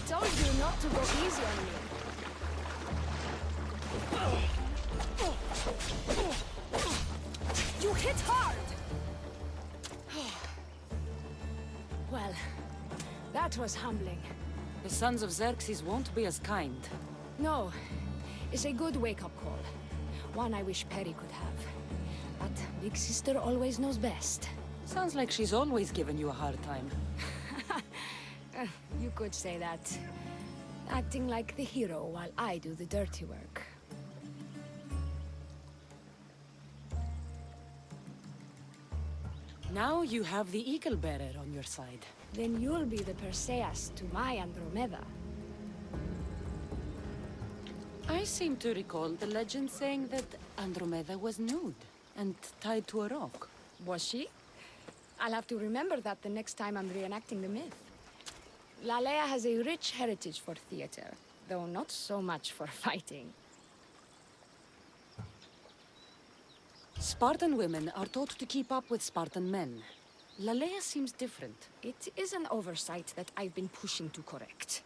told you not to go easy on me. You hit hard! Well, that was humbling. The sons of Xerxes won't be as kind. No, it's a good wake-up call. One I wish Peri could have. But Big Sister always knows best. Sounds like she's always given you a hard time. You could say that. Acting like the hero while I do the dirty work. Now you have the Eagle Bearer on your side. Then you'll be the Perseus to my Andromeda. I seem to recall the legend saying that Andromeda was nude and tied to a rock. Was she? I'll have to remember that the next time I'm reenacting the myth. Lalea has a rich heritage for theater, though not so much for fighting. Spartan women are taught to keep up with Spartan men. Lalea seems different. It is an oversight that I've been pushing to correct.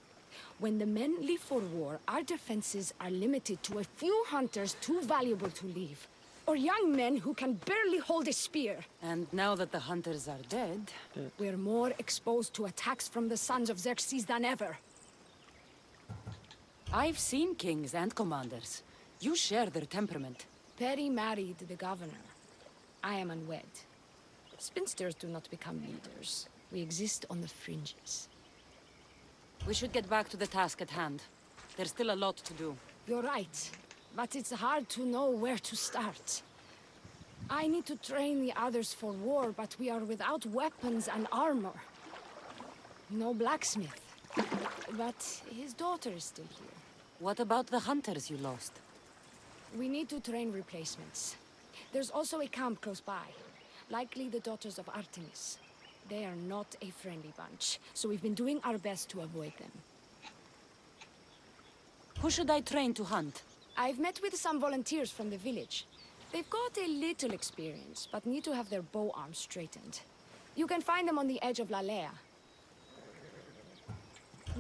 When the men leave for war, our defenses are limited to a few hunters too valuable to leave. Or young men who can barely hold a spear. And now that the hunters are dead... We're more exposed to attacks from the sons of Xerxes than ever. I've seen kings and commanders. You share their temperament. Peri married the governor. I am unwed. Spinsters do not become leaders. We exist on the fringes. We should get back to the task at hand. There's still a lot to do. You're right. But it's hard to know where to start. I need to train the others for war, but we are without weapons and armor. No blacksmith. But his daughter is still here. What about the hunters you lost? We need to train replacements. There's also a camp close by. Likely the daughters of Artemis. They are not a friendly bunch, so we've been doing our best to avoid them. Who should I train to hunt? I've met with some volunteers from the village. They've got a little experience, but need to have their bow arms straightened. You can find them on the edge of Lalea.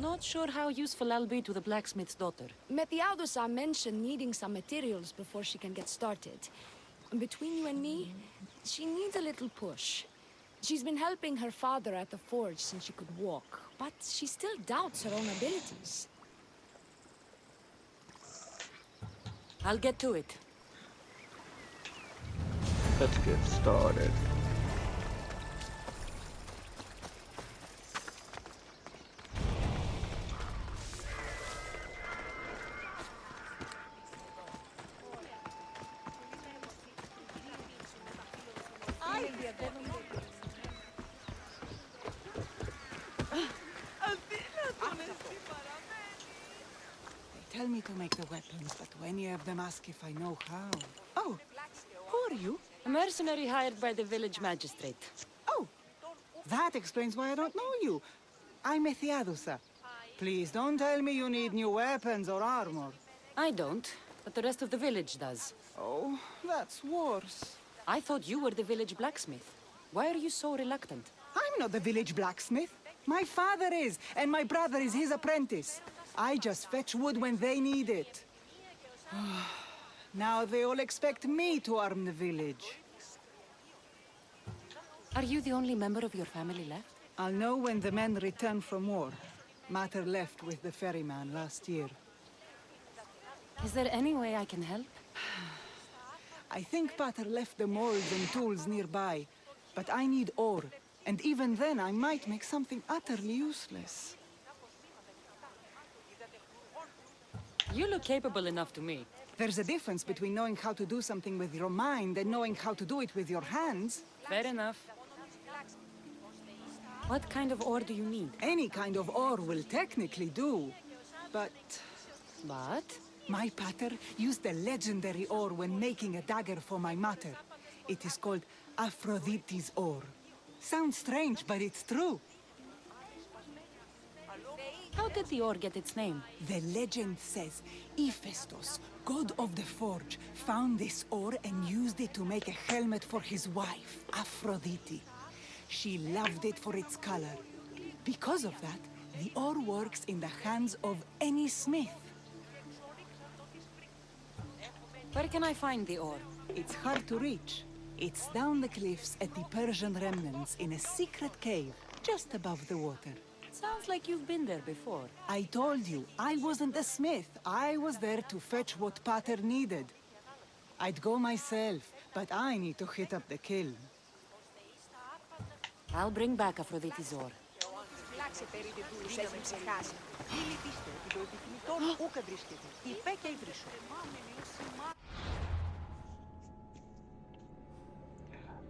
Not sure how useful I'll be to the blacksmith's daughter. Methiadusa mentioned needing some materials before she can get started. Between you and me, she needs a little push. She's been helping her father at the forge since she could walk, but she still doubts her own abilities. I'll get to it. Let's get started. Tell me to make the weapons, but any of them ask if I know how. Oh, who are you? A mercenary hired by the village magistrate. Oh, that explains why I don't know you. I'm Methiadusa. Please don't tell me you need new weapons or armor. I don't, but the rest of the village does. Oh, that's worse. I thought you were the village blacksmith. Why are you so reluctant? I'm not the village blacksmith. My father is, and my brother is his apprentice. I just fetch wood when they need it. Now they all expect me to arm the village. Are you the only member of your family left? I'll know when the men return from war. Mater left with the ferryman last year. Is there any way I can help? I think Pater left the molds and tools nearby, but I need ore, and even then I might make something utterly useless. You look capable enough to me. There's a difference between knowing how to do something with your mind and knowing how to do it with your hands. Fair enough. What kind of ore do you need? Any kind of ore will technically do, but... But? My pater used the legendary ore when making a dagger for my mater. It is called Aphrodite's ore. Sounds strange, but it's true. How did the ore get its name? The legend says Hephaestus, god of the forge, found this ore and used it to make a helmet for his wife, Aphrodite. She loved it for its color. Because of that, the ore works in the hands of any smith. Where can I find the ore? It's hard to reach. It's down the cliffs at the Persian remnants in a secret cave, just above the water. Sounds like you've been there before. I told you, I wasn't a smith. I was there to fetch what Pater needed. I'd go myself, but I need to hit up the kiln. I'll bring back Aphrodite's ore.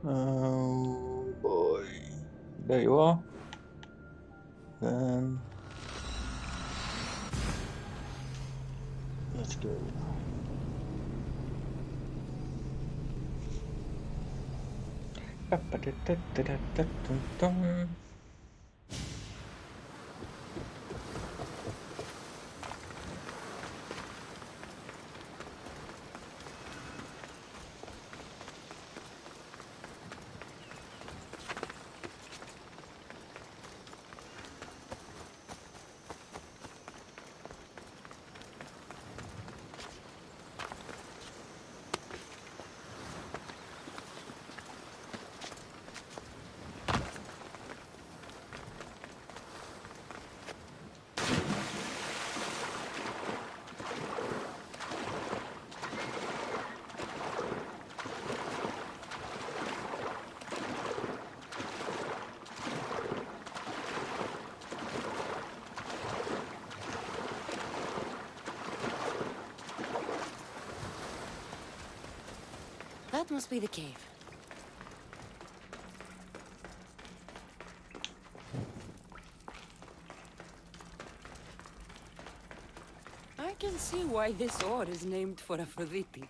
Oh boy. There you are. Then let's go. That must be the cave. I can see why this ore is named for Aphrodite.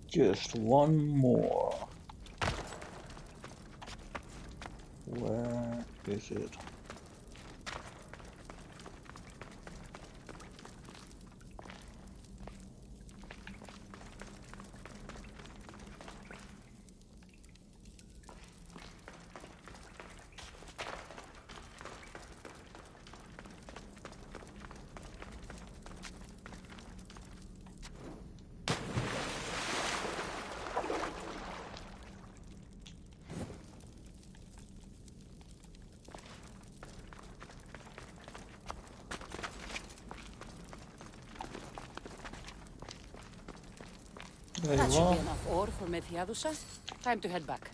Just one more. Where is it? That should be enough ore for Methiadusa. Time to head back.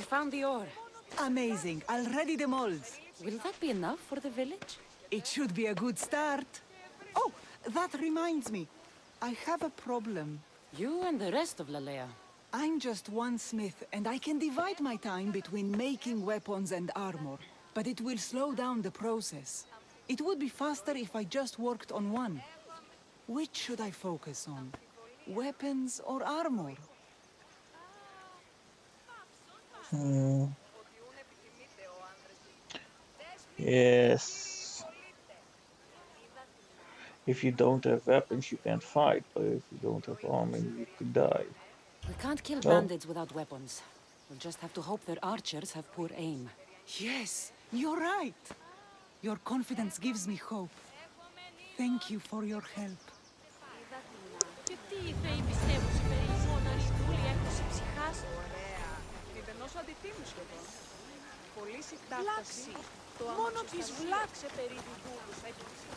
found the ore. Amazing. I'll ready the molds. Will that be enough for the village? It should be a good start. Oh, that reminds me. I have a problem. You and the rest of Lalea. I'm just one smith, and I can divide my time between making weapons and armor. But it will slow down the process. It would be faster if I just worked on one. Which should I focus on? Weapons or armor? Yes. If you don't have weapons, you can't fight, but if you don't have armor, you could die. We can't kill No. bandits without weapons. We'll just have to hope their archers have poor aim. Yes, you're right. Your confidence gives me hope. Thank you for your help. Μόνο τις βλάξε περί διδούλους έκλεισε.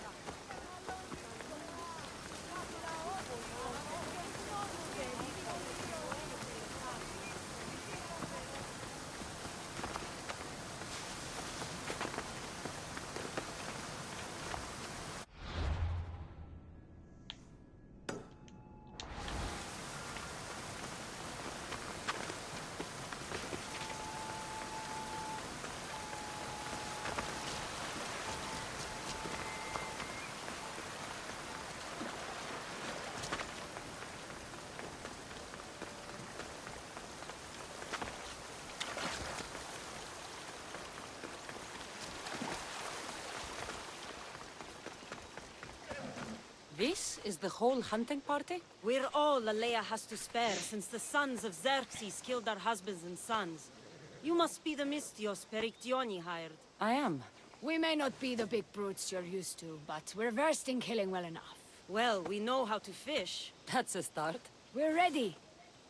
This is the whole hunting party? We're all Lalea has to spare, since the sons of Xerxes killed our husbands and sons. You must be the Mystios Perictioni hired. I am. We may not be the big brutes you're used to, but we're versed in killing well enough. Well, we know how to fish. That's a start. We're ready.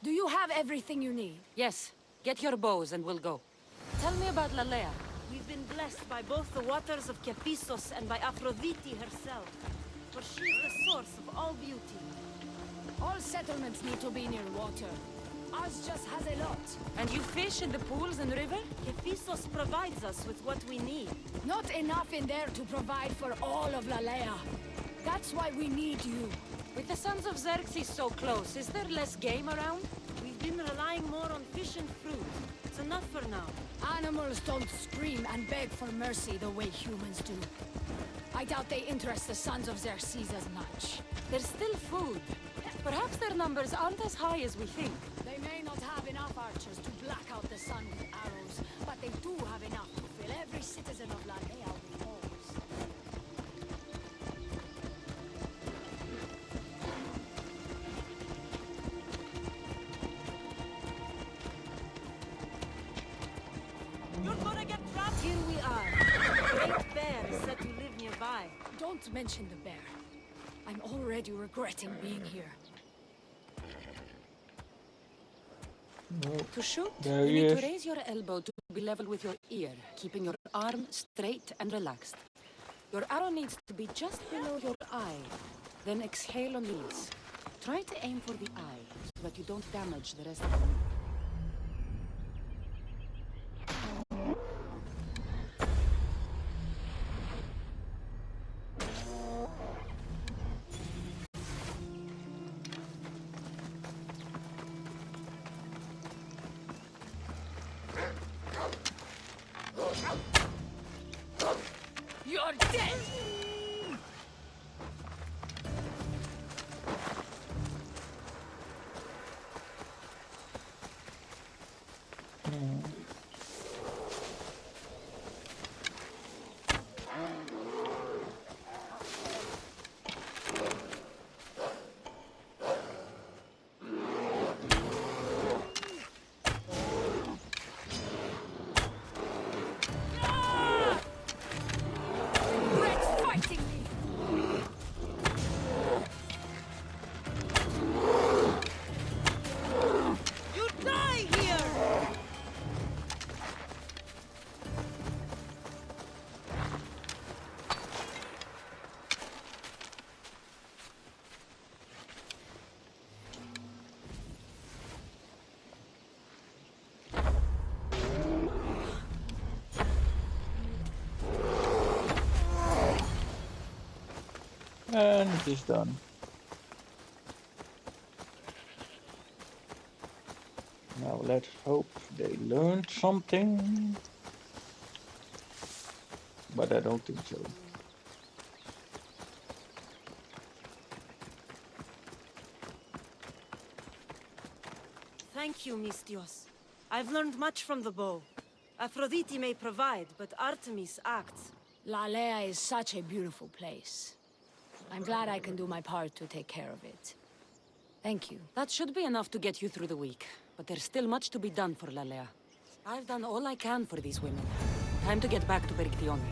Do you have everything you need? Yes. Get your bows and we'll go. Tell me about Lalea. We've been blessed by both the waters of Kephissos and by Aphrodite herself. For she is the source of all beauty. All settlements need to be near water. Ours just has a lot. And you fish in the pools and river? Kephissos provides us with what we need. Not enough in there to provide for all of Lalea. That's why we need you. With the sons of Xerxes so close, is there less game around? We've been relying more on fish and fruit. It's enough for now. Animals don't scream and beg for mercy the way humans do. I doubt they interest the sons of Xerxes as much. There's still food. Perhaps their numbers aren't as high as we think. They may not have enough archers to black out the sun with arrows, but they do have enough to fill every citizen of Lalea with holes. You're gonna get trapped! Here we are. The Great Bear is said to live nearby. Don't mention the bear. I'm already regretting being here. To shoot, There you he need is. to raise your elbow to be level with your ear, keeping your arm straight and relaxed. Your arrow needs to be just below your eye. Then exhale on release. Try to aim for the eye, so that you don't damage the rest of the knee. You're dead! And it is done. Now let's hope they learned something. But I don't think so. Thank you, Mistios. I've learned much from the bow. Aphrodite may provide, but Artemis acts. Lalea is such a beautiful place. I'm glad I can do my part to take care of it. Thank you. That should be enough to get you through the week. But there's still much to be done for Lalea. I've done all I can for these women. Time to get back to Perictione.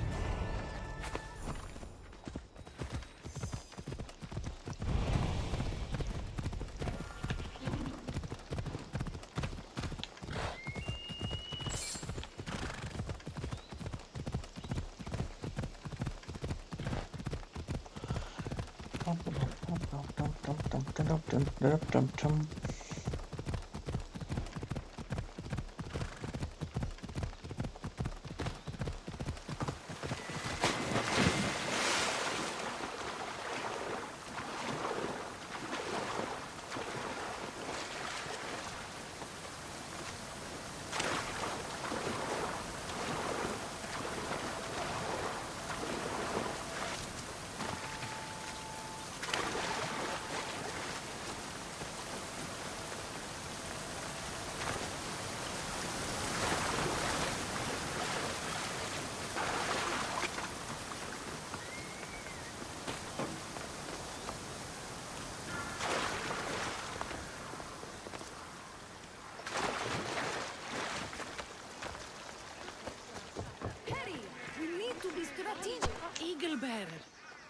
Eagle-bearer.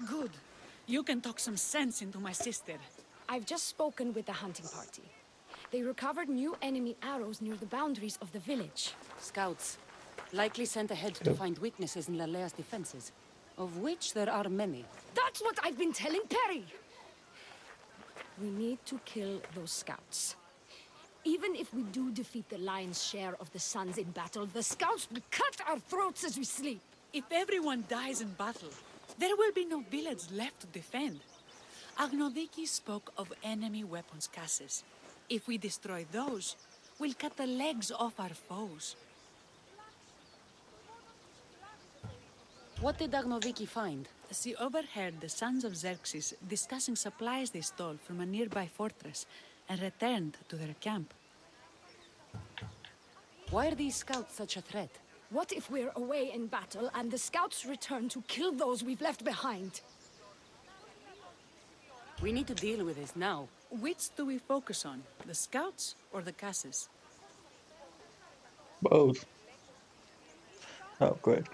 Good. You can talk some sense into my sister. I've just spoken with the hunting party. They recovered new enemy arrows near the boundaries of the village. Scouts. Likely sent ahead to find weaknesses in Lalea's defenses. Of which there are many. That's what I've been telling Perry! We need to kill those scouts. Even if we do defeat the lion's share of the Suns in battle, the scouts will cut our throats as we sleep. If everyone dies in battle, there will be no village left to defend. Agnodiki spoke of enemy weapons cases. If we destroy those, we'll cut the legs off our foes. What did Agnodiki find? She overheard the sons of Xerxes discussing supplies they stole from a nearby fortress and returned to their camp. Why are these scouts such a threat? What if we're away in battle and the scouts return to kill those we've left behind? We need to deal with this now. Which do we focus on? The scouts or the casses? Both. Oh, great.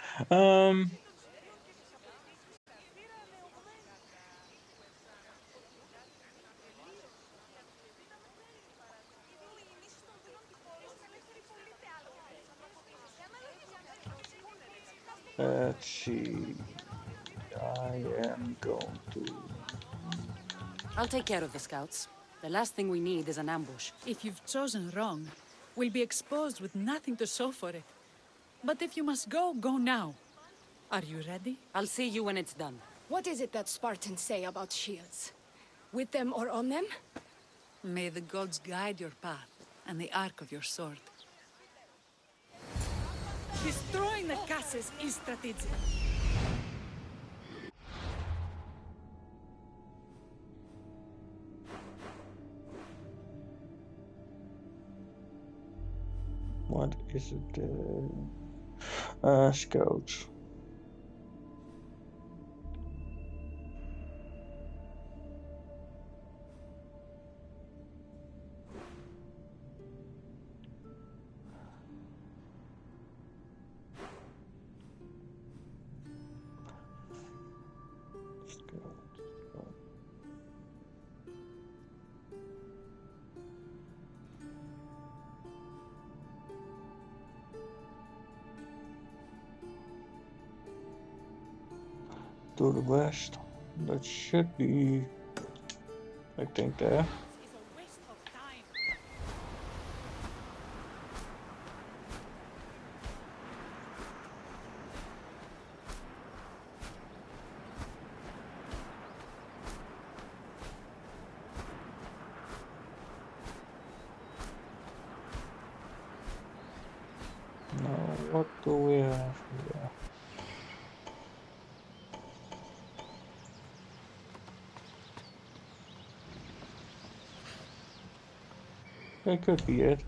Let's see. I am going to... I'll take care of the scouts. The last thing we need is an ambush. If you've chosen wrong, we'll be exposed with nothing to show for it. But if you must go, go now. Are you ready? I'll see you when it's done. What is it that Spartans say about shields? With them or on them? May the gods guide your path and the arc of your sword. Destroying the casses is strategic. What is it? Scouts. To the west. That should be, I think, there. What do we have here? That could be it.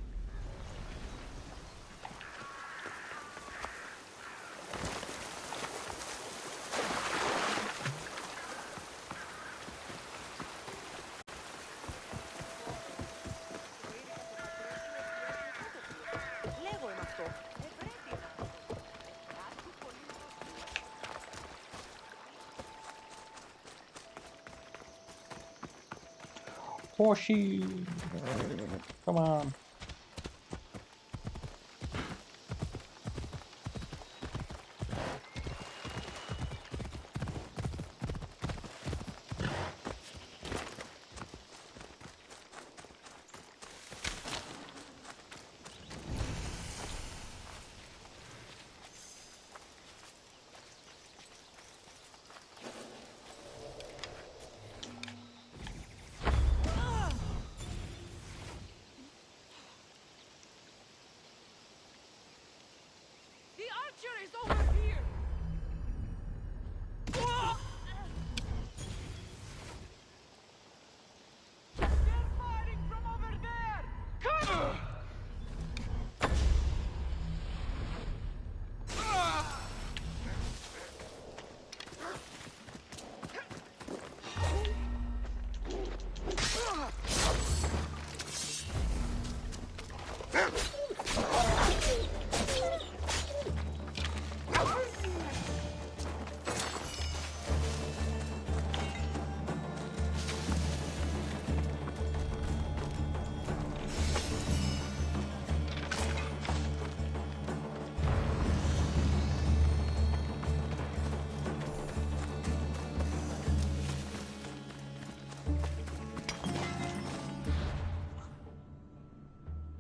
Horsey! Come on. The archer is over here! They're firing from over there! Come!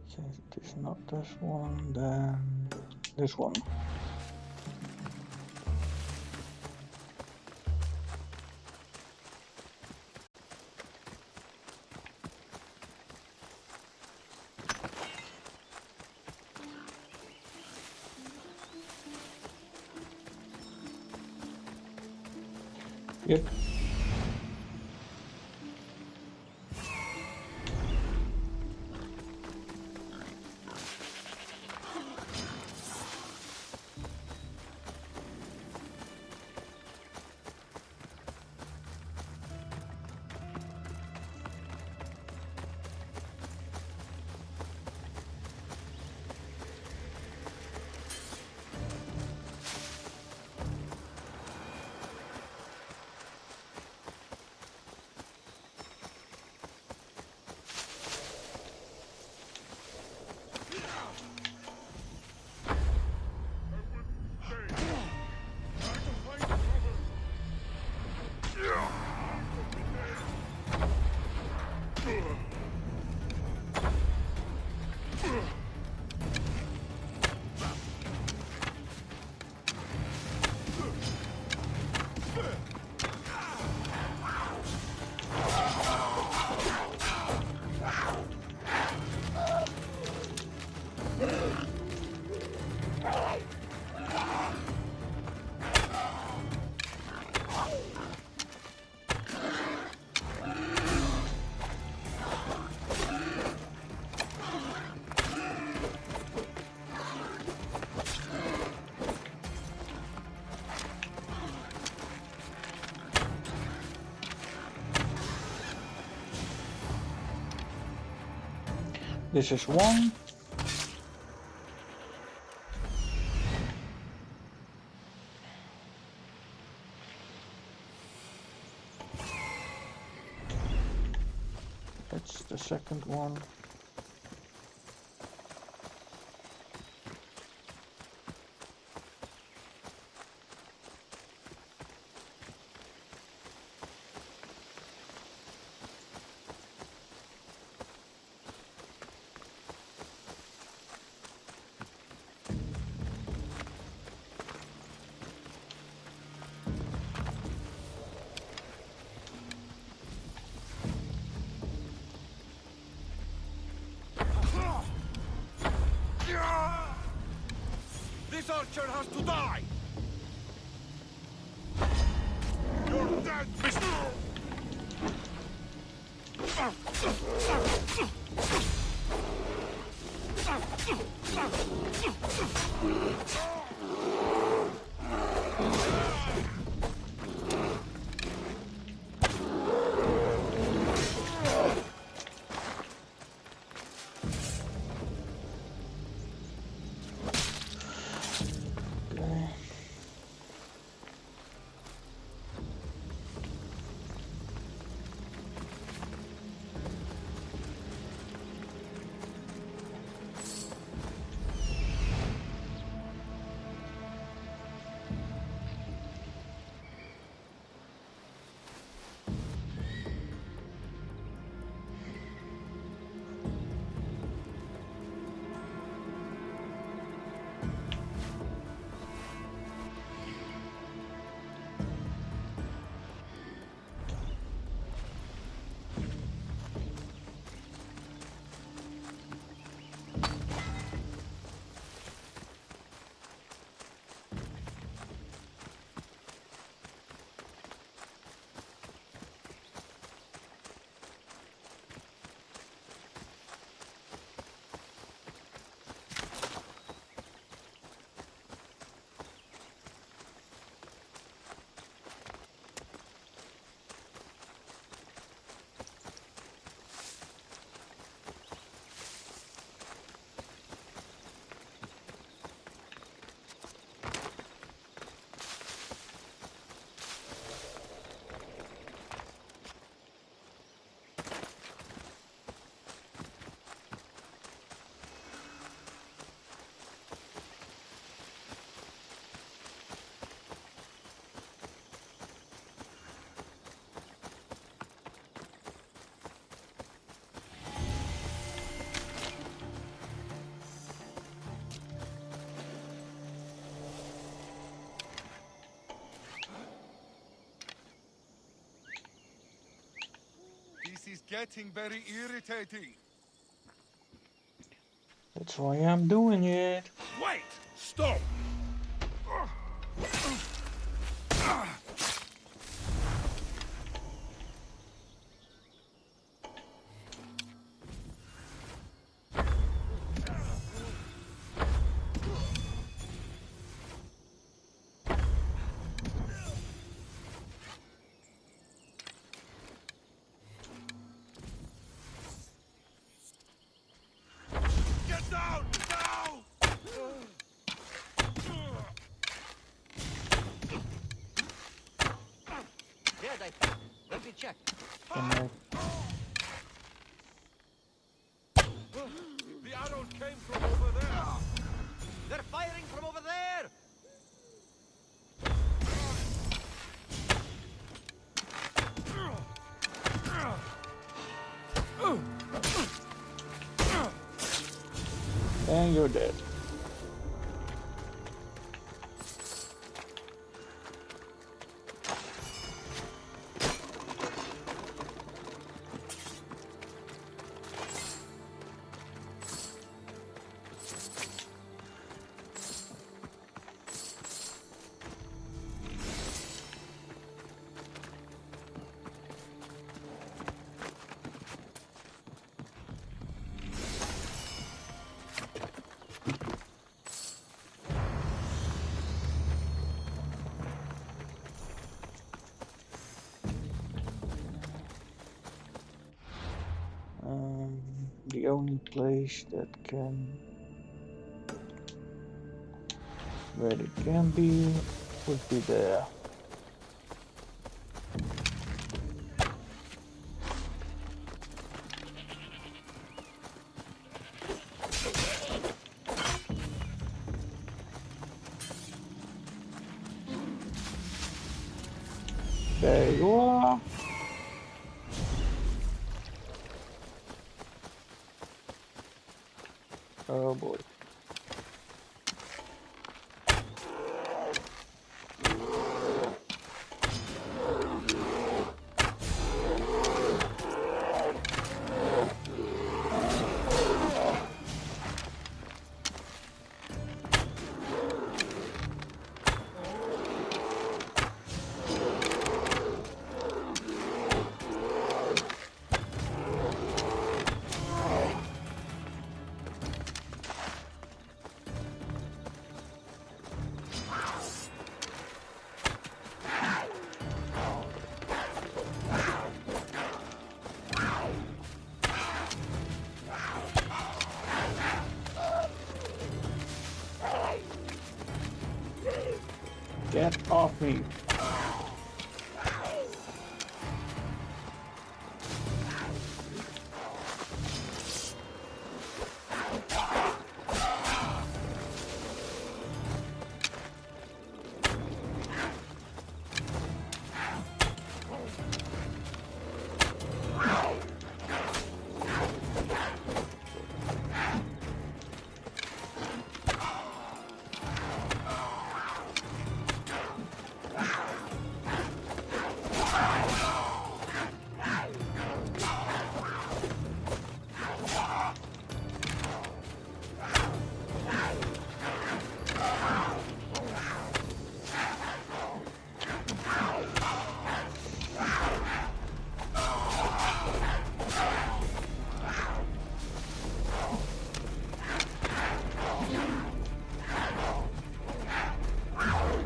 Since it is not this one, then this one. Yep. This is one. That's the second one. archer has to die! You're dead, mister! This is getting very irritating. That's why I'm doing it. Wait! Stop! Get down! Now! Dead, I think. Let me check. The arrows came from over there! They're firing from over there! And you're dead. The only place that where it can be would be there. There you are. Oh boy. off me.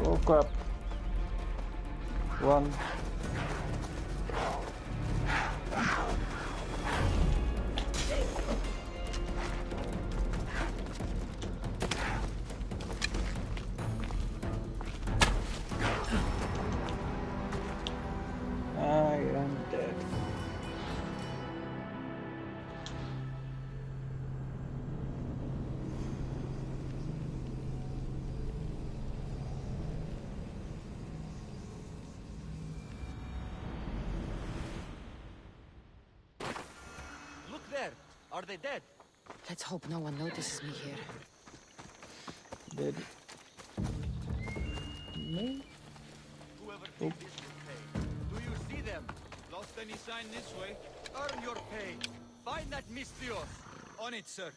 Oh crap. Run. I am dead. Look there. Are they dead? Let's hope no one notices me here. Dead. Me? Whoever did this will pay. Do you see them? Lost any sign this way? Earn your pay. Find that Mistios. On it, sir.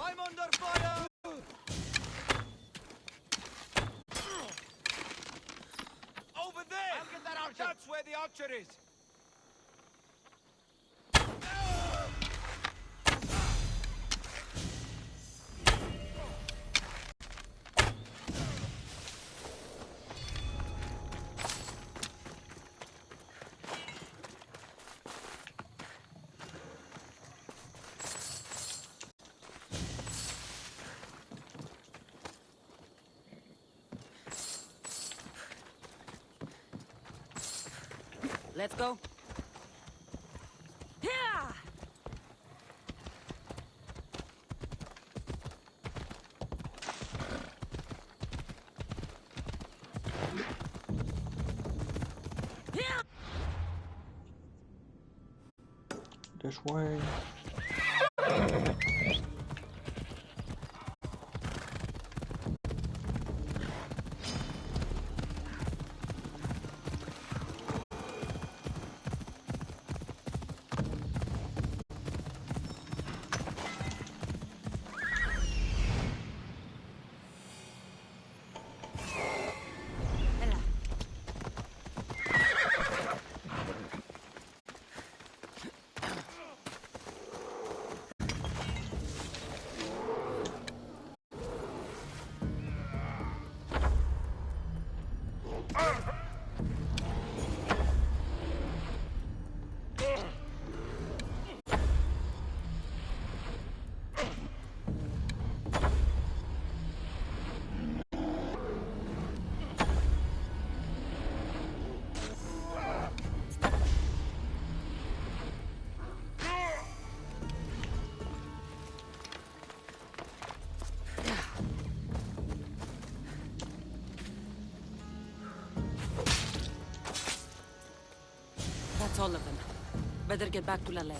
I'm under fire! Over there! I'll get that archer! That's where the archer is! Let's go. Yeah! This way. That's all of them. Better get back to La Lair.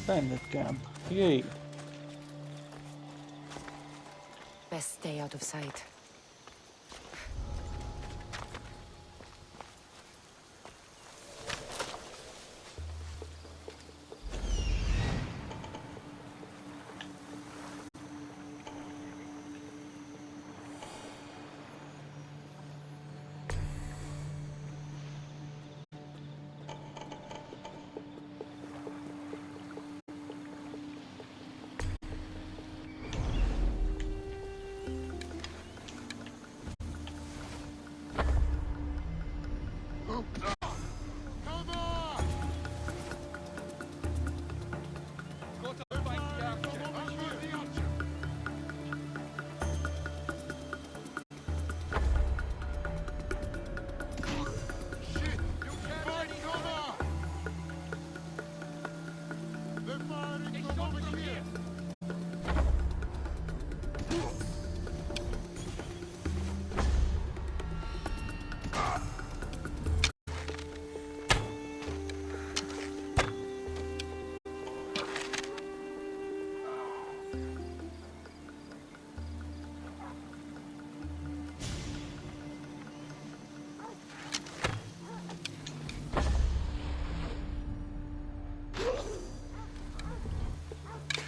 Bandit camp. Yay. Best stay out of sight.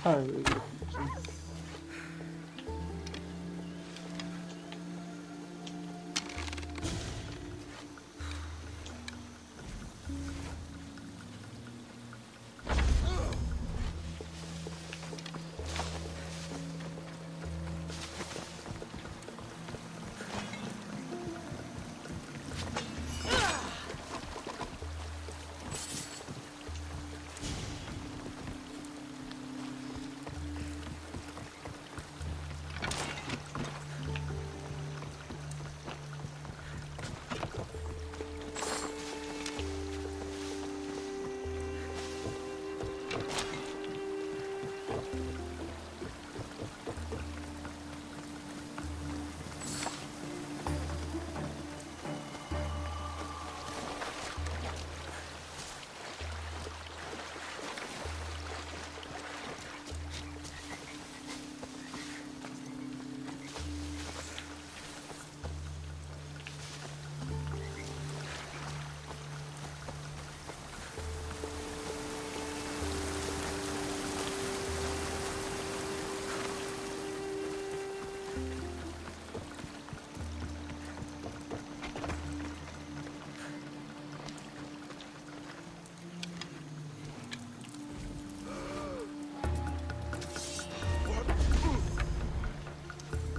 I really hope so.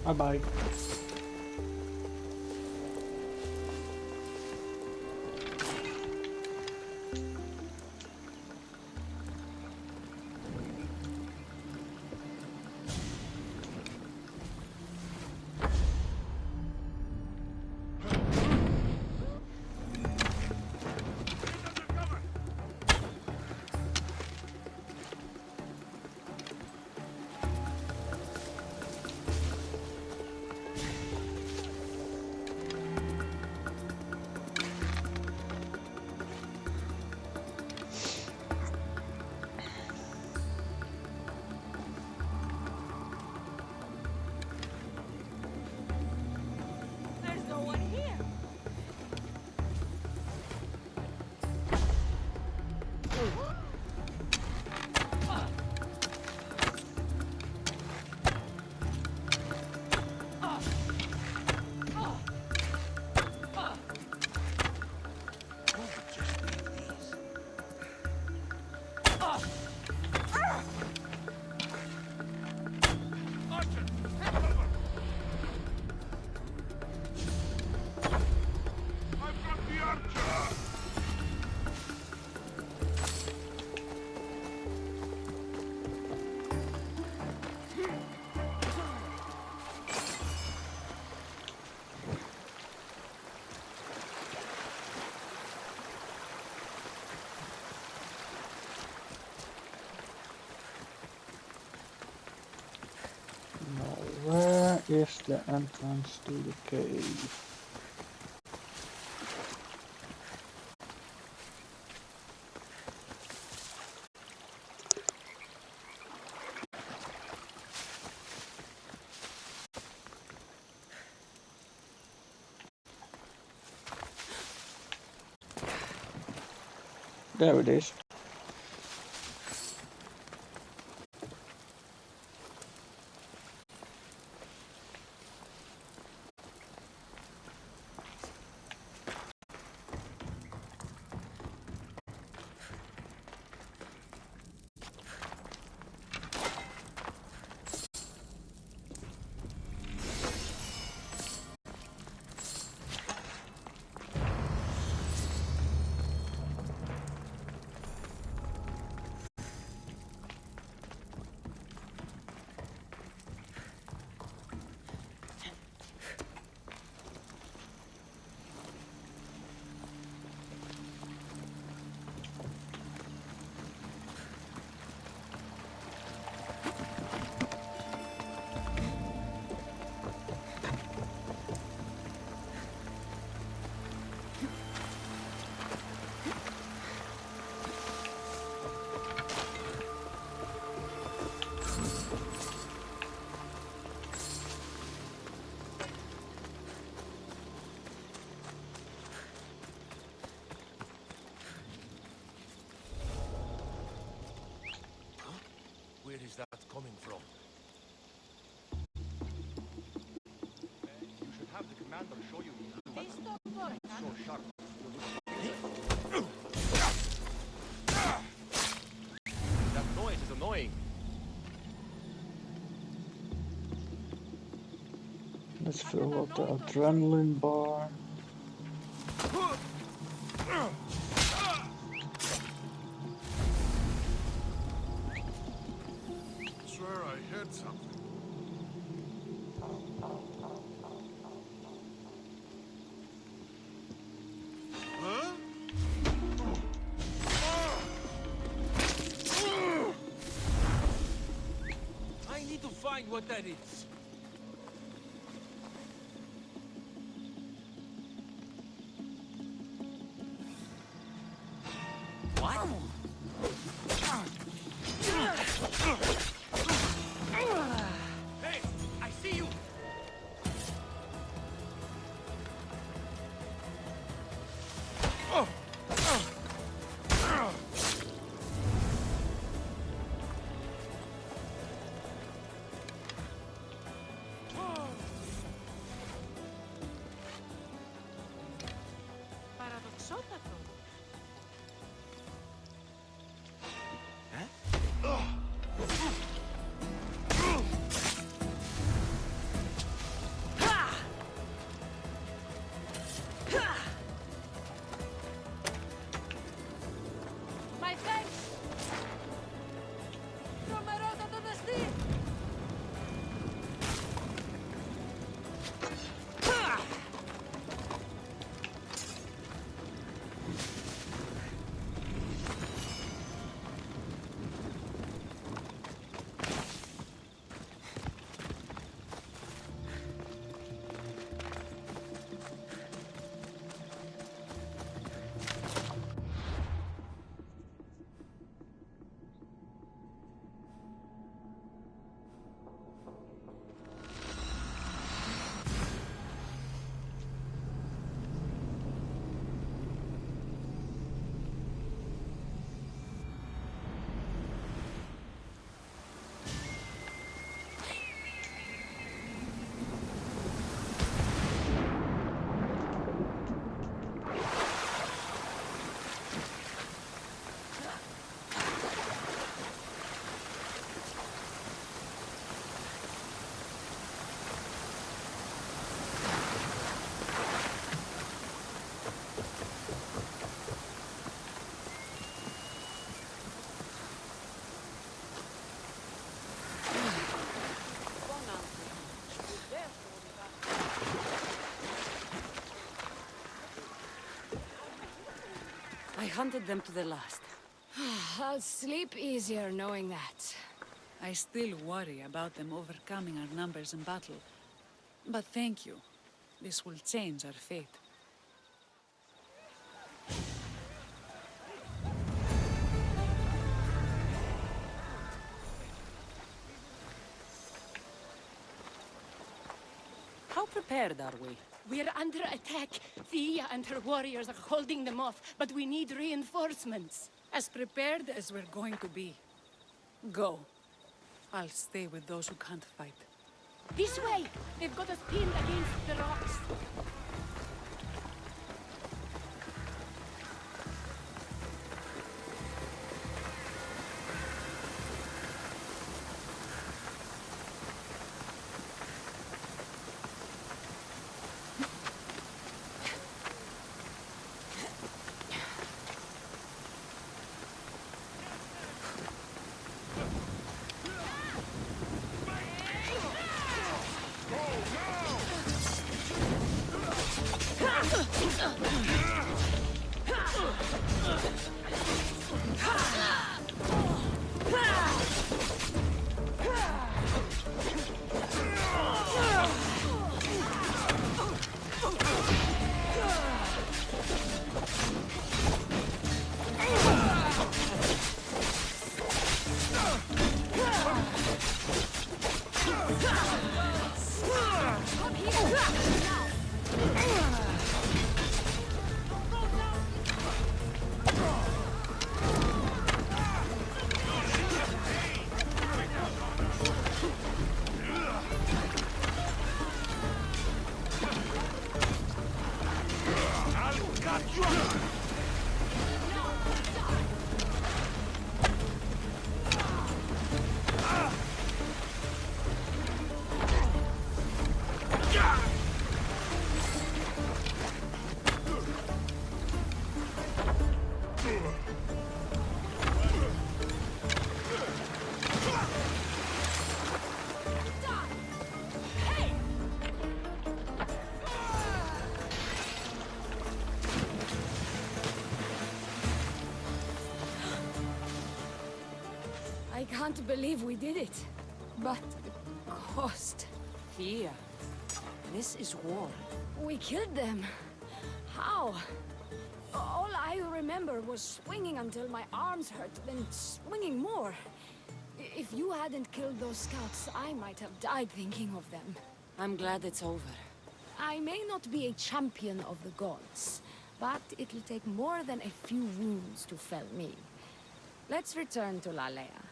Bye-bye. There's no one here. Where is the entrance to the cave? There it is. Where is that coming from? You should have the commander show you the weapon. So sharp. That noise is annoying. Let's fill up the adrenaline bar. I swear I heard something. Huh? I need to find what that is. What? Hey, I see you. Παραδοξότατο. My thanks! Τρομερότατο δαστή! I hunted them to the last. I'll sleep easier knowing that. I still worry about them overcoming our numbers in battle. But thank you. This will change our fate. How prepared, are we? We're under attack. Thea and her warriors are holding them off, but we need reinforcements. As prepared as we're going to be. Go. I'll stay with those who can't fight. This way! They've got us pinned against the rocks. I can't believe we did it. But the cost... Here. This is war. We killed them. How? All I remember was swinging until my arms hurt, then swinging more. If you hadn't killed those scouts, I might have died thinking of them. I'm glad it's over. I may not be a champion of the gods, but it'll take more than a few wounds to fell me. Let's return to Lalea.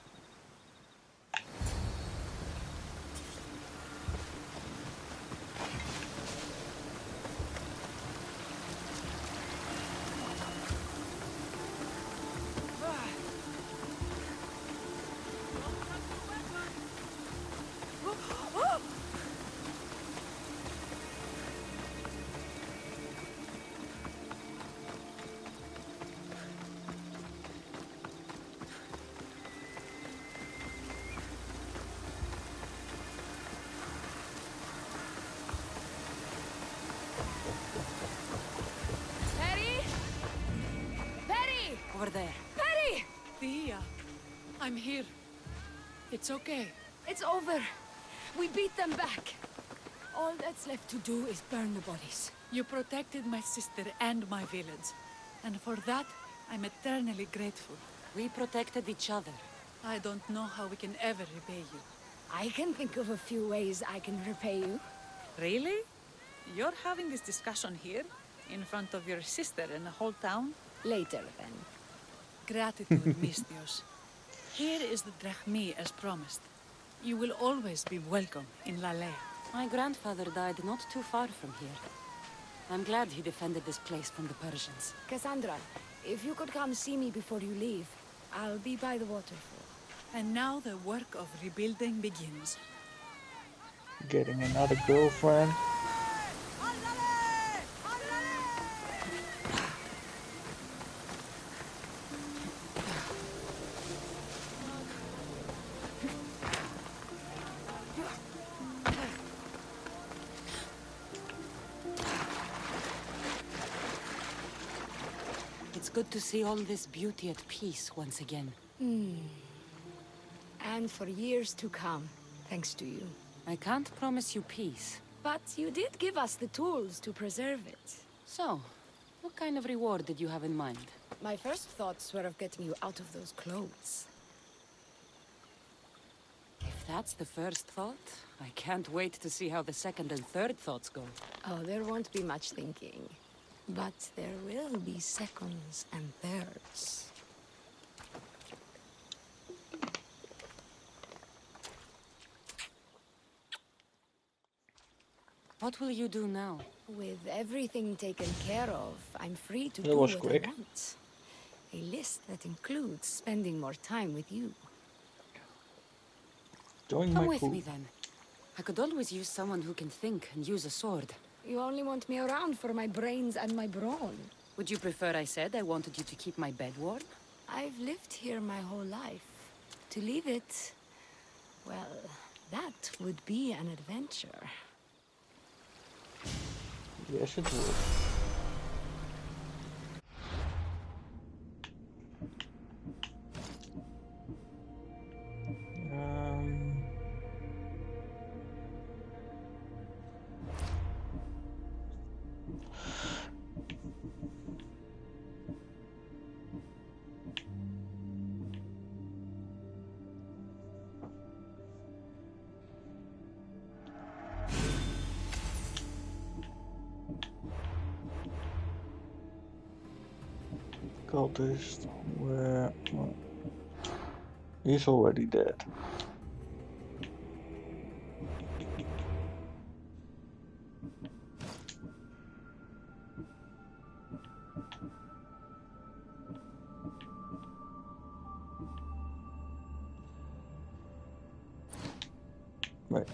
Over there. Perry! Thea, I'm here. It's okay. It's over. We beat them back. All that's left to do is burn the bodies. You protected my sister and my village. And for that, I'm eternally grateful. We protected each other. I don't know how we can ever repay you. I can think of a few ways I can repay you. Really? You're having this discussion here? In front of your sister and the whole town? Later, then. Gratitude, Mistios. Here is the drachmi as promised. You will always be welcome in Lalea. My grandfather died not too far from here. I'm glad he defended this place from the Persians. Cassandra, if you could come see me before you leave, I'll be by the waterfall. And now the work of rebuilding begins. Getting another girlfriend. It's good to see all this beauty at peace once again. And for years to come, thanks to you. I can't promise you peace. But you did give us the tools to preserve it. So, what kind of reward did you have in mind? My first thoughts were of getting you out of those clothes. If If that's the first thought, I can't wait to see how the second and third thoughts go. Oh, there won't be much thinking. But there will be seconds and thirds. What will you do now? With everything taken care of, I'm free to That do was what quick. I want. A list that includes spending more time with you. Join Come my with crew. me then. I could always use someone who can think and use a sword. You only want me around for my brains and my brawn. Would you prefer I said I wanted you to keep my bed warm? I've lived here my whole life. To leave it, well, that would be an adventure. Yes, it would. Cultist, where... well, he's already dead. Right.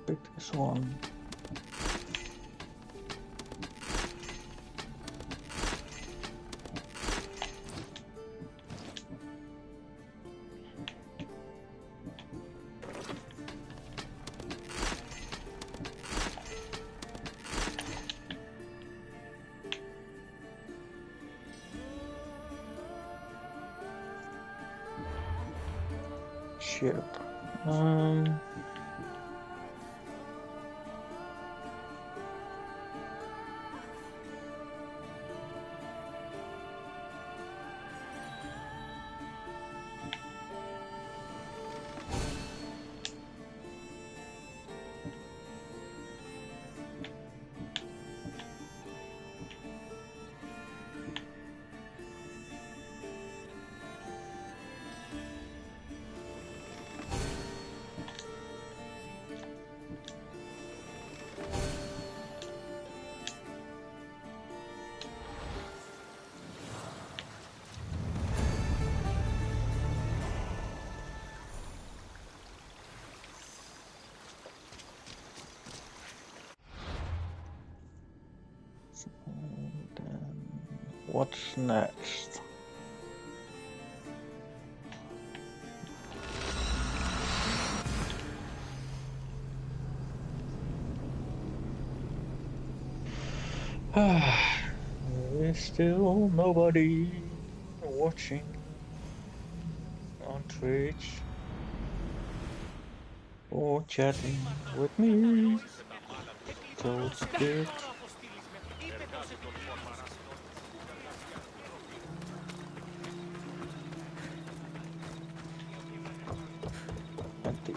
Pick this one. Ship. What's next? There's still nobody watching on Twitch or chatting with me. So good. Empty.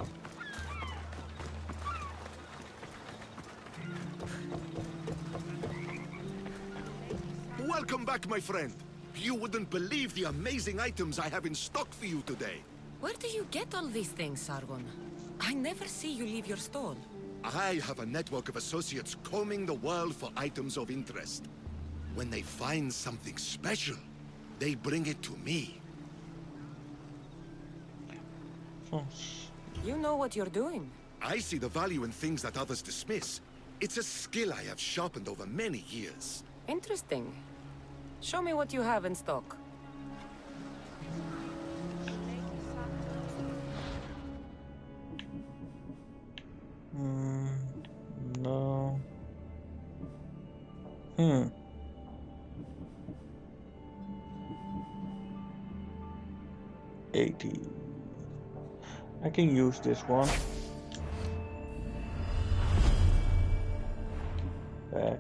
Welcome back, my friend. You wouldn't believe the amazing items I have in stock for you today. Where do you get all these things, Sargon? I never see you leave your stall. I have a network of associates combing the world for items of interest. When they find something special, they bring it to me. You know what you're doing. I see the value in things that others dismiss. It's a skill I have sharpened over many years. Interesting. Show me what you have in stock. No. 80. I can use this one. Back.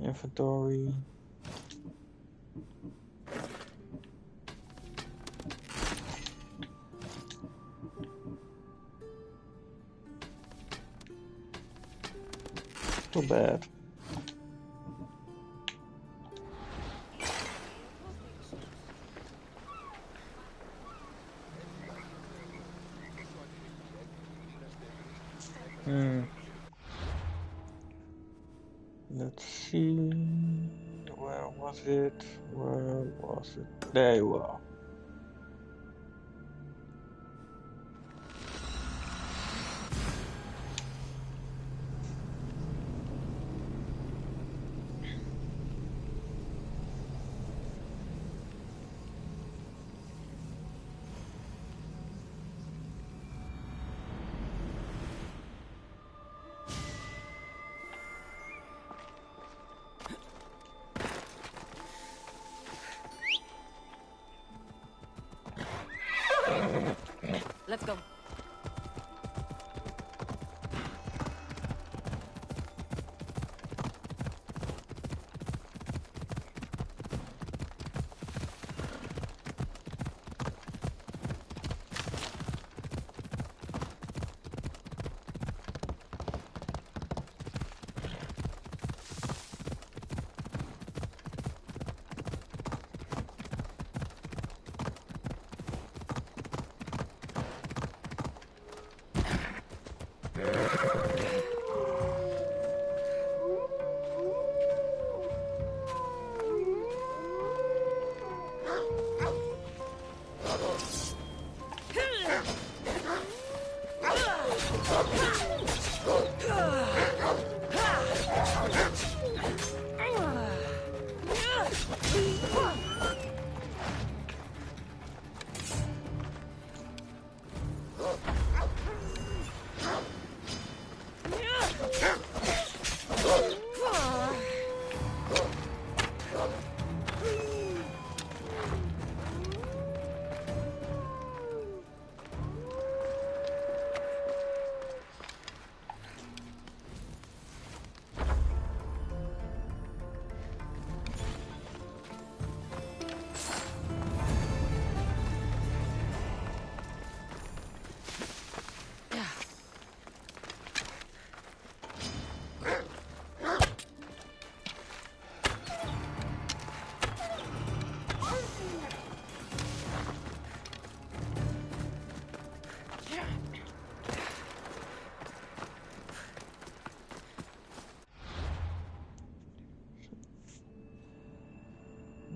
Inventory. Too bad. Let's see. Where was it? Where was it? There you are. Let's go.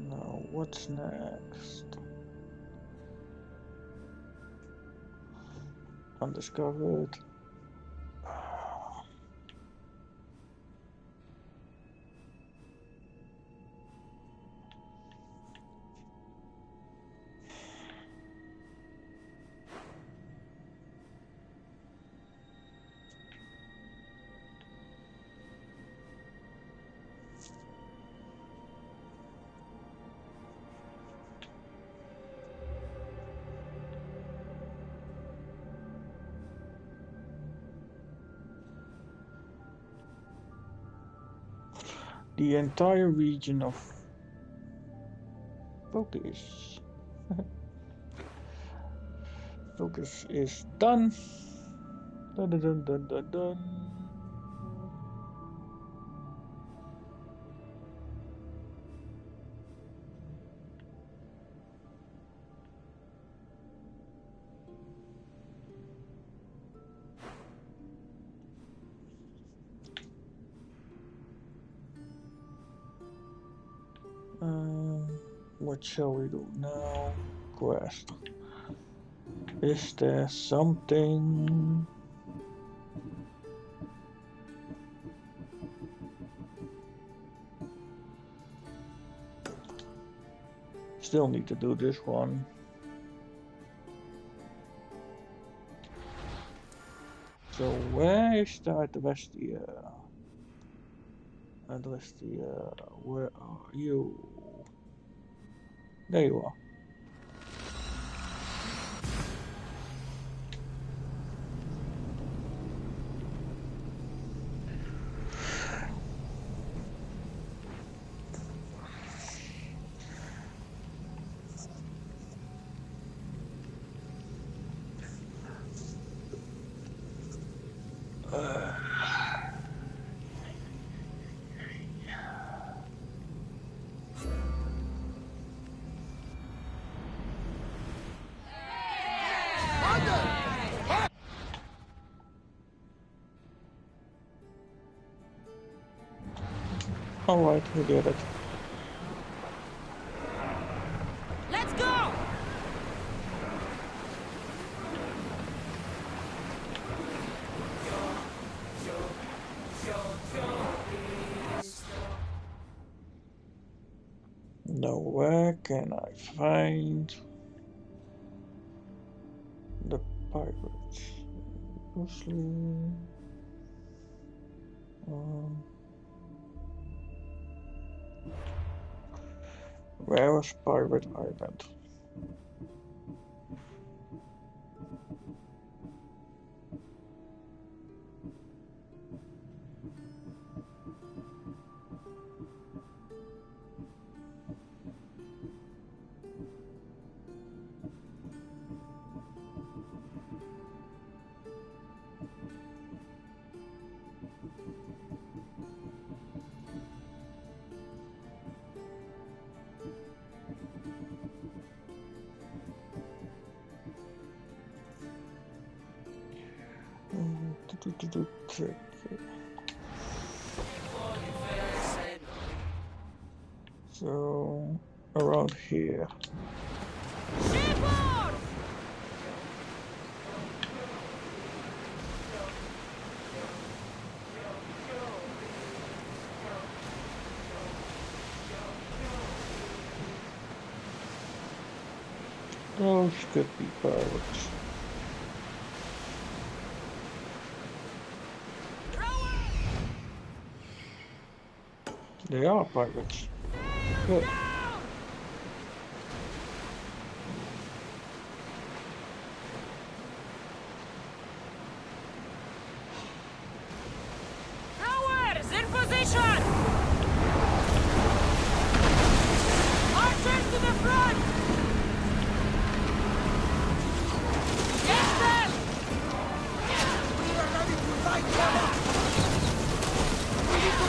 Now, what's next? Undiscovered. The entire region of Focus. Focus is done. Dun, dun, dun, dun, dun, dun. What shall we do now? Quest. Is there something? Still need to do this one. So where is the Advestia? Advestia, where are you? There you are. Alright, we did it. Let's go! Now where can I find the pirates? Mostly, where was Pirate Island? So around here. Those could be pirates. They are pirates. Good. Rowers in position! Archers to the front! Get them! We are ready to fight, brother! We need to...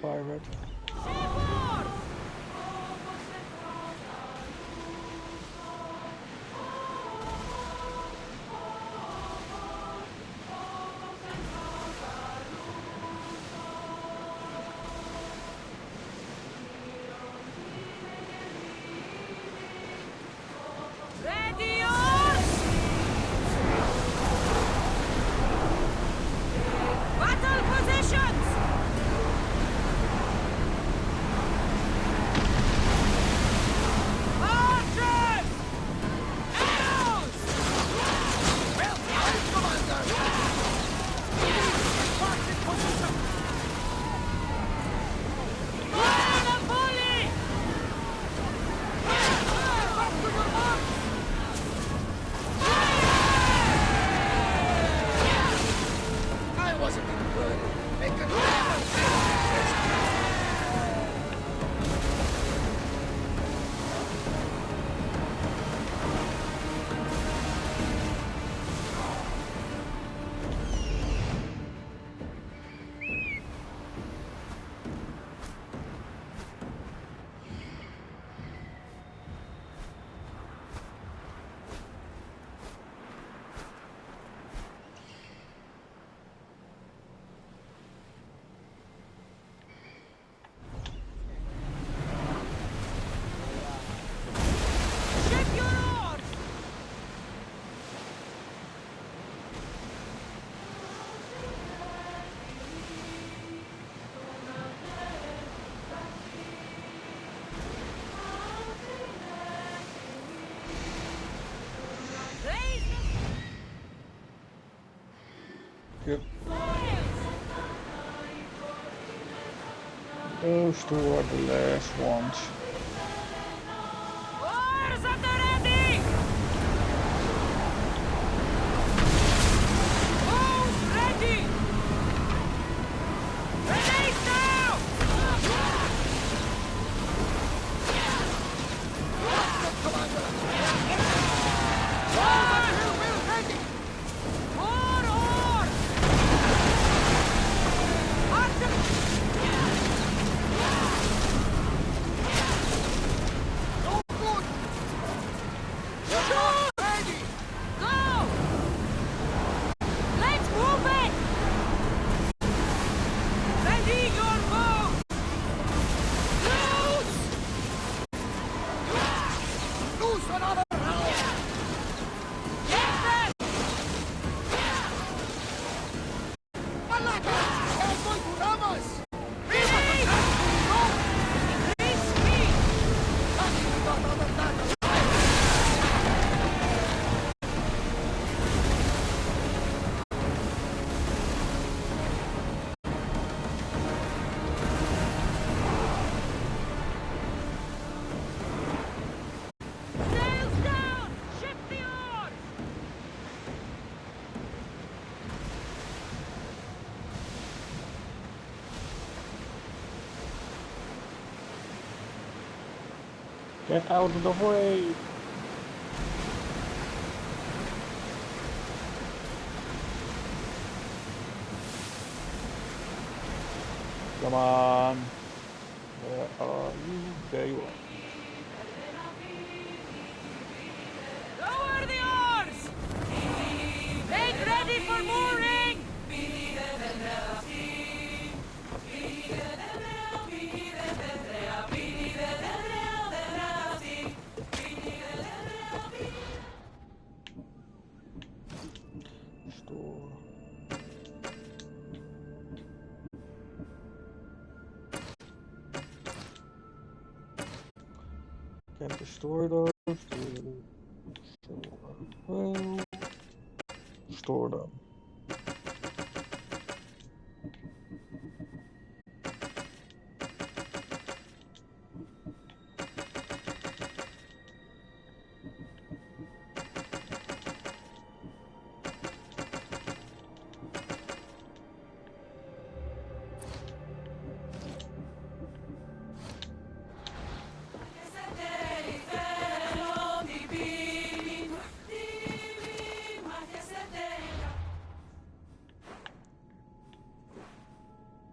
pirate. Ready, yours! Battle positions! Archers! Arrows! Well done, Commander! March in position! Fire a volley! Back to your mark! I wasn't in good. Make a ship your oars! Raise Yep. Those two are the last ones. oars at the ready! Bows ready! Release now! More oars! Shoot! Ready! Go! Let's move it! Ready your bow! Loose! Loose another round! Get them! Malaka! They're going to ram us! Release! Go! Increase speed! We got other tackle! Sails down! Ship the oars! Get out of the way! Come on! Where are you? There you are. Lower the oars! Make ready for mooring! Store. Can't destroy those. Well, store them.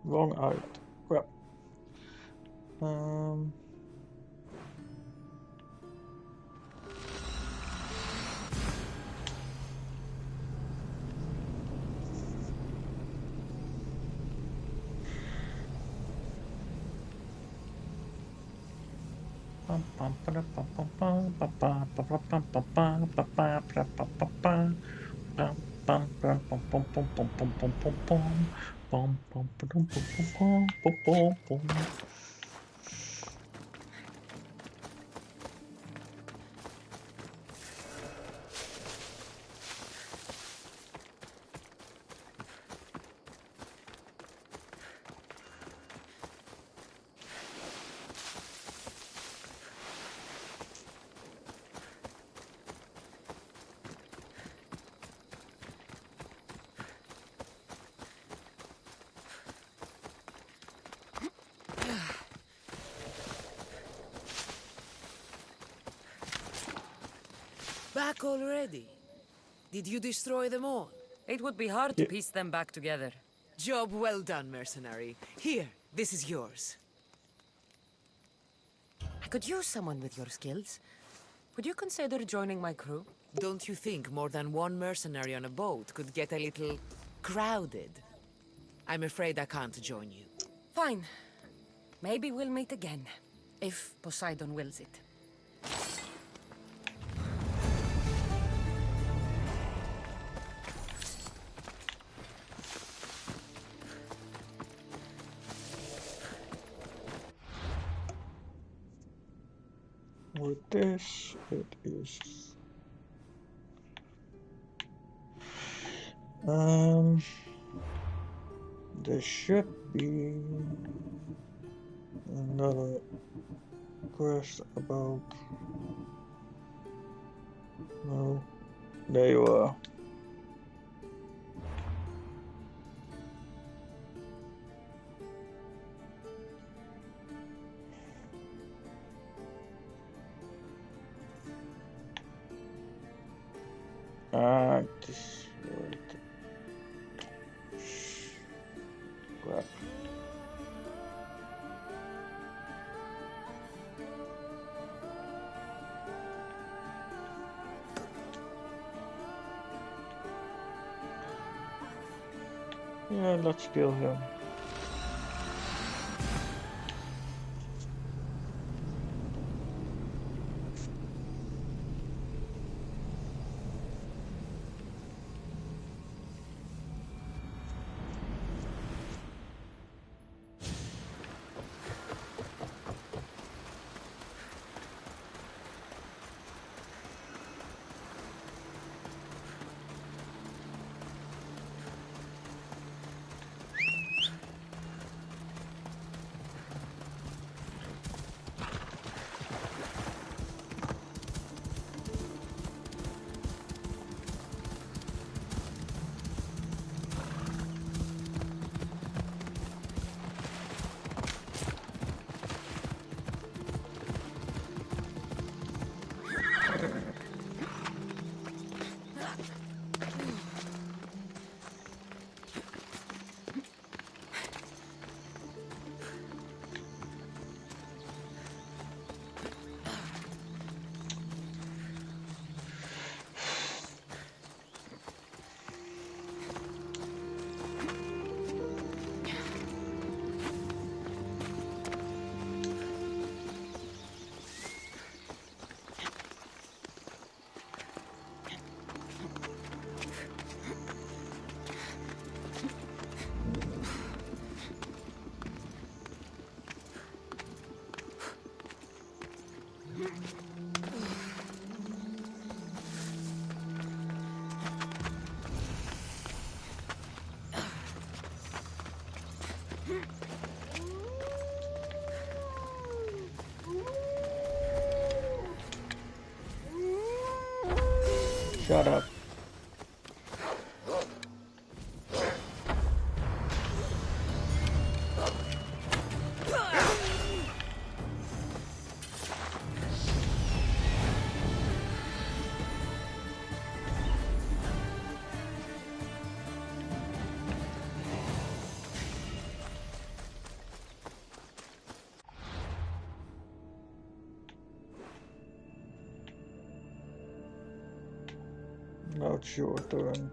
Wrong out. Crap. Um. Back already? Did you destroy them all? It would be hard to piece them back together. Job well done, mercenary. Here, this is yours. I could use someone with your skills. Would you consider joining my crew? Don't you think more than one mercenary on a boat could get a little crowded? I'm afraid I can't join you. Fine. Maybe we'll meet again, if Poseidon wills it. With this, it is. There should be another quest about. No, there you are. This right. Crap. Yeah, let's kill him. Shut up. Now it's your turn.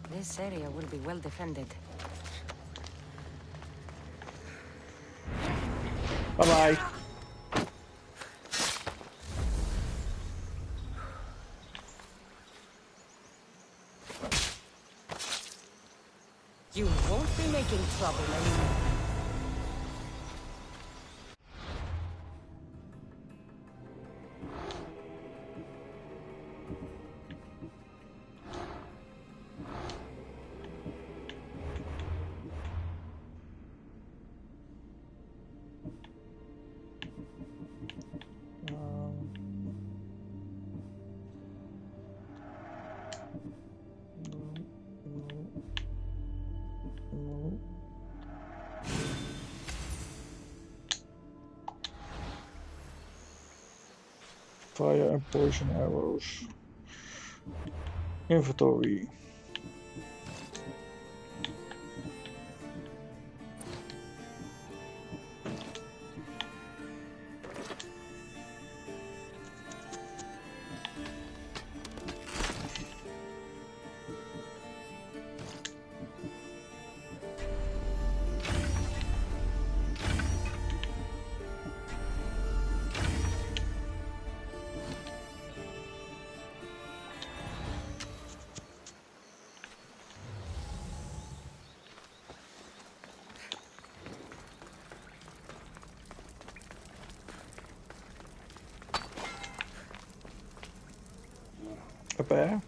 This area will be well defended. Bye-bye. You won't be making trouble anymore. Fire and poison arrows. Inventory. A bear?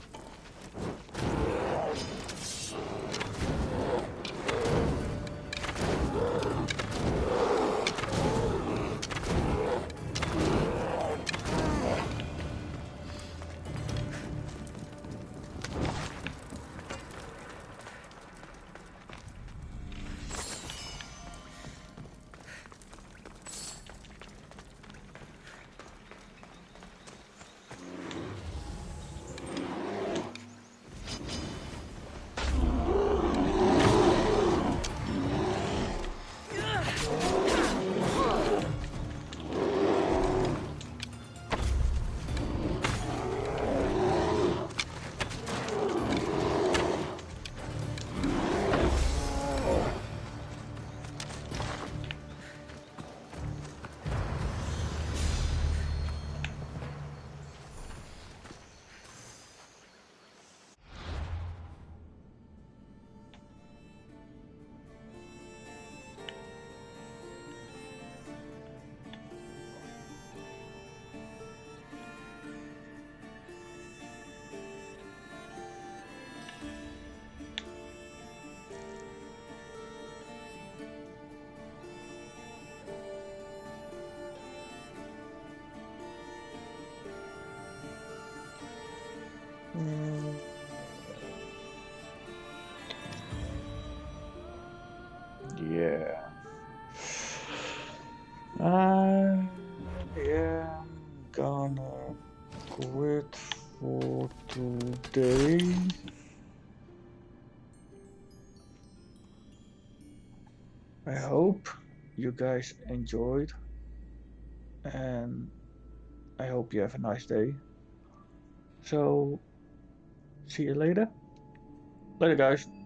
Yeah. I am gonna quit for today. I hope you guys enjoyed, and I hope you have a nice day. So, see you later. Later, guys.